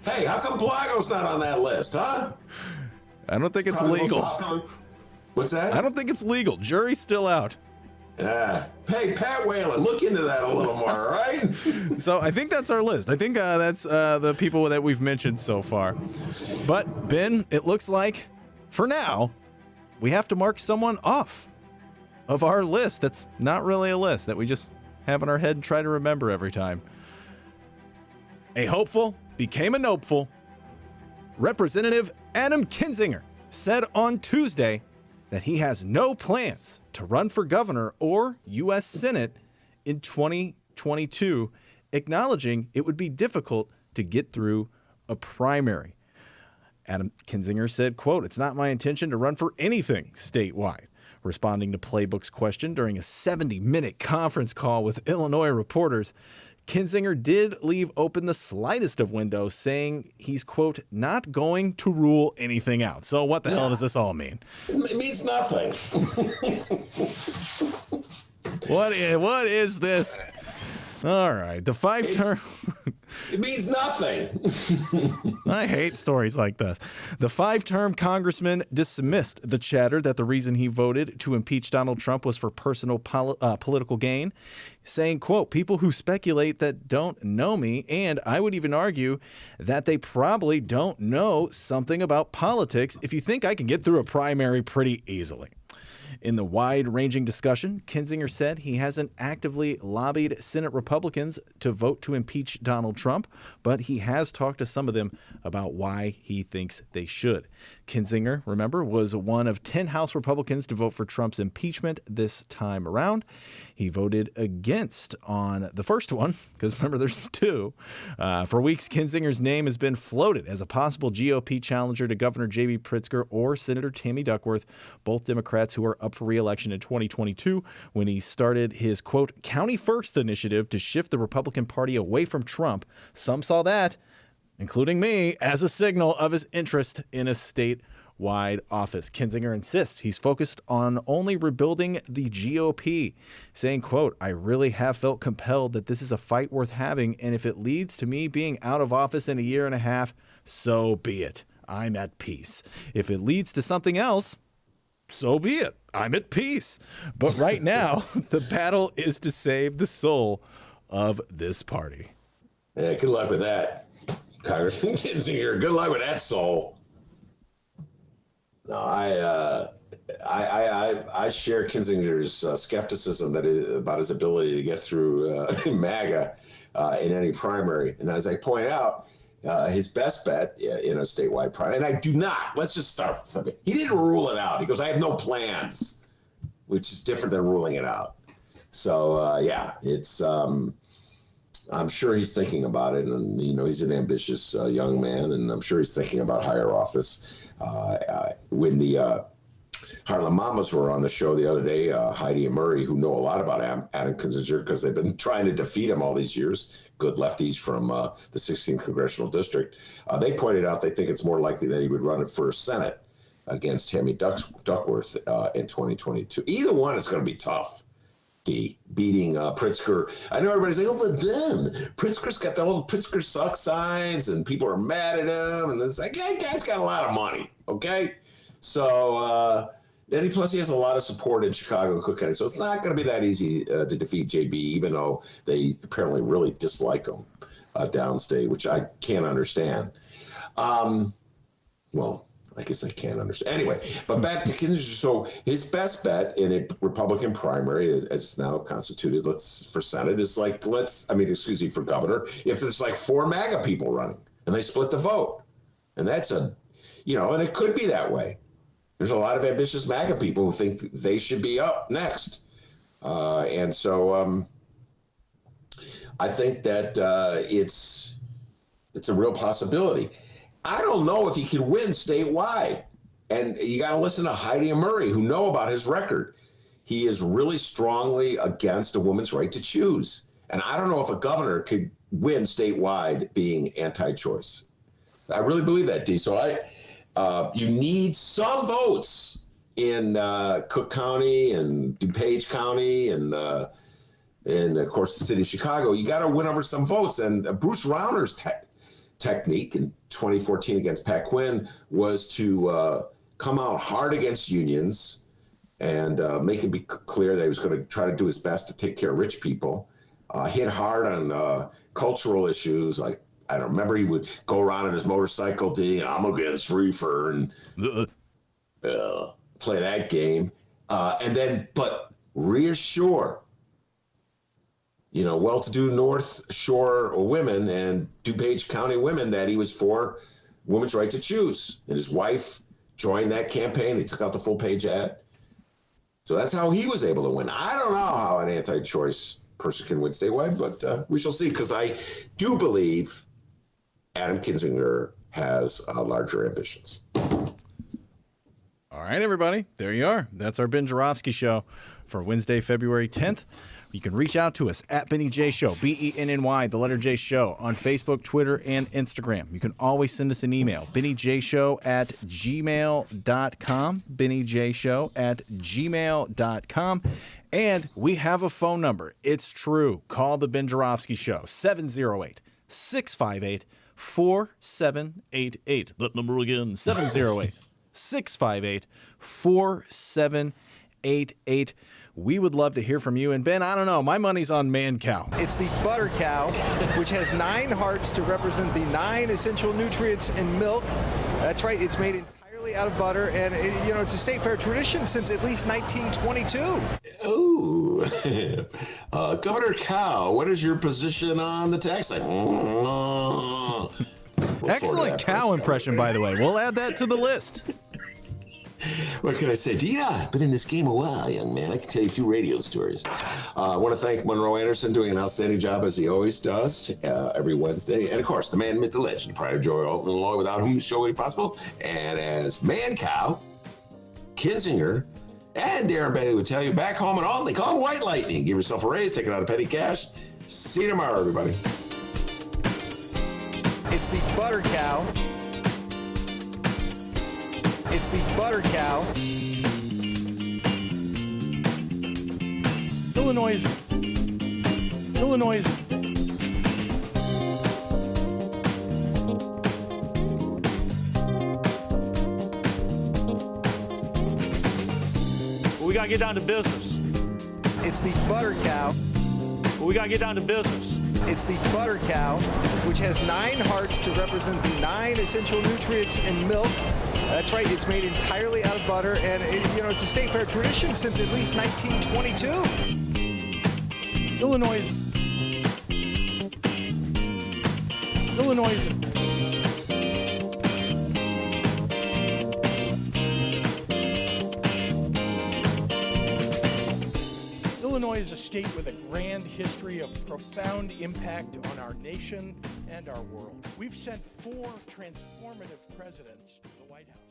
Hey, how come Blago's not on that list, huh? I don't think it's legal. What's that? I don't think it's legal. Jury's still out. Hey, Pat Whalen, look into that a little more, all right? So I think that's our list. I think that's the people that we've mentioned so far. But, Ben, it looks like, for now, we have to mark someone off of our list that's not really a list, that we just have in our head and try to remember every time. A hopeful became a nopeful. Representative Adam Kinzinger said on Tuesday that he has no plans to run for governor or U.S. Senate in 2022, acknowledging it would be difficult to get through a primary. Adam Kinzinger said, quote, "It's not my intention to run for anything statewide." Responding to Playbook's question during a 70-minute conference call with Illinois reporters, Kinzinger did leave open the slightest of windows, saying he's, quote, "not going to rule anything out." So what the hell does this all mean? It means nothing. What is this? All right, the 5-term... It means nothing. I hate stories like this. The 5-term congressman dismissed the chatter that the reason he voted to impeach Donald Trump was for personal political gain, saying, quote, "People who speculate that don't know me, and I would even argue that they probably don't know something about politics if you think I can get through a primary pretty easily." In the wide-ranging discussion, Kinzinger said he hasn't actively lobbied Senate Republicans to vote to impeach Donald Trump, but he has talked to some of them about why he thinks they should. Kinzinger, remember, was one of 10 House Republicans to vote for Trump's impeachment this time around. He voted against on the first one, because remember, there's 2. For weeks, Kinzinger's name has been floated as a possible GOP challenger to Governor J.B. Pritzker or Senator Tammy Duckworth, both Democrats who are up for re-election in 2022, when he started his, quote, "County First" initiative to shift the Republican Party away from Trump. Some saw that, including me, as a signal of his interest in a state statewide office. Kinzinger insists he's focused on only rebuilding the GOP, saying, quote, "I really have felt compelled that this is a fight worth having, and if it leads to me being out of office in a year and a half, so be it. I'm at peace. If it leads to something else, so be it. I'm at peace." But right now, the battle is to save the soul of this party. Yeah, good luck with that, Congressman Kinzinger. Good luck with that soul. No, I share Kinzinger's skepticism about his ability to get through MAGA in any primary. And as I point out, his best bet in a statewide primary, and I do not, let's just start with something. He didn't rule it out. He goes, "I have no plans," which is different than ruling it out. So, yeah, it's, I'm sure he's thinking about it. And, he's an ambitious young man, and I'm sure he's thinking about higher office. When the Harlem Mamas were on the show the other day, Heidi and Murray, who know a lot about Adam Kinzinger because they've been trying to defeat him all these years, good lefties from the 16th Congressional District, they pointed out they think it's more likely that he would run it for Senate against Tammy Duckworth in 2022. Either one is going to be tough. Beating Pritzker. I know everybody's like, "Oh, but then Pritzker's got the old Pritzker suck signs and people are mad at him." And it's like, "Yeah, guy's got a lot of money." Okay. So, and plus he has a lot of support in Chicago and Cook County. So it's not going to be that easy to defeat JB, even though they apparently really dislike him downstate, which I can't understand. Well, I guess I can't understand. Anyway, but back to Kinzinger. So his best bet in a Republican primary, as it's now constituted, for Senate, is for governor, if there's like 4 MAGA people running and they split the vote. And that's and it could be that way. There's a lot of ambitious MAGA people who think they should be up next. And so I think that it's a real possibility. I don't know if he can win statewide. And you got to listen to Heidi and Murray, who know about his record. He is really strongly against a woman's right to choose. And I don't know if a governor could win statewide being anti-choice. I really believe that, D. So you need some votes in Cook County and DuPage County and of course, the city of Chicago. You got to win over some votes. And Bruce Rauner's technique in 2014 against Pat Quinn was to come out hard against unions and make it be clear that he was going to try to do his best to take care of rich people, hit hard on cultural issues. Like, I don't remember, he would go around on his motorcycle, I'm against reefer, and play that game. But reassure well-to-do North Shore women and DuPage County women that he was for women's right to choose. And his wife joined that campaign. They took out the full-page ad. So that's how he was able to win. I don't know how an anti-choice person can win statewide, but we shall see, because I do believe Adam Kinzinger has larger ambitions. All right, everybody. There you are. That's our Ben Joravsky show for Wednesday, February 10th. You can reach out to us at Benny J Show, BENNY, the letter J Show, on Facebook, Twitter, and Instagram. You can always send us an email, bennyjshow@gmail.com, bennyjshow@gmail.com. And we have a phone number. It's true. Call the Ben Joravsky Show, 708-658-4788. That number again, 708-658-4788. We would love to hear from you. And Ben, I don't know, my money's on Man Cow. It's the butter cow, which has 9 hearts to represent the 9 essential nutrients in milk. That's right, it's made entirely out of butter, and it's a state fair tradition since at least 1922. Oh, Governor Cow, what is your position on the tax line? Excellent cow impression, by the way. We'll add that to the list. What can I say? I've been in this game a while, young man. I can tell you a few radio stories. I want to thank Monroe Anderson, doing an outstanding job as he always does every Wednesday. And of course, the man, myth, the legend, pride of Joy, Illinois, without whom the show would be possible. And as Man Cow, Kinzinger, and Darren Bailey would tell you, back home and all, they call it white lightning. Give yourself a raise, take it out of petty cash. See you tomorrow, everybody. It's the butter cow. It's the butter cow. Illinois. We gotta get down to business. It's the butter cow. We gotta get down to business. It's the butter cow, which has 9 hearts to represent the 9 essential nutrients in milk. That's right, it's made entirely out of butter, and it's a state fair tradition since at least 1922. Illinois. Illinois is a state with a grand history of profound impact on our nation and our world. We've sent 4 transformative presidents to the White House.